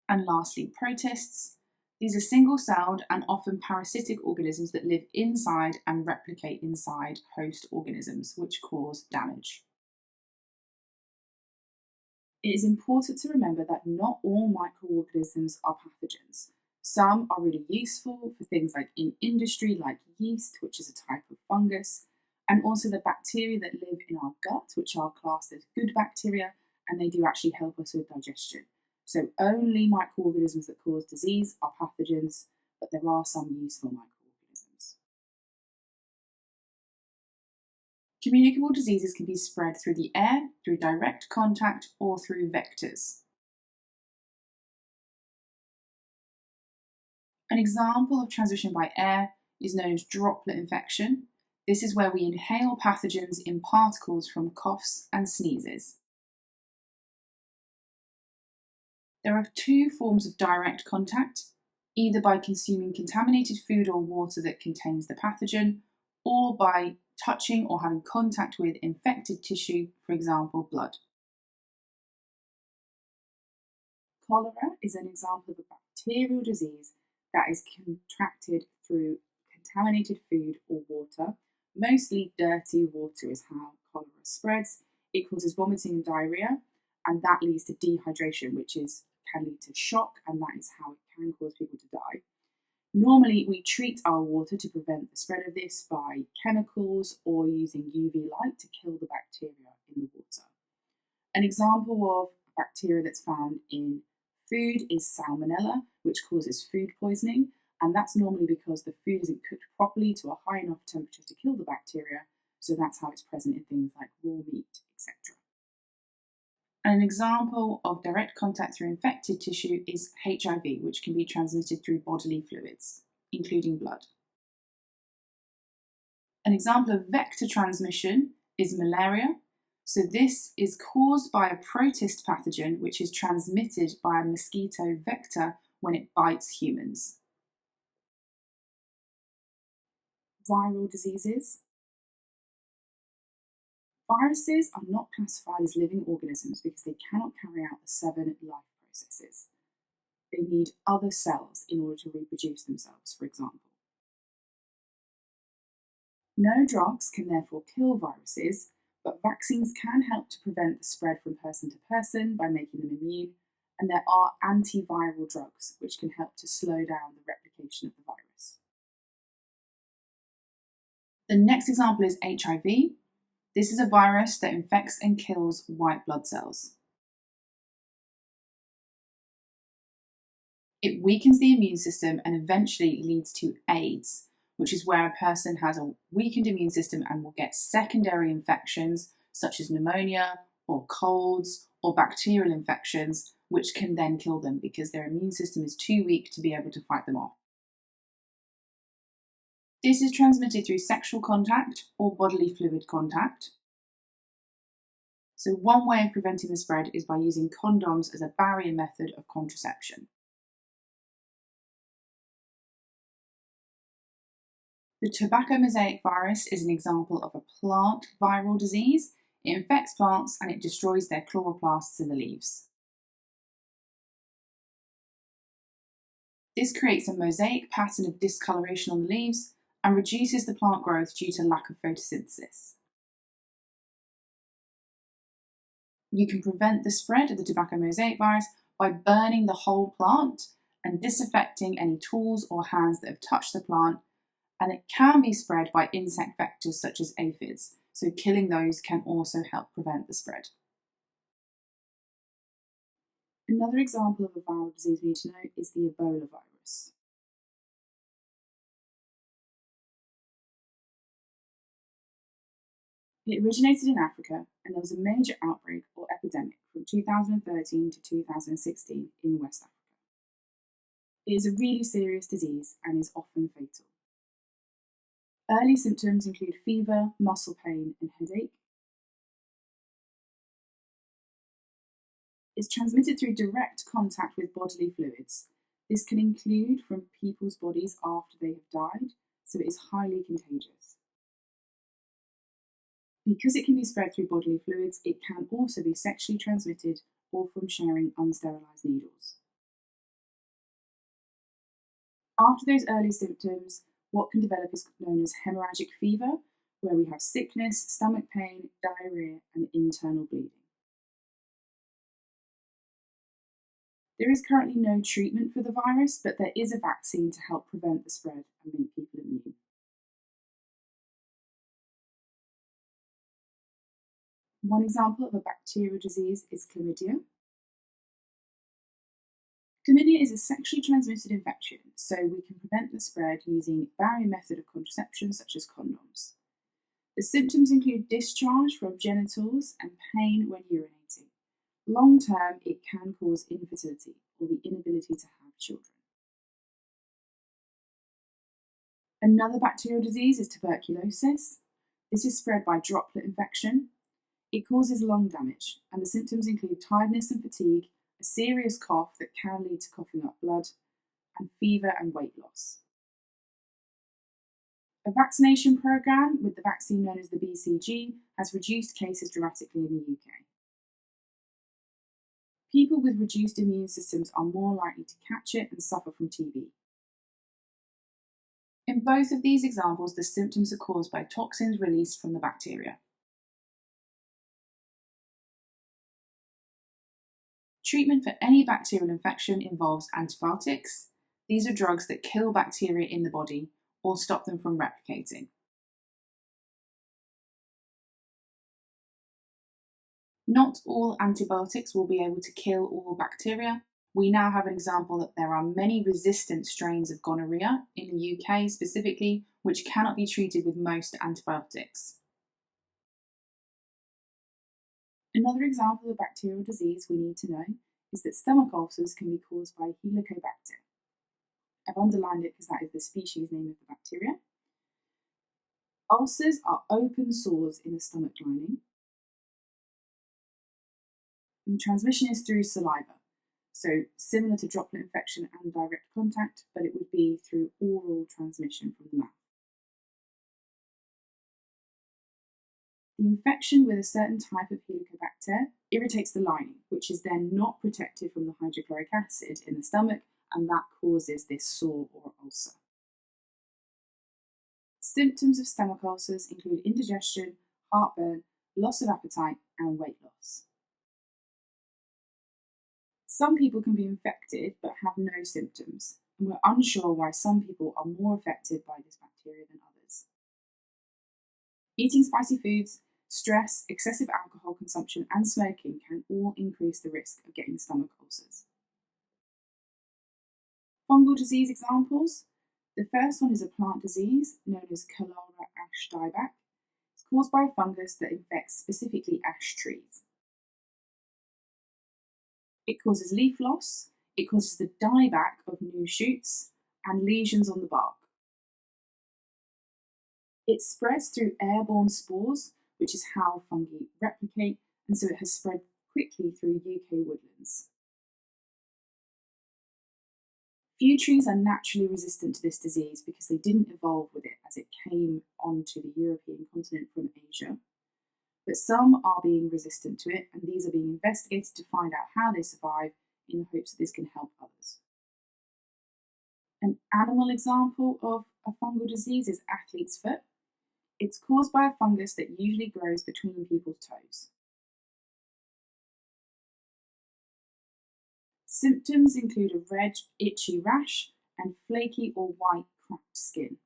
And lastly, protists. These are single-celled and often parasitic organisms that live inside and replicate inside host organisms, which cause damage. It is important to remember that not all microorganisms are pathogens. Some are really useful for things like in industry, like yeast, which is a type of fungus, and also the bacteria that live in our gut, which are classed as good bacteria, and they do actually help us with digestion. So only microorganisms that cause disease are pathogens, but there are some useful microorganisms. Communicable diseases can be spread through the air, through direct contact, or through vectors. An example of transmission by air is known as droplet infection. This is where we inhale pathogens in particles from coughs and sneezes. There are two forms of direct contact, either by consuming contaminated food or water that contains the pathogen, or by touching or having contact with infected tissue, for example, blood. Cholera is an example of a bacterial disease that is contracted through contaminated food or water. Mostly dirty water is how cholera spreads. It causes vomiting and diarrhea, and that leads to dehydration, which can lead to shock, and that is how it can cause people to die. Normally, we treat our water to prevent the spread of this by chemicals or using UV light to kill the bacteria in the water. An example of bacteria that's found in food is Salmonella, which causes food poisoning, and that's normally because the food isn't cooked properly to a high enough temperature to kill the bacteria, so that's how it's present in things like raw meat, etc. An example of direct contact through infected tissue is HIV, which can be transmitted through bodily fluids, including blood. An example of vector transmission is malaria. So this is caused by a protist pathogen, which is transmitted by a mosquito vector when it bites humans. Viral diseases. Viruses are not classified as living organisms because they cannot carry out the 7 life processes. They need other cells in order to reproduce themselves, for example. No drugs can therefore kill viruses, but vaccines can help to prevent the spread from person to person by making them immune, and there are antiviral drugs which can help to slow down the replication of the virus. The next example is HIV. This is a virus that infects and kills white blood cells. It weakens the immune system and eventually leads to AIDS, which is where a person has a weakened immune system and will get secondary infections such as pneumonia or colds or bacterial infections, which can then kill them because their immune system is too weak to be able to fight them off. This is transmitted through sexual contact or bodily fluid contact. So one way of preventing the spread is by using condoms as a barrier method of contraception. The tobacco mosaic virus is an example of a plant viral disease. It infects plants and it destroys their chloroplasts in the leaves. This creates a mosaic pattern of discoloration on the leaves and reduces the plant growth due to lack of photosynthesis. You can prevent the spread of the tobacco mosaic virus by burning the whole plant and disinfecting any tools or hands that have touched the plant, and it can be spread by insect vectors such as aphids, so killing those can also help prevent the spread. Another example of a viral disease we need to know is the Ebola virus. It originated in Africa, and there was a major outbreak or epidemic from 2013 to 2016 in West Africa. It is a really serious disease and is often fatal. Early symptoms include fever, muscle pain, and headache. It's transmitted through direct contact with bodily fluids. This can include from people's bodies after they have died, so it is highly contagious. Because it can be spread through bodily fluids, it can also be sexually transmitted or from sharing unsterilised needles. After those early symptoms, what can develop is known as hemorrhagic fever, where we have sickness, stomach pain, diarrhoea, and internal bleeding. There is currently no treatment for the virus, but there is a vaccine to help prevent the spread and make people immune. One example of a bacterial disease is chlamydia. Chlamydia is a sexually transmitted infection, so we can prevent the spread using barrier method of contraception such as condoms. The symptoms include discharge from genitals and pain when urinating. Long term, it can cause infertility or the inability to have children. Another bacterial disease is tuberculosis. This is spread by droplet infection. It causes lung damage, and the symptoms include tiredness and fatigue, a serious cough that can lead to coughing up blood, and fever and weight loss. A vaccination programme with the vaccine known as the BCG has reduced cases dramatically in the UK. People with reduced immune systems are more likely to catch it and suffer from TB. In both of these examples, the symptoms are caused by toxins released from the bacteria. Treatment for any bacterial infection involves antibiotics. These are drugs that kill bacteria in the body or stop them from replicating. Not all antibiotics will be able to kill all bacteria. We now have an example that there are many resistant strains of gonorrhea in the UK specifically, which cannot be treated with most antibiotics. Another example of bacterial disease we need to know is that stomach ulcers can be caused by Helicobacter. I've underlined it because that is the species name of the bacteria. Ulcers are open sores in the stomach lining. And transmission is through saliva, so similar to droplet infection and direct contact, but it would be through oral transmission from the mouth. The infection with a certain type of Helicobacter irritates the lining, which is then not protected from the hydrochloric acid in the stomach, and that causes this sore or ulcer. Symptoms of stomach ulcers include indigestion, heartburn, loss of appetite, and weight loss. Some people can be infected but have no symptoms, and we're unsure why some people are more affected by this bacteria than others. Eating spicy foods, stress, excessive alcohol consumption, and smoking can all increase the risk of getting stomach ulcers. Fungal disease examples. The first one is a plant disease known as Calorimetry ash dieback. It's caused by a fungus that infects specifically ash trees. It causes leaf loss, it causes the dieback of new shoots, and lesions on the bark. It spreads through airborne spores, which is how fungi replicate, and so it has spread quickly through UK woodlands. Few trees are naturally resistant to this disease because they didn't evolve with it as it came onto the European continent from Asia. But some are being resistant to it, and these are being investigated to find out how they survive in the hopes that this can help others. An animal example of a fungal disease is athlete's foot. It's caused by a fungus that usually grows between people's toes. Symptoms include a red, itchy rash and flaky or white cracked skin.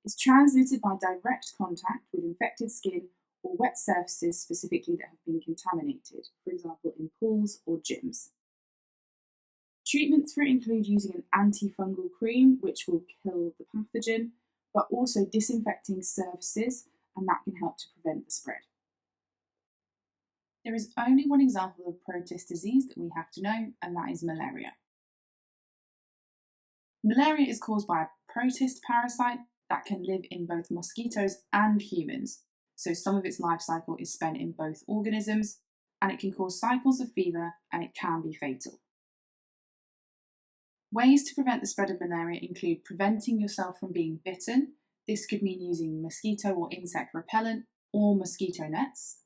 It's transmitted by direct contact with infected skin or wet surfaces specifically that have been contaminated, for example in pools or gyms. Treatments for it include using an antifungal cream, which will kill the pathogen, but also disinfecting surfaces, and that can help to prevent the spread. There is only one example of Protist disease that we have to know, and that is malaria. Malaria is caused by a Protist parasite that can live in both mosquitoes and humans, so some of its life cycle is spent in both organisms, and it can cause cycles of fever, and it can be fatal. Ways to prevent the spread of malaria include preventing yourself from being bitten. This could mean using mosquito or insect repellent or mosquito nets.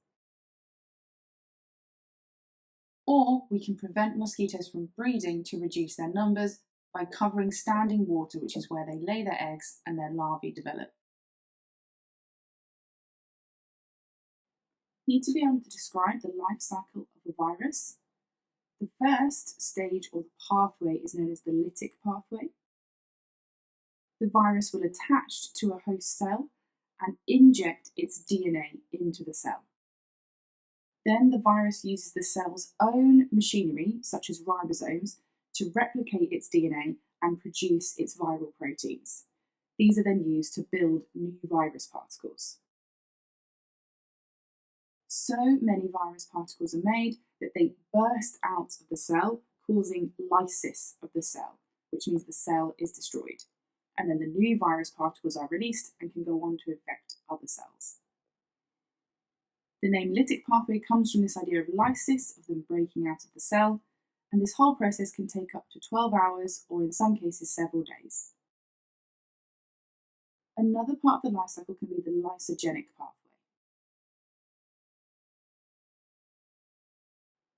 Or we can prevent mosquitoes from breeding to reduce their numbers by covering standing water, which is where they lay their eggs and their larvae develop. You need to be able to describe the life cycle of a virus. The first stage or the pathway is known as the lytic pathway. The virus will attach to a host cell and inject its DNA into the cell. Then the virus uses the cell's own machinery, such as ribosomes, to replicate its DNA and produce its viral proteins. These are then used to build new virus particles. So many virus particles are made that they burst out of the cell, causing lysis of the cell, which means the cell is destroyed. And then the new virus particles are released and can go on to infect other cells. The name lytic pathway comes from this idea of lysis, of them breaking out of the cell, and this whole process can take up to 12 hours or in some cases several days. Another part of the life cycle can be the lysogenic pathway.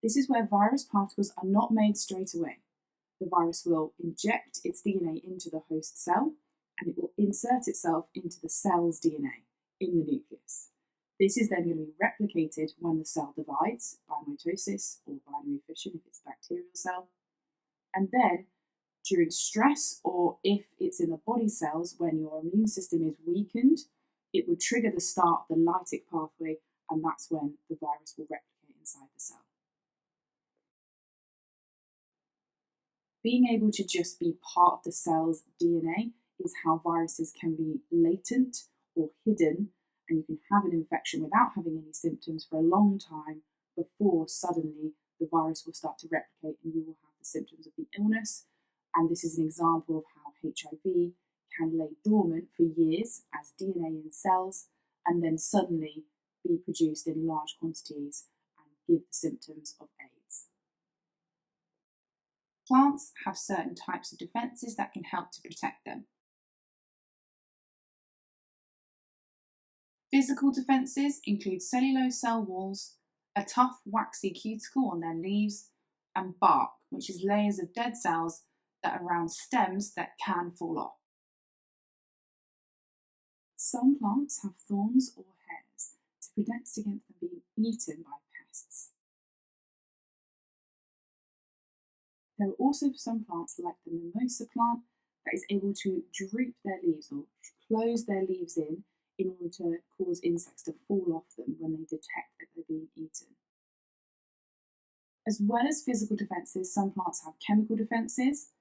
This is where virus particles are not made straight away. The virus will inject its DNA into the host cell, and it will insert itself into the cell's DNA in the nucleus. This is then going to be replicated when the cell divides by mitosis or binary fission if it's a bacterial cell. And then during stress, or if it's in the body cells when your immune system is weakened, it will trigger the start of the lytic pathway, and that's when the virus will replicate inside the cell. Being able to just be part of the cell's DNA is how viruses can be latent or hidden, and you can have an infection without having any symptoms for a long time before suddenly the virus will start to replicate and you will have the symptoms of the illness. And this is an example of how HIV can lay dormant for years as DNA in cells and then suddenly be produced in large quantities and give the symptoms of AIDS. Plants have certain types of defences that can help to protect them. Physical defences include cellulose cell walls, a tough waxy cuticle on their leaves, and bark, which is layers of dead cells that are around stems that can fall off. Some plants have thorns or hairs to protect against them being eaten by pests. There are also some plants like the mimosa plant that is able to droop their leaves or close their leaves in order to cause insects to fall off them when they detect that they're being eaten. As well as physical defences, some plants have chemical defences.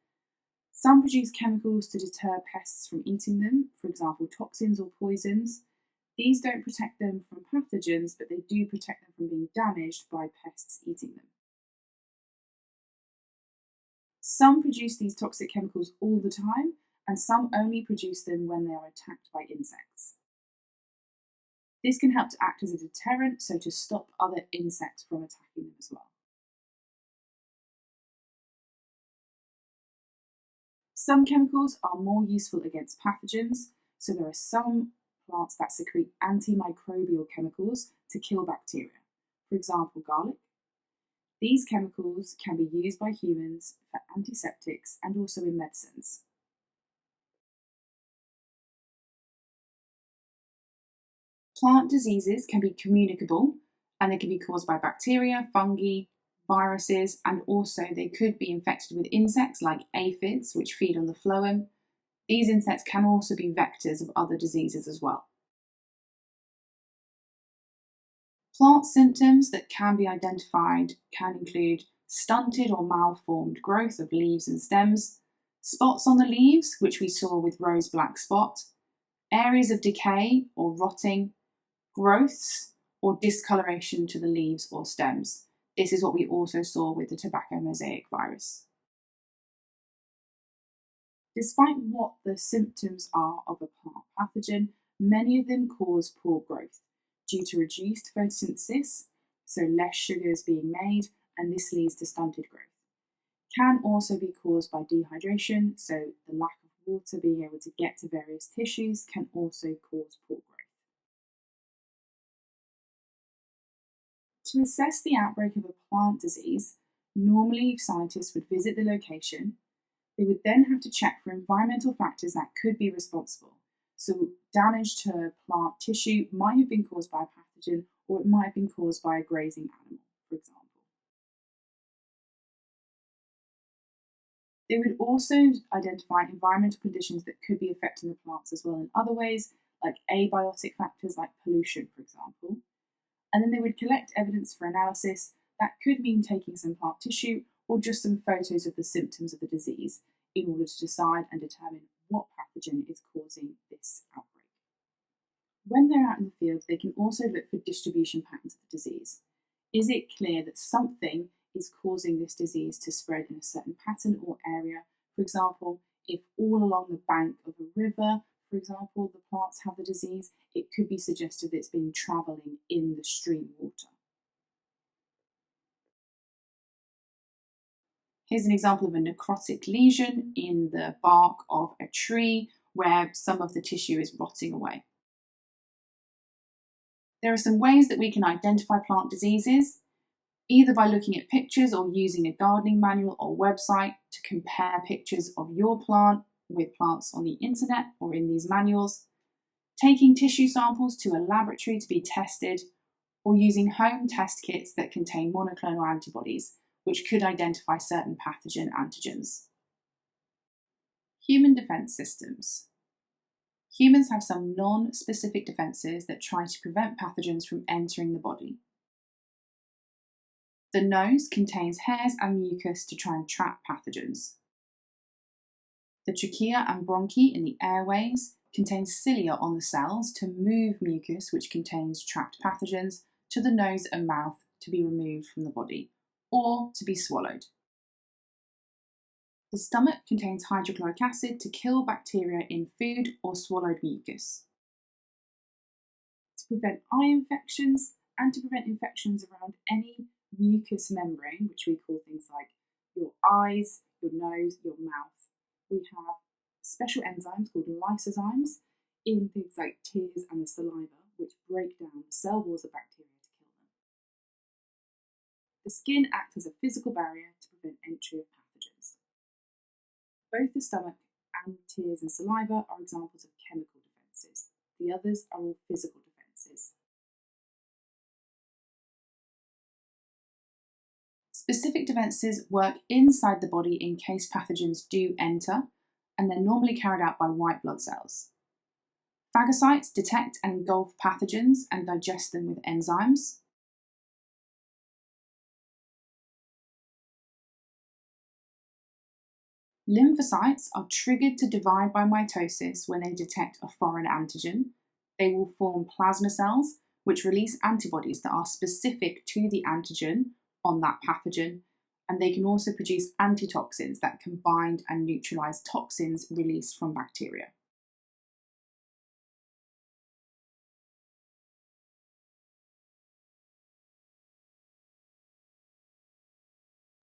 Some produce chemicals to deter pests from eating them, for example toxins or poisons. These don't protect them from pathogens, but they do protect them from being damaged by pests eating them. Some produce these toxic chemicals all the time, and some only produce them when they are attacked by insects. This can help to act as a deterrent, so to stop other insects from attacking them as well. Some chemicals are more useful against pathogens, so there are some plants that secrete antimicrobial chemicals to kill bacteria, for example garlic. These chemicals can be used by humans for antiseptics and also in medicines. Plant diseases can be communicable, and they can be caused by bacteria, fungi, viruses, and also they could be infected with insects like aphids, which feed on the phloem. These insects can also be vectors of other diseases as well. Plant symptoms that can be identified can include stunted or malformed growth of leaves and stems, spots on the leaves, which we saw with rose black spot, areas of decay or rotting, growths or discoloration to the leaves or stems. This is what we also saw with the tobacco mosaic virus. Despite what the symptoms are of a plant pathogen, many of them cause poor growth due to reduced photosynthesis, so less sugar is being made, and this leads to stunted growth. Can also be caused by dehydration, so the lack of water being able to get to various tissues can also cause poor growth. To assess the outbreak of a plant disease, normally scientists would visit the location. They would then have to check for environmental factors that could be responsible. So damage to plant tissue might have been caused by a pathogen, or it might have been caused by a grazing animal, for example. They would also identify environmental conditions that could be affecting the plants as well in other ways, like abiotic factors like pollution, for example. And then they would collect evidence for analysis. That could mean taking some plant tissue or just some photos of the symptoms of the disease in order to decide and determine what pathogen is causing this outbreak. When they're out in the field, they can also look for distribution patterns of the disease. Is it clear that something is causing this disease to spread in a certain pattern or area? For example, if all along the bank of a river, for example, the plants have the disease, it could be suggested that it's been travelling in the stream water. Here's an example of a necrotic lesion in the bark of a tree where some of the tissue is rotting away. There are some ways that we can identify plant diseases, either by looking at pictures or using a gardening manual or website to compare pictures of your plant with plants on the internet or in these manuals, taking tissue samples to a laboratory to be tested, or using home test kits that contain monoclonal antibodies, which could identify certain pathogen antigens. Human defense systems. Humans have some non-specific defenses that try to prevent pathogens from entering the body. The nose contains hairs and mucus to try and trap pathogens. The trachea and bronchi in the airways contain cilia on the cells to move mucus, which contains trapped pathogens, to the nose and mouth to be removed from the body, or to be swallowed. The stomach contains hydrochloric acid to kill bacteria in food or swallowed mucus. To prevent eye infections and to prevent infections around any mucous membrane, which we call things like your eyes, your nose, your mouth, we have special enzymes called lysozymes in things like tears and the saliva, which break down the cell walls of bacteria to kill them. The skin acts as a physical barrier to prevent entry of pathogens. Both the stomach and tears and saliva are examples of chemical defences. The others are all physical defences. Specific defences work inside the body in case pathogens do enter, and they're normally carried out by white blood cells. Phagocytes detect and engulf pathogens and digest them with enzymes. Lymphocytes are triggered to divide by mitosis when they detect a foreign antigen. They will form plasma cells, which release antibodies that are specific to the antigen on that pathogen, and they can also produce antitoxins that can bind and neutralize toxins released from bacteria.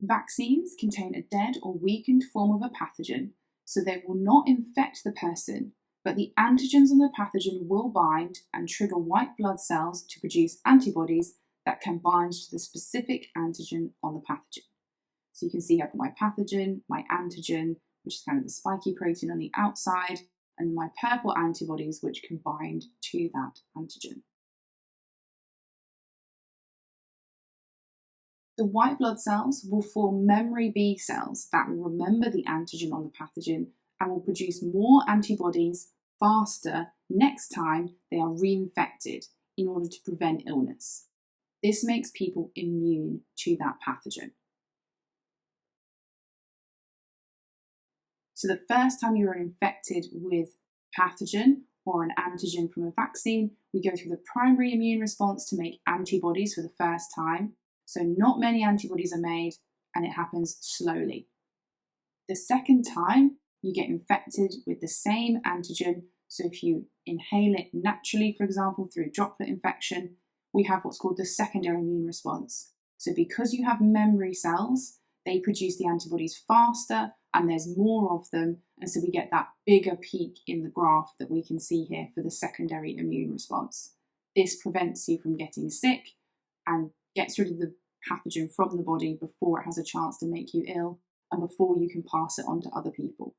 Vaccines contain a dead or weakened form of a pathogen, so they will not infect the person, but the antigens on the pathogen will bind and trigger white blood cells to produce antibodies that can bind to the specific antigen on the pathogen. So you can see I've got my pathogen, my antigen, which is kind of the spiky protein on the outside, and my purple antibodies, which can bind to that antigen. The white blood cells will form memory B cells that will remember the antigen on the pathogen and will produce more antibodies faster next time they are reinfected in order to prevent illness. This makes people immune to that pathogen. So the first time you are infected with pathogen or an antigen from a vaccine, we go through the primary immune response to make antibodies for the first time. So not many antibodies are made, and it happens slowly. The second time, you get infected with the same antigen. So if you inhale it naturally, for example, through droplet infection, we have what's called the secondary immune response. So because you have memory cells, they produce the antibodies faster and there's more of them. And so we get that bigger peak in the graph that we can see here for the secondary immune response. This prevents you from getting sick and gets rid of the pathogen from the body before it has a chance to make you ill and before you can pass it on to other people.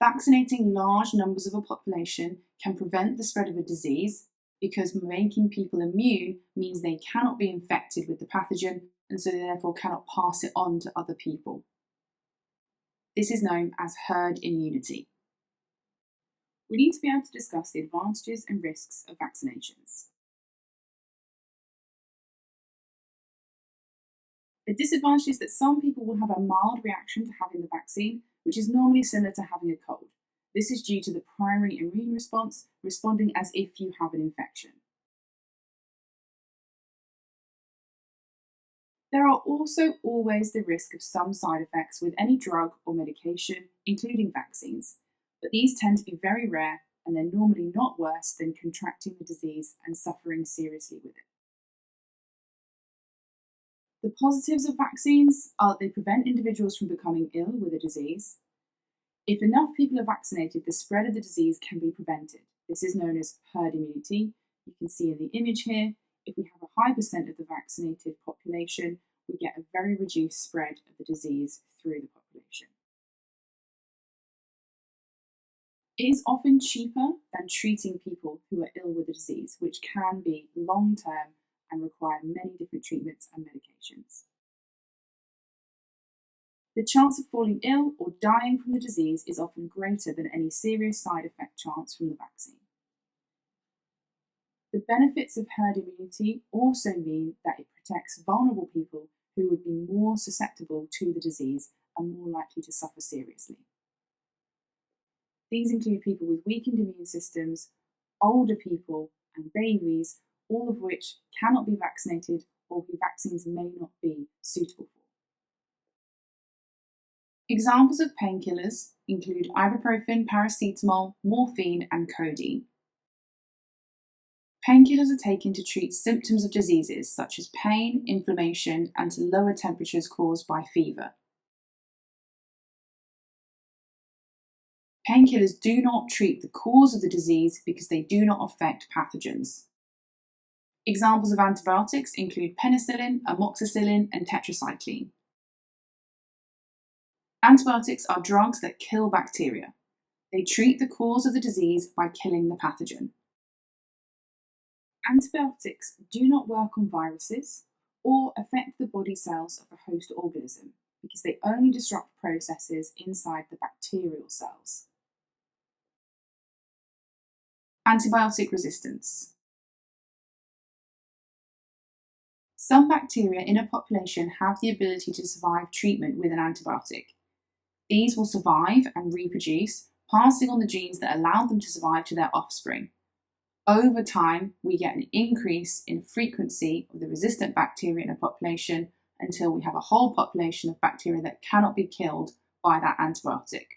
Vaccinating large numbers of a population can prevent the spread of a disease because making people immune means they cannot be infected with the pathogen and so they therefore cannot pass it on to other people. This is known as herd immunity. We need to be able to discuss the advantages and risks of vaccinations. The disadvantage is that some people will have a mild reaction to having the vaccine, which is normally similar to having a cold. This is due to the primary immune response responding as if you have an infection. There are also always the risk of some side effects with any drug or medication, including vaccines, but these tend to be very rare and they're normally not worse than contracting the disease and suffering seriously with it. The positives of vaccines are that they prevent individuals from becoming ill with a disease. If enough people are vaccinated, the spread of the disease can be prevented. This is known as herd immunity. You can see in the image here, if we have a high percent of the vaccinated population, we get a very reduced spread of the disease through the population. It is often cheaper than treating people who are ill with a disease, which can be long-term and require many different treatments and medications. The chance of falling ill or dying from the disease is often greater than any serious side effect chance from the vaccine. The benefits of herd immunity also mean that it protects vulnerable people who would be more susceptible to the disease and more likely to suffer seriously. These include people with weakened immune systems, older people, and babies, all of which cannot be vaccinated or whose vaccines may not be suitable for. Examples of painkillers include ibuprofen, paracetamol, morphine, and codeine. Painkillers are taken to treat symptoms of diseases such as pain, inflammation, and to lower temperatures caused by fever. Painkillers do not treat the cause of the disease because they do not affect pathogens. Examples of antibiotics include penicillin, amoxicillin, and tetracycline. Antibiotics are drugs that kill bacteria. They treat the cause of the disease by killing the pathogen. Antibiotics do not work on viruses or affect the body cells of the host organism because they only disrupt processes inside the bacterial cells. Antibiotic resistance. Some bacteria in a population have the ability to survive treatment with an antibiotic. These will survive and reproduce, passing on the genes that allow them to survive to their offspring. Over time, we get an increase in frequency of the resistant bacteria in a population until we have a whole population of bacteria that cannot be killed by that antibiotic.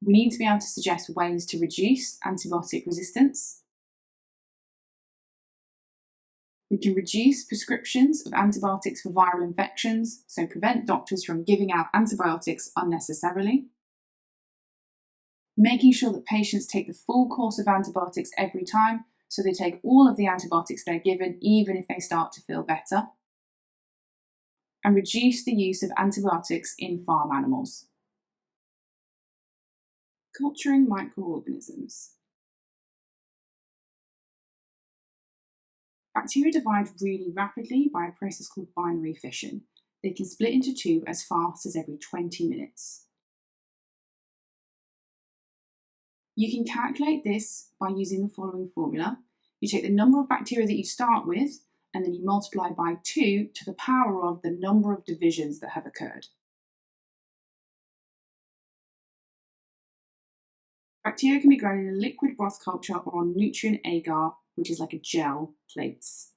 We need to be able to suggest ways to reduce antibiotic resistance. We can reduce prescriptions of antibiotics for viral infections, so prevent doctors from giving out antibiotics unnecessarily. Making sure that patients take the full course of antibiotics every time, so they take all of the antibiotics they're given, even if they start to feel better. And reduce the use of antibiotics in farm animals. Culturing microorganisms. Bacteria divide really rapidly by a process called binary fission. They can split into two as fast as every 20 minutes. You can calculate this by using the following formula. You take the number of bacteria that you start with, and then you multiply by 2 to the power of the number of divisions that have occurred. Bacteria can be grown in a liquid broth culture or on nutrient agar, which is like a gel, plates.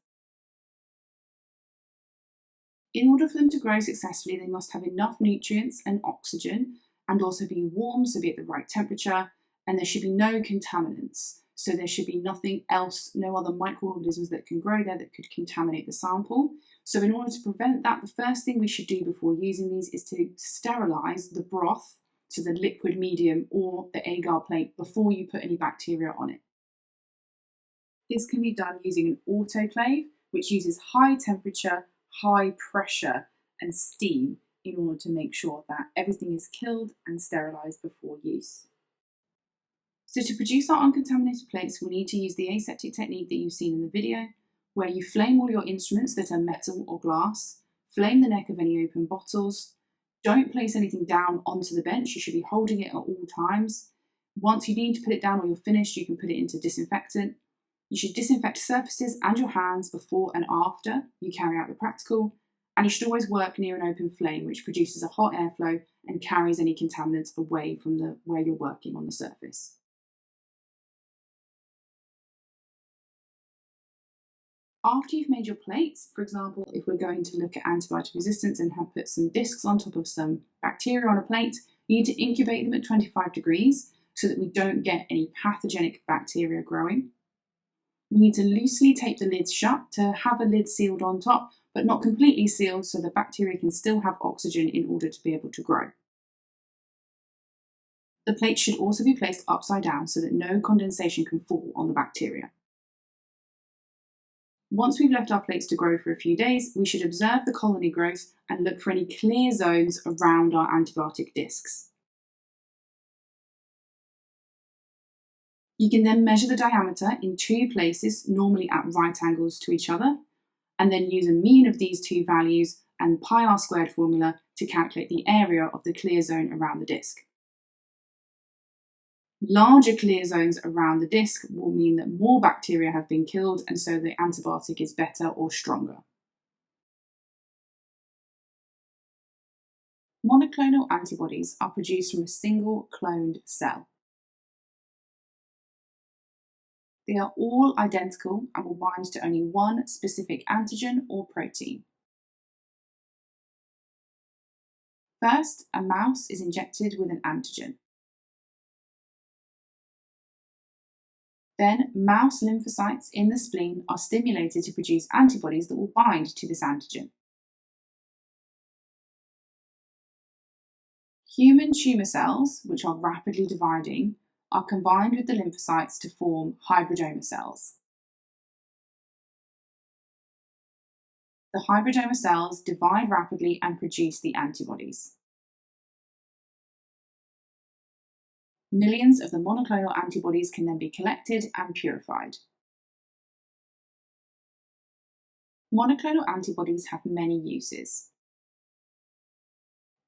In order for them to grow successfully, they must have enough nutrients and oxygen and also be warm, so be at the right temperature, and there should be no contaminants. So there should be nothing else, no other microorganisms that can grow there that could contaminate the sample. So in order to prevent that, the first thing we should do before using these is to sterilize the broth, so the liquid medium or the agar plate, before you put any bacteria on it. This can be done using an autoclave, which uses high temperature, high pressure and steam in order to make sure that everything is killed and sterilized before use. So to produce our uncontaminated plates, we need to use the aseptic technique that you've seen in the video, where you flame all your instruments that are metal or glass, flame the neck of any open bottles, don't place anything down onto the bench, you should be holding it at all times. Once you need to put it down or you're finished, you can put it into disinfectant. You should disinfect surfaces and your hands before and after you carry out the practical, and you should always work near an open flame, which produces a hot airflow and carries any contaminants away from where you're working on the surface. After you've made your plates, for example, if we're going to look at antibiotic resistance and have put some discs on top of some bacteria on a plate, you need to incubate them at 25 degrees so that we don't get any pathogenic bacteria growing. We need to loosely tape the lids shut to have a lid sealed on top, but not completely sealed, so the bacteria can still have oxygen in order to be able to grow. The plate should also be placed upside down so that no condensation can fall on the bacteria. Once we've left our plates to grow for a few days, we should observe the colony growth and look for any clear zones around our antibiotic discs. You can then measure the diameter in 2 places, normally at right angles to each other, and then use a mean of these 2 values and pi-r² formula to calculate the area of the clear zone around the disc. Larger clear zones around the disc will mean that more bacteria have been killed, and so the antibiotic is better or stronger. Monoclonal antibodies are produced from a single cloned cell. They are all identical and will bind to only one specific antigen or protein. First, a mouse is injected with an antigen. Then, mouse lymphocytes in the spleen are stimulated to produce antibodies that will bind to this antigen. Human tumour cells, which are rapidly dividing, are combined with the lymphocytes to form hybridoma cells. The hybridoma cells divide rapidly and produce the antibodies. Millions of the monoclonal antibodies can then be collected and purified. Monoclonal antibodies have many uses.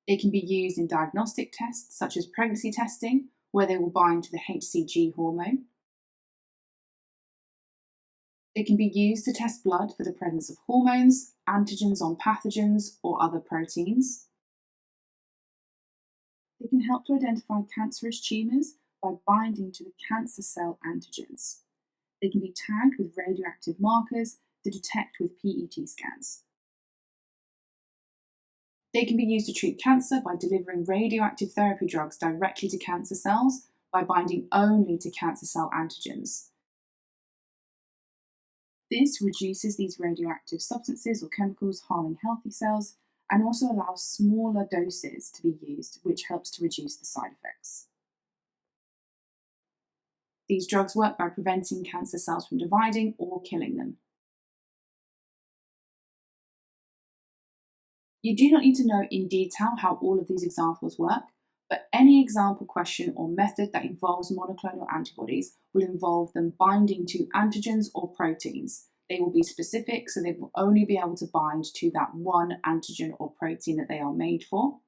They can be used in diagnostic tests, such as pregnancy testing, where they will bind to the HCG hormone. They can be used to test blood for the presence of hormones, antigens on pathogens, or other proteins. They can help to identify cancerous tumours by binding to the cancer cell antigens. They can be tagged with radioactive markers to detect with PET scans. They can be used to treat cancer by delivering radioactive therapy drugs directly to cancer cells by binding only to cancer cell antigens. This reduces these radioactive substances or chemicals harming healthy cells and also allows smaller doses to be used, which helps to reduce the side effects. These drugs work by preventing cancer cells from dividing or killing them. You do not need to know in detail how all of these examples work, but any example question or method that involves monoclonal antibodies will involve them binding to antigens or proteins. They will be specific, so they will only be able to bind to that one antigen or protein that they are made for.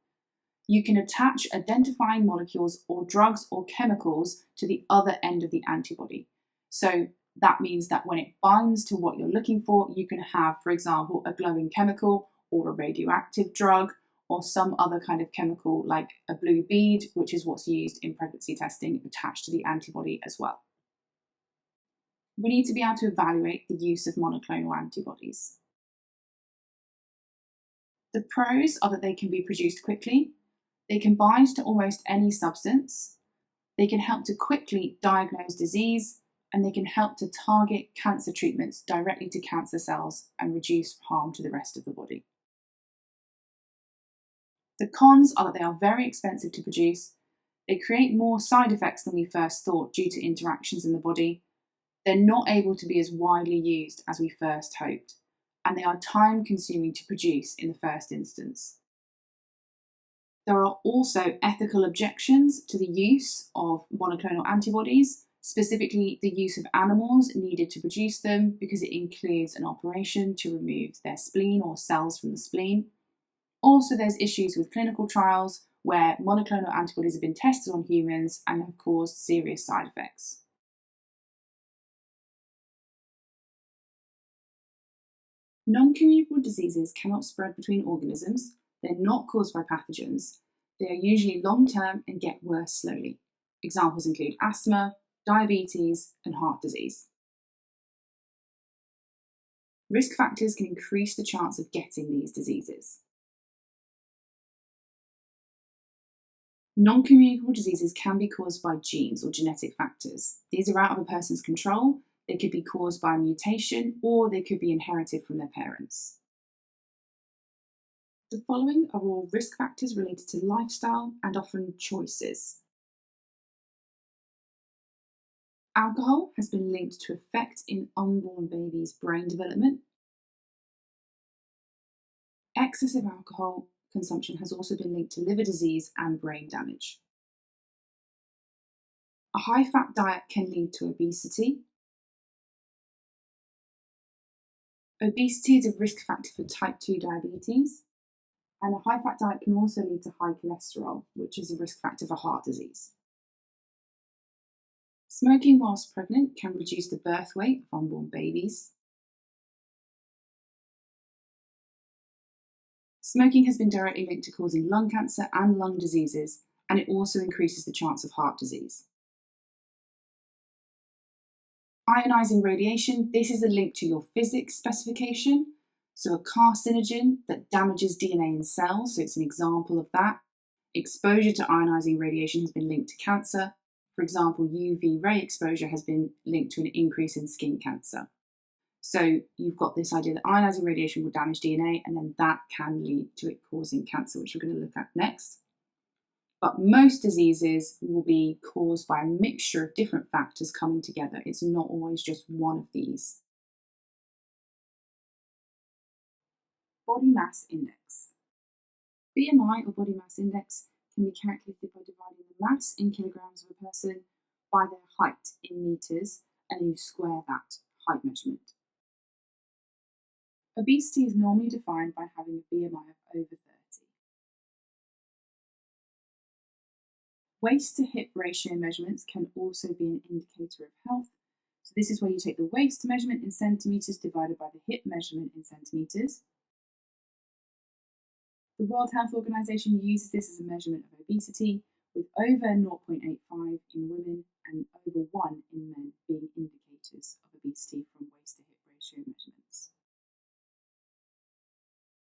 You can attach identifying molecules or drugs or chemicals to the other end of the antibody. So that means that when it binds to what you're looking for, you can have, for example, a glowing chemical or a radioactive drug or some other kind of chemical like a blue bead, which is what's used in pregnancy testing, attached to the antibody as well. We need to be able to evaluate the use of monoclonal antibodies. The pros are that they can be produced quickly, they can bind to almost any substance, they can help to quickly diagnose disease, and they can help to target cancer treatments directly to cancer cells and reduce harm to the rest of the body. The cons are that they are very expensive to produce, they create more side effects than we first thought due to interactions in the body, they're not able to be as widely used as we first hoped, and they are time consuming to produce in the first instance. There are also ethical objections to the use of monoclonal antibodies, specifically the use of animals needed to produce them because it includes an operation to remove their spleen or cells from the spleen. Also, there's issues with clinical trials where monoclonal antibodies have been tested on humans and have caused serious side effects. Non-communicable diseases cannot spread between organisms, they're not caused by pathogens, they are usually long-term and get worse slowly. Examples include asthma, diabetes, and heart disease. Risk factors can increase the chance of getting these diseases. Non-communicable diseases can be caused by genes or genetic factors. These are out of a person's control. They could be caused by a mutation or they could be inherited from their parents. The following are all risk factors related to lifestyle and often choices. Alcohol has been linked to effect in unborn babies' brain development. Excessive alcohol consumption has also been linked to liver disease and brain damage. A high-fat diet can lead to obesity. Obesity is a risk factor for type 2 diabetes, and a high-fat diet can also lead to high cholesterol, which is a risk factor for heart disease. Smoking whilst pregnant can reduce the birth weight of unborn babies. Smoking has been directly linked to causing lung cancer and lung diseases, and it also increases the chance of heart disease. Ionizing radiation, this is a link to your physics specification. So a carcinogen that damages DNA in cells, so it's an example of that. Exposure to ionizing radiation has been linked to cancer. For example, UV ray exposure has been linked to an increase in skin cancer. So you've got this idea that ionizing radiation will damage DNA, and then that can lead to it causing cancer, which we're going to look at next. But most diseases will be caused by a mixture of different factors coming together. It's not always just one of these. Body mass index. BMI or body mass index can be calculated by dividing the mass in kilograms of a person by their height in meters, and you square that height measurement. Obesity is normally defined by having a BMI of over 30. Waist to hip ratio measurements can also be an indicator of health. So this is where you take the waist measurement in centimetres divided by the hip measurement in centimetres. The World Health Organization uses this as a measurement of obesity, with over 0.85 in women and over 1 in men being indicators of obesity from waist to hip ratio measurements.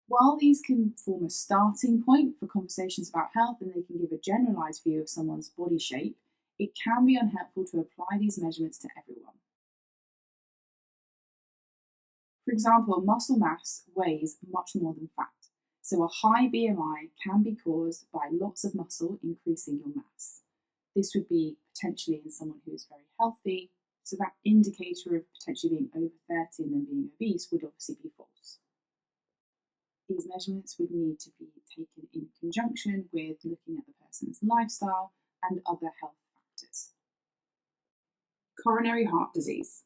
While these can form a starting point for conversations about health and they can give a generalised view of someone's body shape, it can be unhelpful to apply these measurements to everyone. For example, muscle mass weighs much more than fat, so a high BMI can be caused by lots of muscle increasing your mass. This would be potentially in someone who is very healthy, so that indicator of potentially being over 30 and then being obese would obviously be false. These measurements would need to be taken in conjunction with looking at the person's lifestyle and other health factors. Coronary heart disease.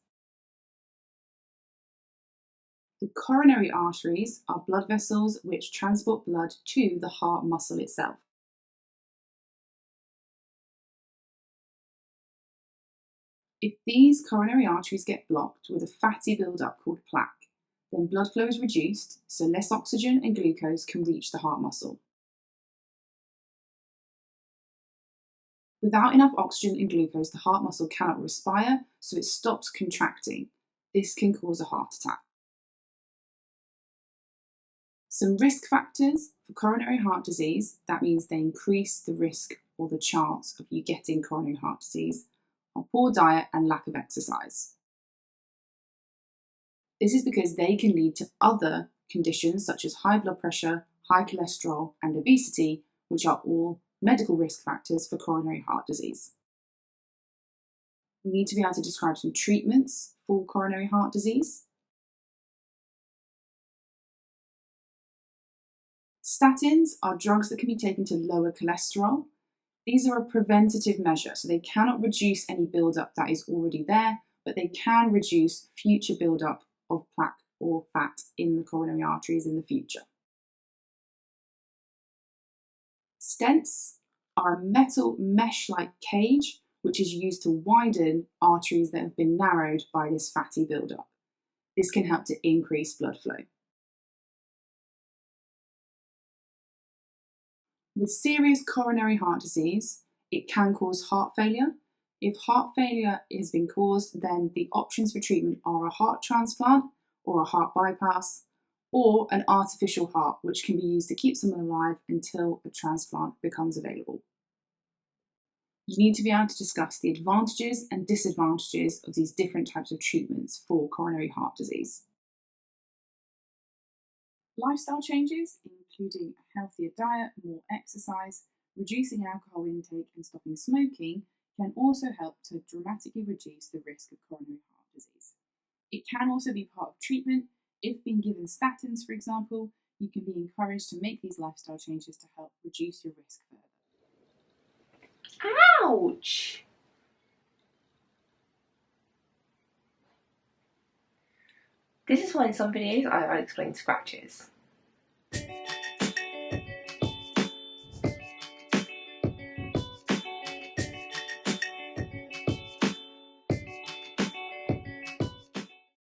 The coronary arteries are blood vessels which transport blood to the heart muscle itself. If these coronary arteries get blocked with a fatty buildup called plaque, then blood flow is reduced, so less oxygen and glucose can reach the heart muscle. Without enough oxygen and glucose, the heart muscle cannot respire, so it stops contracting. This can cause a heart attack. Some risk factors for coronary heart disease, that means they increase the risk or the chance of you getting coronary heart disease, are poor diet and lack of exercise. This is because they can lead to other conditions such as high blood pressure, high cholesterol, and obesity, which are all medical risk factors for coronary heart disease. We need to be able to describe some treatments for coronary heart disease. Statins are drugs that can be taken to lower cholesterol. These are a preventative measure, so they cannot reduce any buildup that is already there, but they can reduce future buildup of plaque or fat in the coronary arteries in the future. Stents are a metal mesh-like cage which is used to widen arteries that have been narrowed by this fatty buildup. This can help to increase blood flow. With serious coronary heart disease, it can cause heart failure. If heart failure has been caused, then the options for treatment are a heart transplant or a heart bypass, or an artificial heart, which can be used to keep someone alive until a transplant becomes available. You need to be able to discuss the advantages and disadvantages of these different types of treatments for coronary heart disease. Lifestyle changes, including a healthier diet, more exercise, reducing alcohol intake and stopping smoking, can also help to dramatically reduce the risk of coronary heart disease. It can also be part of treatment. If being given statins, for example, you can be encouraged to make these lifestyle changes to help reduce your risk further. Ouch! This is why in some videos I explain scratches.